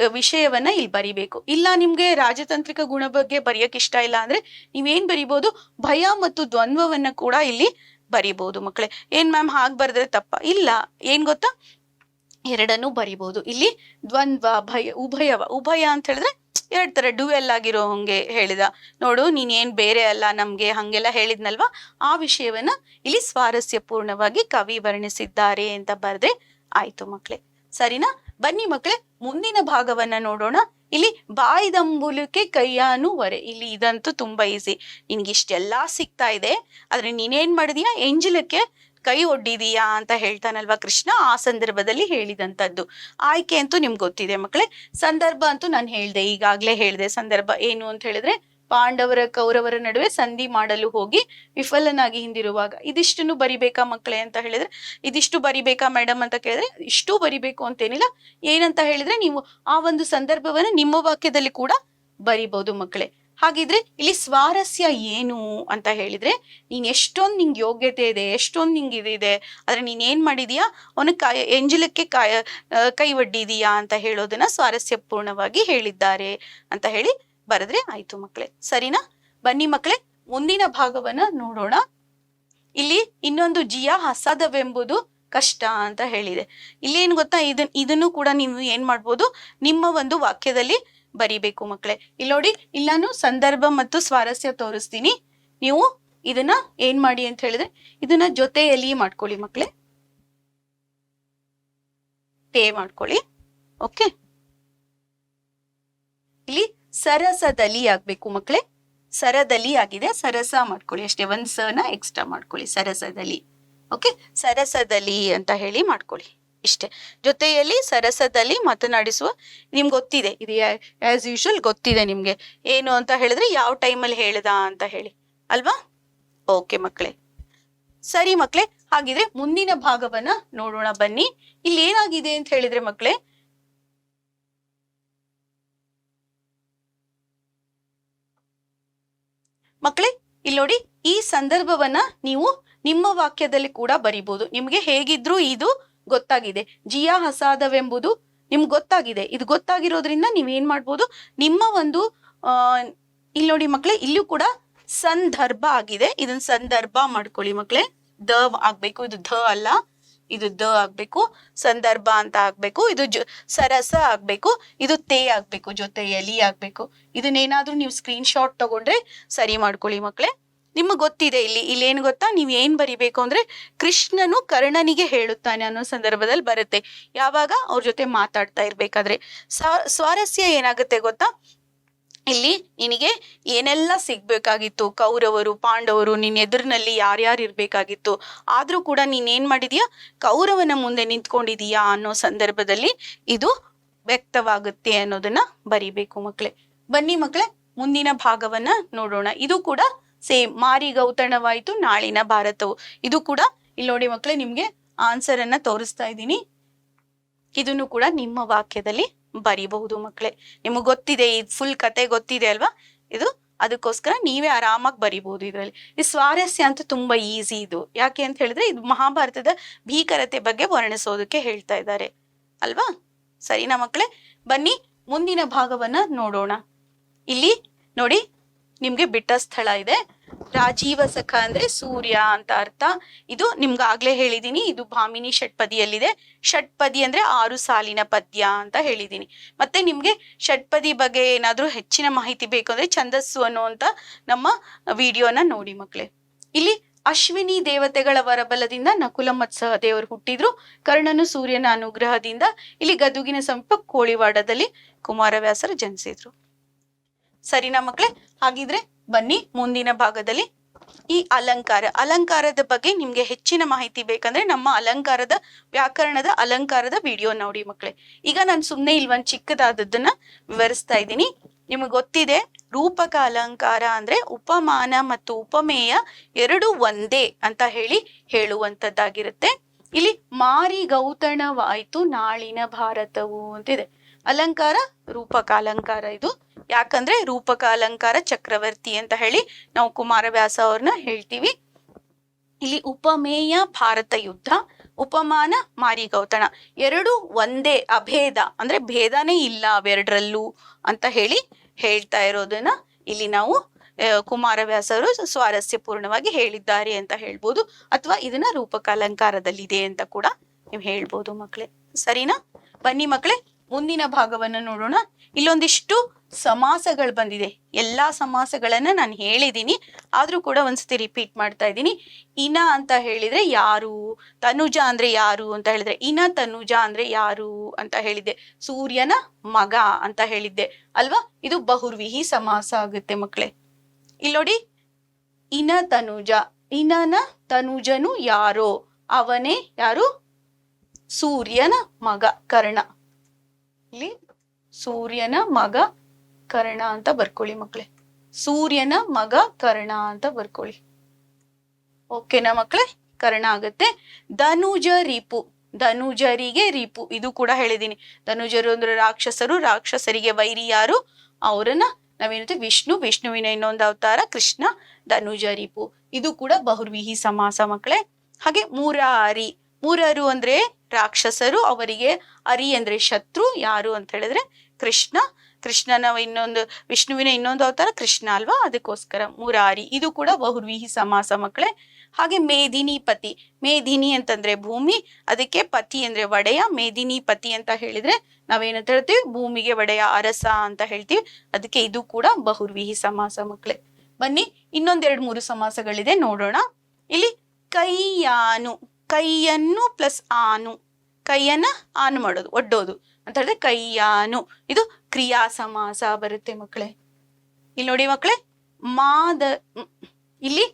Speaker 1: ವಿಷಯವನ್ನ ಇಲ್ಲಿ ಬರಿಬೇಕು. ಇಲ್ಲ ನಿಮ್ಗೆ ರಾಜತಾಂತ್ರಿಕ ಗುಣ ಬಗ್ಗೆ ಬರೆಯಕ್ ಇಷ್ಟ ಇಲ್ಲ ಅಂದ್ರೆ ನೀವೇನ್ ಬರಿಬಹುದು, ಭಯ ಮತ್ತು ದ್ವಂದ್ವವನ್ನ ಕೂಡ ಇಲ್ಲಿ ಬರಿಬಹುದು ಮಕ್ಕಳೇ. ಏನ್ ಮ್ಯಾಮ್ ಹಾಗೆ ಬರೆದ್ರೆ ತಪ್ಪ? ಇಲ್ಲ, ಏನ್ ಗೊತ್ತಾ, ಎರಡನ್ನೂ ಬರಿಬಹುದು. ಇಲ್ಲಿ ದ್ವಂದ್ವ, ಭಯ, ಉಭಯ ಅಂತ ಹೇಳಿದ್ರೆ ಎರಡ್ ತರ ಡ್ಯುಯಲ್ ಆಗಿರೋ ಹಂಗೆ ಹೇಳಿದ. ನೋಡು, ನೀನ್ ಏನ್ ಬೇರೆ ಅಲ್ಲ ನಮ್ಗೆ, ಹಂಗೆಲ್ಲ ಹೇಳಿದ್ನಲ್ವಾ, ಆ ವಿಷಯವನ್ನ ಇಲ್ಲಿ ಸ್ವಾರಸ್ಯಪೂರ್ಣವಾಗಿ ಕವಿ ವರ್ಣಿಸಿದ್ದಾರೆ ಅಂತ ಬರ್ದೆ ಆಯ್ತು ಮಕ್ಳೇ. ಸರಿನಾ? ಬನ್ನಿ ಮಕ್ಳೇ, ಮುಂದಿನ ಭಾಗವನ್ನ ನೋಡೋಣ. ಇಲ್ಲಿ ಬಾಯ್ದಂಬುಲಕ್ಕೆ ಕೈಯಾನು ವರೆ. ಇಲ್ಲಿ ಇದಂತೂ ತುಂಬಾ ಈಸಿ, ನಿನ್ಗೆ ಇಷ್ಟೆಲ್ಲಾ ಸಿಗ್ತಾ ಇದೆ, ಆದ್ರೆ ನೀನೇನ್ ಮಾಡಿದೀಯಾ, ಎಂಜಲಕ್ಕೆ ಕೈ ಒಡ್ಡಿದೀಯಾ ಅಂತ ಹೇಳ್ತಾನಲ್ವಾ ಕೃಷ್ಣ, ಆ ಸಂದರ್ಭದಲ್ಲಿ ಹೇಳಿದಂಥದ್ದು. ಆಯ್ಕೆ ಅಂತೂ ನಿಮ್ಗೆ ಗೊತ್ತಿದೆ ಮಕ್ಕಳೇ. ಸಂದರ್ಭ ಅಂತೂ ನಾನು ಹೇಳ್ದೆ, ಈಗಾಗ್ಲೇ ಹೇಳ್ದೆ. ಸಂದರ್ಭ ಏನು ಅಂತ ಹೇಳಿದ್ರೆ, ಪಾಂಡವರ ಕೌರವರ ನಡುವೆ ಸಂಧಿ ಮಾಡಲು ಹೋಗಿ ವಿಫಲನಾಗಿ ಹಿಂದಿರುವಾಗ. ಇದಿಷ್ಟನ್ನು ಬರಿಬೇಕಾ ಮಕ್ಕಳೇ ಅಂತ ಹೇಳಿದ್ರೆ, ಇದಿಷ್ಟು ಬರಿಬೇಕಾ ಮೇಡಮ್ ಅಂತ ಕೇಳಿದ್ರೆ, ಇಷ್ಟು ಬರಿಬೇಕು ಅಂತೇನಿಲ್ಲ. ಏನಂತ ಹೇಳಿದ್ರೆ, ನೀವು ಆ ಒಂದು ಸಂದರ್ಭವನ್ನ ನಿಮ್ಮ ವಾಕ್ಯದಲ್ಲಿ ಕೂಡ ಬರಿಬಹುದು ಮಕ್ಕಳೇ. ಹಾಗಿದ್ರೆ ಇಲ್ಲಿ ಸ್ವಾರಸ್ಯ ಏನು ಅಂತ ಹೇಳಿದ್ರೆ, ನೀನ್ ಎಷ್ಟೊಂದು ನಿಂಗೆ ಯೋಗ್ಯತೆ ಇದೆ, ಎಷ್ಟೊಂದು ನಿಂಗೆ ಇದಿದೆ, ಆದ್ರೆ ನೀನ್ ಏನ್ ಮಾಡಿದೀಯಾ, ಅವನ ಎಂಜಲಕ್ಕೆ ಕೈ ಒಡ್ಡಿದೀಯಾ ಅಂತ ಹೇಳೋದನ್ನ ಸ್ವಾರಸ್ಯಪೂರ್ಣವಾಗಿ ಹೇಳಿದ್ದಾರೆ ಅಂತ ಹೇಳಿ ಬರೆದ್ರೆ ಆಯ್ತು ಮಕ್ಕಳೇ. ಸರಿನಾ? ಬನ್ನಿ ಮಕ್ಕಳೇ, ಮುಂದಿನ ಭಾಗವನ್ನ ನೋಡೋಣ. ಇಲ್ಲಿ ಇನ್ನೊಂದು ಜಿಯ ಹಸದವೆಂಬುದು ಕಷ್ಟ ಅಂತ ಹೇಳಿದೆ. ಇಲ್ಲಿ ಏನ್ ಗೊತ್ತಾ, ಇದನ್ನು ಕೂಡ ನೀವು ಏನ್ ಮಾಡ್ಬೋದು, ನಿಮ್ಮ ಒಂದು ವಾಕ್ಯದಲ್ಲಿ ಬರಿಬೇಕು ಮಕ್ಕಳೇ. ಇಲ್ಲಿ ನೋಡಿ, ಇಲ್ಲಿ ನಾನು ಸಂದರ್ಭ ಮತ್ತು ಸ್ವಾರಸ್ಯ ತೋರಿಸ್ತೀನಿ. ನೀವು ಇದನ್ನ ಏನ್ ಮಾಡಿ ಅಂತ ಹೇಳಿದ್ರೆ, ಇದನ್ನ ಜೊತೆಯಲ್ಲಿ ಮಾಡ್ಕೊಳ್ಳಿ ಮಕ್ಕಳೇ, ಮಾಡ್ಕೊಳ್ಳಿ. ಓಕೆ, ಇಲ್ಲಿ ಸರಸದಲ್ಲಿ ಆಗ್ಬೇಕು ಮಕ್ಕಳೇ. ಸರದಲ್ಲಿ ಆಗಿದೆ, ಸರಸ ಮಾಡ್ಕೊಳ್ಳಿ ಅಷ್ಟೇ, ಒಂದ್ ಸನ ಎಕ್ಸ್ಟ್ರಾ ಮಾಡ್ಕೊಳ್ಳಿ, ಸರಸದಲ್ಲಿ. ಓಕೆ, ಸರಸದಲ್ಲಿ ಅಂತ ಹೇಳಿ ಮಾಡ್ಕೊಳ್ಳಿ ಇಷ್ಟೇ. ಜೊತೆಯಲ್ಲಿ ಸರಸದಲ್ಲಿ ಮಾತನಾಡಿಸುವ, ನಿಮ್ಗೆ ಗೊತ್ತಿದೆ ಇದು, ಆಸ್ ಯೂಶುವಲ್ ಗೊತ್ತಿದೆ ನಿಮ್ಗೆ ಏನು ಅಂತ ಹೇಳಿದ್ರೆ, ಯಾವ ಟೈಮಲ್ಲಿ ಹೇಳ್ದ ಅಂತ ಹೇಳಿ ಅಲ್ವಾ. ಓಕೆ ಮಕ್ಕಳೇ, ಸರಿ ಮಕ್ಕಳೇ. ಹಾಗಿದ್ರೆ ಮುಂದಿನ ಭಾಗವನ್ನ ನೋಡೋಣ ಬನ್ನಿ. ಇಲ್ಲಿ ಏನಾಗಿದೆ ಅಂತ ಹೇಳಿದ್ರೆ ಮಕ್ಕಳೇ, ಇಲ್ಲಿ ನೋಡಿ, ಈ ಸಂದರ್ಭವನ್ನ ನೀವು ನಿಮ್ಮ ವಾಕ್ಯದಲ್ಲಿ ಕೂಡ ಬರಿಬಹುದು. ನಿಮ್ಗೆ ಹೇಗಿದ್ರು ಇದು ಗೊತ್ತಾಗಿದೆ, ಜಿಯಾ ಹಸಾದವೆಂಬುದು ನಿಮ್ಗೆ ಗೊತ್ತಾಗಿದೆ. ಇದು ಗೊತ್ತಾಗಿರೋದ್ರಿಂದ ನೀವೇನ್ ಮಾಡ್ಬೋದು, ನಿಮ್ಮ ಒಂದು ಇಲ್ಲಿ ನೋಡಿ ಮಕ್ಕಳೇ, ಇಲ್ಲೂ ಕೂಡ ಸಂದರ್ಭ ಆಗಿದೆ, ಇದನ್ನ ಸಂದರ್ಭ ಮಾಡ್ಕೊಳ್ಳಿ ಮಕ್ಕಳೇ. ದ ಆಗ್ಬೇಕು, ಇದು ಧ ಅಲ್ಲ, ಇದು ದ ಆಗ್ಬೇಕು, ಸಂದರ್ಭ ಅಂತ ಆಗ್ಬೇಕು. ಇದು ಸರಸ ಆಗ್ಬೇಕು, ಇದು ತೇ ಆಗ್ಬೇಕು, ಜೊತೆಯಲ್ಲಿ ಆಗ್ಬೇಕು. ಇದನ್ನೇನಾದ್ರೂ ನೀವು ಸ್ಕ್ರೀನ್ ಶಾಟ್ ತಗೊಂಡ್ರೆ ಸರಿ ಮಾಡ್ಕೊಳ್ಳಿ ಮಕ್ಕಳೇ. ನಿಮಗೆ ಗೊತ್ತಿದೆ ಇಲ್ಲಿ ಏನ್ ಗೊತ್ತಾ, ನೀವ್ ಏನ್ ಬರಿಬೇಕು ಅಂದ್ರೆ ಕೃಷ್ಣನು ಕರ್ಣನಿಗೆ ಹೇಳುತ್ತಾನೆ ಅನ್ನೋ ಸಂದರ್ಭದಲ್ಲಿ ಬರುತ್ತೆ. ಯಾವಾಗ ಅವ್ರ ಜೊತೆ ಮಾತಾಡ್ತಾ ಇರ್ಬೇಕಾದ್ರೆ. ಸ್ವಾರಸ್ಯ ಏನಾಗುತ್ತೆ ಗೊತ್ತಾ, ಇಲ್ಲಿ ನಿನಗೆ ಏನೆಲ್ಲ ಸಿಗ್ಬೇಕಾಗಿತ್ತು, ಕೌರವರು ಪಾಂಡವರು ನಿನ್ನ ಎದುರಿನಲ್ಲಿ ಯಾರ್ಯಾರು ಇರ್ಬೇಕಾಗಿತ್ತು, ಆದ್ರೂ ಕೂಡ ನೀನ್ ಏನ್ ಮಾಡಿದೀಯಾ, ಕೌರವನ ಮುಂದೆ ನಿಂತ್ಕೊಂಡಿದೀಯಾ ಅನ್ನೋ ಸಂದರ್ಭದಲ್ಲಿ ಇದು ವ್ಯಕ್ತವಾಗುತ್ತೆ ಅನ್ನೋದನ್ನ ಬರಿಬೇಕು ಮಕ್ಳೇ. ಬನ್ನಿ ಮಕ್ಳೇ, ಮುಂದಿನ ಭಾಗವನ್ನ ನೋಡೋಣ. ಇದು ಕೂಡ ಸೇಮ್, ಮಾರಿ ಗೌತಣವಾಯ್ತು ನಾಳಿನ ಭಾರತವು. ಇದು ಕೂಡ ಇಲ್ಲಿ ನೋಡಿ ಮಕ್ಳೇ, ನಿಮ್ಗೆ ಆನ್ಸರ್ ಅನ್ನ ತೋರಿಸ್ತಾ ಇದ್ದೀನಿ. ಇದನ್ನು ಕೂಡ ನಿಮ್ಮ ವಾಕ್ಯದಲ್ಲಿ ಬರಿಬಹುದು ಮಕ್ಳೇ. ನಿಮಗ್ ಗೊತ್ತಿದೆ, ಈ ಫುಲ್ ಕತೆ ಗೊತ್ತಿದೆ ಅಲ್ವಾ, ಇದು ಅದಕ್ಕೋಸ್ಕರ ನೀವೇ ಆರಾಮಾಗಿ ಬರಿಬಹುದು. ಇದ್ರಲ್ಲಿ ಈ ಸ್ವಾರಸ್ಯ ಅಂತ ತುಂಬಾ ಈಸಿ ಇದು. ಯಾಕೆ ಅಂತ ಹೇಳಿದ್ರೆ ಇದು ಮಹಾಭಾರತದ ಭೀಕರತೆ ಬಗ್ಗೆ ವರ್ಣಿಸೋದಕ್ಕೆ ಹೇಳ್ತಾ ಇದ್ದಾರೆ ಅಲ್ವಾ. ಸರಿನಾ ಮಕ್ಳೇ, ಬನ್ನಿ ಮುಂದಿನ ಭಾಗವನ್ನ ನೋಡೋಣ. ಇಲ್ಲಿ ನೋಡಿ, ನಿಮ್ಗೆ ಬಿಟ್ಟ ಸ್ಥಳ ಇದೆ. ರಾಜೀವ ಸಖ ಅಂದ್ರೆ ಸೂರ್ಯ ಅಂತ ಅರ್ಥ. ಇದು ನಿಮ್ಗಾಗ್ಲೇ ಹೇಳಿದೀನಿ, ಇದು ಭಾಮಿನಿ ಷಟ್ಪದಿಯಲ್ಲಿದೆ. ಷಟ್ಪದಿ ಅಂದ್ರೆ 6 ಸಾಲಿನ ಪದ್ಯ ಅಂತ ಹೇಳಿದೀನಿ. ಮತ್ತೆ ನಿಮ್ಗೆ ಷಟ್ಪದಿ ಬಗ್ಗೆ ಏನಾದ್ರೂ ಹೆಚ್ಚಿನ ಮಾಹಿತಿ ಬೇಕು ಅಂದ್ರೆ ಛಂದಸ್ಸು ಅನ್ನುವಂತ ನಮ್ಮ ವಿಡಿಯೋನ ನೋಡಿ ಮಕ್ಳೇ. ಇಲ್ಲಿ ಅಶ್ವಿನಿ ದೇವತೆಗಳ ವರಬಲದಿಂದ ನಕುಲ ಮತ್ತು ಸಹದೇವರು ಹುಟ್ಟಿದ್ರು. ಕರ್ಣನು ಸೂರ್ಯನ ಅನುಗ್ರಹದಿಂದ ಇಲ್ಲಿ ಗದುಗಿನ ಸಮೀಪ ಕೋಳಿವಾಡದಲ್ಲಿ ಕುಮಾರವ್ಯಾಸರು ಜನಿಸಿದ್ರು. ಸರಿನಾ ಮಕ್ಳೇ, ಹಾಗಿದ್ರೆ ಬನ್ನಿ ಮುಂದಿನ ಭಾಗದಲ್ಲಿ ಈ ಅಲಂಕಾರದ ಬಗ್ಗೆ ನಿಮ್ಗೆ ಹೆಚ್ಚಿನ ಮಾಹಿತಿ ಬೇಕಂದ್ರೆ ನಮ್ಮ ವ್ಯಾಕರಣದ ಅಲಂಕಾರದ ವಿಡಿಯೋ ನೋಡಿ ಮಕ್ಳೇ. ಈಗ ನಾನು ಸುಮ್ನೆ ಇಲ್ಲಿ ಒಂದ್ ಚಿಕ್ಕದಾದದ್ದನ್ನ ವಿವರಿಸ್ತಾ ಇದ್ದೀನಿ. ನಿಮ್ಗೆ ಗೊತ್ತಿದೆ, ರೂಪಕ ಅಲಂಕಾರ ಅಂದ್ರೆ ಉಪಮಾನ ಮತ್ತು ಉಪಮೇಯ ಎರಡು ಒಂದೇ ಅಂತ ಹೇಳುವಂತದ್ದಾಗಿರುತ್ತೆ. ಇಲ್ಲಿ ಮಾರಿ ಗೌತಣವಾಯ್ತು ನಾಳಿನ ಭಾರತವು ಅಂತಿದೆ. ಅಲಂಕಾರ ರೂಪಕ ಅಲಂಕಾರ ಇದು. ಯಾಕಂದ್ರೆ ರೂಪಕ ಅಲಂಕಾರ ಚಕ್ರವರ್ತಿ ಅಂತ ಹೇಳಿ ನಾವು ಕುಮಾರವ್ಯಾಸ ಅವ್ರನ್ನ ಹೇಳ್ತೀವಿ. ಇಲ್ಲಿ ಉಪಮೇಯ ಭಾರತ ಯುದ್ಧ, ಉಪಮಾನ ಮಾರಿ ಗೌತಣ, ಎರಡು ಒಂದೇ, ಅಭೇದ ಅಂದ್ರೆ ಭೇದನೇ ಇಲ್ಲ ಅವೆರಡರಲ್ಲೂ ಅಂತ ಹೇಳ್ತಾ ಇರೋದನ್ನ ಇಲ್ಲಿ ನಾವು ಕುಮಾರವ್ಯಾಸರು ಸ್ವಾರಸ್ಯಪೂರ್ಣವಾಗಿ ಹೇಳಿದ್ದಾರೆ ಅಂತ ಹೇಳ್ಬೋದು. ಅಥವಾ ಇದನ್ನ ರೂಪಕ ಅಲಂಕಾರದಲ್ಲಿದೆ ಅಂತ ಕೂಡ ನೀವು ಹೇಳ್ಬೋದು ಮಕ್ಳೇ. ಸರಿನಾ? ಬನ್ನಿ ಮಕ್ಳೇ, ಮುಂದಿನ ಭಾಗವನ್ನ ನೋಡೋಣ. ಇಲ್ಲೊಂದಿಷ್ಟು ಸಮಾಸಗಳು ಬಂದಿದೆ. ಎಲ್ಲಾ ಸಮಾಸಗಳನ್ನ ನಾನು ಹೇಳಿದ್ದೀನಿ, ಆದ್ರೂ ಕೂಡ ಒಂದ್ಸತಿ ರಿಪೀಟ್ ಮಾಡ್ತಾ ಇದ್ದೀನಿ. ಇನ ಅಂತ ಹೇಳಿದ್ರೆ ಯಾರು, ತನುಜ ಅಂದ್ರೆ ಯಾರು ಅಂತ ಹೇಳಿದ್ರೆ ಇನ ತನುಜ ಅಂದ್ರೆ ಯಾರು ಅಂತ ಹೇಳಿದ್ದೆ. ಸೂರ್ಯನ ಮಗ ಅಂತ ಹೇಳಿದ್ದೆ ಅಲ್ವಾ. ಇದು ಬಹುರ್ವಿಹಿ ಸಮಾಸ ಆಗುತ್ತೆ ಮಕ್ಳೇ. ಇಲ್ಲಿ ನೋಡಿ, ಇನ ತನುಜ, ಇನನ ತನುಜನು ಯಾರೋ, ಅವನೇ ಯಾರು, ಸೂರ್ಯನ ಮಗ ಕರ್ಣ. ಇಲ್ಲಿ ಸೂರ್ಯನ ಮಗ ಕರ್ಣ ಅಂತ ಬರ್ಕೊಳ್ಳಿ ಮಕ್ಳೇ. ಸೂರ್ಯನ ಮಗ ಕರ್ಣ ಅಂತ ಬರ್ಕೊಳ್ಳಿ. ಓಕೆನಾ ಮಕ್ಳೇ? ಕರ್ಣ ಆಗುತ್ತೆ. ಧನುಜ ರಿಪು, ಧನುಜರಿಗೆ ರಿಪು, ಇದು ಕೂಡ ಹೇಳಿದೀನಿ. ಧನುಜರು ಅಂದ್ರೆ ರಾಕ್ಷಸರು, ರಾಕ್ಷಸರಿಗೆ ವೈರಿ ಯಾರು, ಅವರನ್ನ ನಾವೇನಂತೀವಿ ವಿಷ್ಣು, ವಿಷ್ಣುವಿನ ಇನ್ನೊಂದು ಅವತಾರ ಕೃಷ್ಣ. ಧನುಜ ರಿಪು, ಇದು ಕೂಡ ಬಹುರ್ವಿಹಿ ಸಮಾಸ ಮಕ್ಳೇ. ಹಾಗೆ ಮೂರಾರಿ, ಮೂರರು ಅಂದ್ರೆ ರಾಕ್ಷಸರು, ಅವರಿಗೆ ಅರಿ ಅಂದ್ರೆ ಶತ್ರು. ಯಾರು ಅಂತ ಹೇಳಿದ್ರೆ ಕೃಷ್ಣ. ಕೃಷ್ಣನ ವಿಷ್ಣುವಿನ ಇನ್ನೊಂದು ಅವತಾರ ಕೃಷ್ಣ ಅಲ್ವಾ, ಅದಕ್ಕೋಸ್ಕರ ಮುರಾರಿ. ಇದು ಕೂಡ ಬಹುರ್ವಿಹಿ ಸಮಾಸ ಮಕ್ಕಳೇ. ಹಾಗೆ ಮೇದಿನಿ ಪತಿ, ಮೇದಿನಿ ಅಂತಂದ್ರೆ ಭೂಮಿ, ಅದಕ್ಕೆ ಪತಿ ಅಂದ್ರೆ ಒಡೆಯ. ಮೇದಿನಿ ಪತಿ ಅಂತ ಹೇಳಿದ್ರೆ ನಾವೇನಂತ ಹೇಳ್ತೀವಿ, ಭೂಮಿಗೆ ಒಡೆಯ, ಅರಸ ಅಂತ ಹೇಳ್ತೀವಿ. ಅದಕ್ಕೆ ಇದು ಕೂಡ ಬಹುರ್ವಿಹಿ ಸಮಾಸ ಮಕ್ಕಳೇ. ಬನ್ನಿ ಇನ್ನೊಂದೆರಡು ಮೂರು ಸಮಾಸಗಳಿದೆ ನೋಡೋಣ. ಇಲ್ಲಿ ಕೈಯಾನು, ಕೈಯನ್ನು ಪ್ಲಸ್ ಆನು, ಕೈಯನ್ನ ಆನು ಮಾಡೋದು, ಒಡ್ಡೋದು ಅಂತ ಹೇಳಿದ್ರೆ ಕೈಯಾನು. ಇದು ಕ್ರಿಯಾ ಸಮಾಸ ಬರುತ್ತೆ ಮಕ್ಕಳೇ. ಇಲ್ಲಿ ನೋಡಿ ಮಕ್ಕಳೇ, ಇಲ್ಲಿ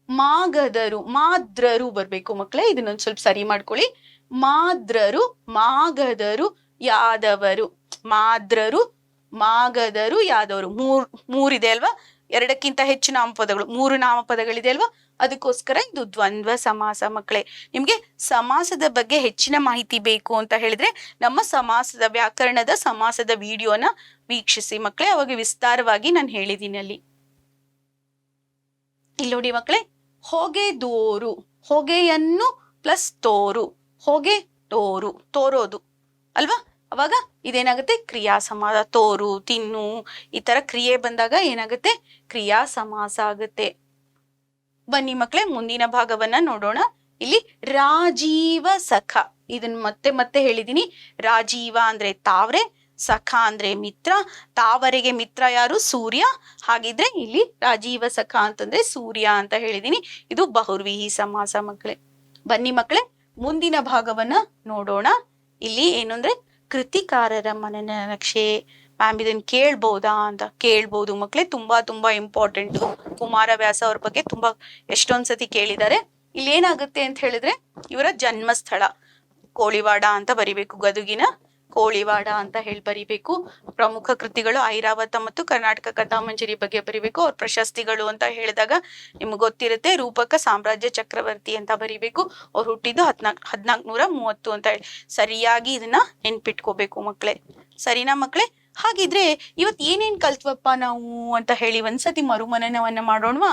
Speaker 1: ಮಾಗದರು, ಮಾದ್ರರು ಬರ್ಬೇಕು ಮಕ್ಕಳೇ. ಇದನ್ನೊಂದು ಸ್ವಲ್ಪ ಸರಿ ಮಾಡ್ಕೊಳ್ಳಿ. ಮಾದ್ರರು, ಮಾಗದರು, ಯಾದವರು. ಮಾದ್ರರು, ಮಾಗದರು, ಯಾದವರು. ಮೂರಿದೆ ಅಲ್ವಾ, ಎರಡಕ್ಕಿಂತ ಹೆಚ್ಚು ನಾಮಪದಗಳು, 3 ನಾಮಪದಗಳಿದೆ ಅಲ್ವಾ, ಅದಕ್ಕೋಸ್ಕರ ಇದು ದ್ವಂದ್ವ ಸಮಾಸ ಮಕ್ಕಳೇ. ನಿಮ್ಗೆ ಸಮಾಸದ ಬಗ್ಗೆ ಹೆಚ್ಚಿನ ಮಾಹಿತಿ ಬೇಕು ಅಂತ ಹೇಳಿದ್ರೆ ನಮ್ಮ ಸಮಾಸದ ವ್ಯಾಕರಣದ ಸಮಾಸದ ವಿಡಿಯೋನ ವೀಕ್ಷಿಸಿ ಮಕ್ಕಳೇ. ಅವಾಗ ವಿಸ್ತಾರವಾಗಿ ನಾನು ಹೇಳಿದ್ದೀನಿ ಅಲ್ಲಿ. ಇಲ್ಲಿ ನೋಡಿ ಮಕ್ಕಳೇ, ಹೊಗೆ ದೋರು, ಹೊಗೆಯನ್ನು ಪ್ಲಸ್ ತೋರು, ಹೊಗೆ ತೋರು, ತೋರೋದು ಅಲ್ವಾ. ಅವಾಗ ಇದೇನಾಗುತ್ತೆ, ಕ್ರಿಯಾ ಸಮಾಸ. ತೋರು, ತಿನ್ನು, ಈ ತರ ಕ್ರಿಯೆ ಬಂದಾಗ ಏನಾಗುತ್ತೆ, ಕ್ರಿಯಾ ಸಮಾಸ ಆಗುತ್ತೆ. ಬನ್ನಿ ಮಕ್ಕಳೇ, ಮುಂದಿನ ಭಾಗವನ್ನ ನೋಡೋಣ. ಇಲ್ಲಿ ರಾಜೀವ ಸಖ, ಇದನ್ನ ಮತ್ತೆ ಮತ್ತೆ ಹೇಳಿದೀನಿ. ರಾಜೀವ ಅಂದ್ರೆ ತಾವ್ರೆ, ಸಖ ಅಂದ್ರೆ ಮಿತ್ರ, ತಾವರೆಗೆ ಮಿತ್ರ ಯಾರು? ಸೂರ್ಯ. ಹಾಗಿದ್ರೆ ಇಲ್ಲಿ ರಾಜೀವ ಸಖ ಅಂತಂದ್ರೆ ಸೂರ್ಯ ಅಂತ ಹೇಳಿದೀನಿ. ಇದು ಬಹುರ್ವಿಹಿ ಸಮಾಸ ಮಕ್ಕಳೇ. ಬನ್ನಿ ಮಕ್ಕಳೇ ಮುಂದಿನ ಭಾಗವನ್ನ ನೋಡೋಣ. ಇಲ್ಲಿ ಏನು ಅಂದ್ರೆ ಕೃತಿಕಾರರ ಮನನ ನಕ್ಷೆ. ಮ್ಯಾಮ್ ಇದನ್ನ ಕೇಳ್ಬೋದಾ ಅಂತ? ಕೇಳ್ಬೋದು ಮಕ್ಕಳೇ, ತುಂಬಾ ತುಂಬಾ ಇಂಪಾರ್ಟೆಂಟ್. ಕುಮಾರವ್ಯಾಸ ಅವ್ರ ಬಗ್ಗೆ ತುಂಬಾ ಎಷ್ಟೊಂದ್ಸತಿ ಕೇಳಿದ್ದಾರೆ. ಇಲ್ಲಿ ಏನಾಗುತ್ತೆ ಅಂತ ಹೇಳಿದ್ರೆ ಇವರ ಜನ್ಮಸ್ಥಳ ಕೋಳಿವಾಡ ಅಂತ ಬರಿಬೇಕು, ಗದುಗಿನ ಕೋಳಿವಾಡ ಅಂತ ಹೇಳಿ ಬರಿಬೇಕು. ಪ್ರಮುಖ ಕೃತಿಗಳು ಐರಾವತ ಮತ್ತು ಕರ್ನಾಟಕ ಕಥಾಮಂಜರಿ ಬಗ್ಗೆ ಬರಿಬೇಕು. ಅವ್ರ ಪ್ರಶಸ್ತಿಗಳು ಅಂತ ಹೇಳಿದಾಗ ನಿಮ್ಗೆ ಗೊತ್ತಿರುತ್ತೆ, ರೂಪಕ ಸಾಮ್ರಾಜ್ಯ ಚಕ್ರವರ್ತಿ ಅಂತ ಬರಿಬೇಕು. ಅವ್ರು ಹುಟ್ಟಿದ್ದು 1430 ಅಂತ ಹೇಳಿ ಸರಿಯಾಗಿ ಇದನ್ನ ನೆನ್ಪಿಟ್ಕೋಬೇಕು ಮಕ್ಕಳೇ. ಸರಿನಾ ಮಕ್ಕಳೇ? ಹಾಗಿದ್ರೆ ಇವತ್ ಏನೇನ್ ಕಲ್ತ್ವಪ್ಪ ನಾವು ಅಂತ ಹೇಳಿ ಒಂದ್ಸತಿ ಮರುಮನನವನ್ನ ಮಾಡೋಣವಾ?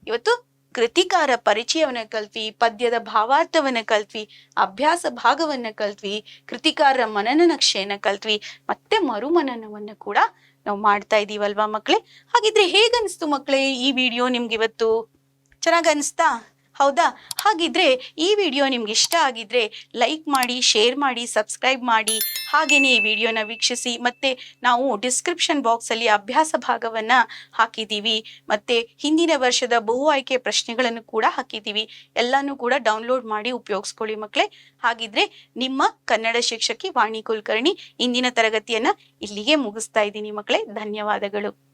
Speaker 1: ಇವತ್ತು ಕೃತಿಕಾರ ಪರಿಚಯವನ್ನ ಕಲ್ತ್ವಿ, ಪದ್ಯದ ಭಾವಾರ್ಥವನ್ನ ಕಲ್ತ್ವಿ, ಅಭ್ಯಾಸ ಭಾಗವನ್ನ ಕಲ್ತ್ವಿ, ಕೃತಿಕಾರರ ಮನನ ನಕ್ಷೆಯನ್ನ ಕಲ್ತ್ವಿ, ಮತ್ತೆ ಮರುಮನನವನ್ನ ಕೂಡ ನಾವು ಮಾಡ್ತಾ ಇದೀವಲ್ವಾ ಮಕ್ಕಳೇ? ಹಾಗಿದ್ರೆ ಹೇಗನ್ಸ್ತು ಮಕ್ಕಳೇ ಈ ವಿಡಿಯೋ ನಿಮ್ಗೆ ಇವತ್ತು? ಚೆನ್ನಾಗ್ ಅನ್ಸ್ತಾ? ಹೌದಾ? ಹಾಗಿದ್ರೆ ಈ ವಿಡಿಯೋ ನಿಮ್ಗೆ ಇಷ್ಟ ಆಗಿದ್ರೆ ಲೈಕ್ ಮಾಡಿ, ಶೇರ್ ಮಾಡಿ, ಸಬ್ಸ್ಕ್ರೈಬ್ ಮಾಡಿ. ಹಾಗೇನೆ ಈ ವಿಡಿಯೋನ ವೀಕ್ಷಿಸಿ. ಮತ್ತೆ ನಾವು ಡಿಸ್ಕ್ರಿಪ್ಷನ್ ಬಾಕ್ಸ್ ಅಲ್ಲಿ ಅಭ್ಯಾಸ ಭಾಗವನ್ನ ಹಾಕಿದೀವಿ, ಮತ್ತೆ ಹಿಂದಿನ ವರ್ಷದ ಬಹು ಆಯ್ಕೆ ಪ್ರಶ್ನೆಗಳನ್ನು ಕೂಡ ಹಾಕಿದೀವಿ. ಎಲ್ಲಾನು ಕೂಡ ಡೌನ್ಲೋಡ್ ಮಾಡಿ ಉಪಯೋಗಿಸ್ಕೊಳ್ಳಿ ಮಕ್ಕಳೇ. ಹಾಗಿದ್ರೆ ನಿಮ್ಮ ಕನ್ನಡ ಶಿಕ್ಷಕಿ ವಾಣಿ ಕುಲಕರ್ಣಿ ಇಂದಿನ ತರಗತಿಯನ್ನ ಇಲ್ಲಿಗೆ ಮುಗಿಸ್ತಾ ಇದ್ದೀನಿ ಮಕ್ಕಳೇ. ಧನ್ಯವಾದಗಳು.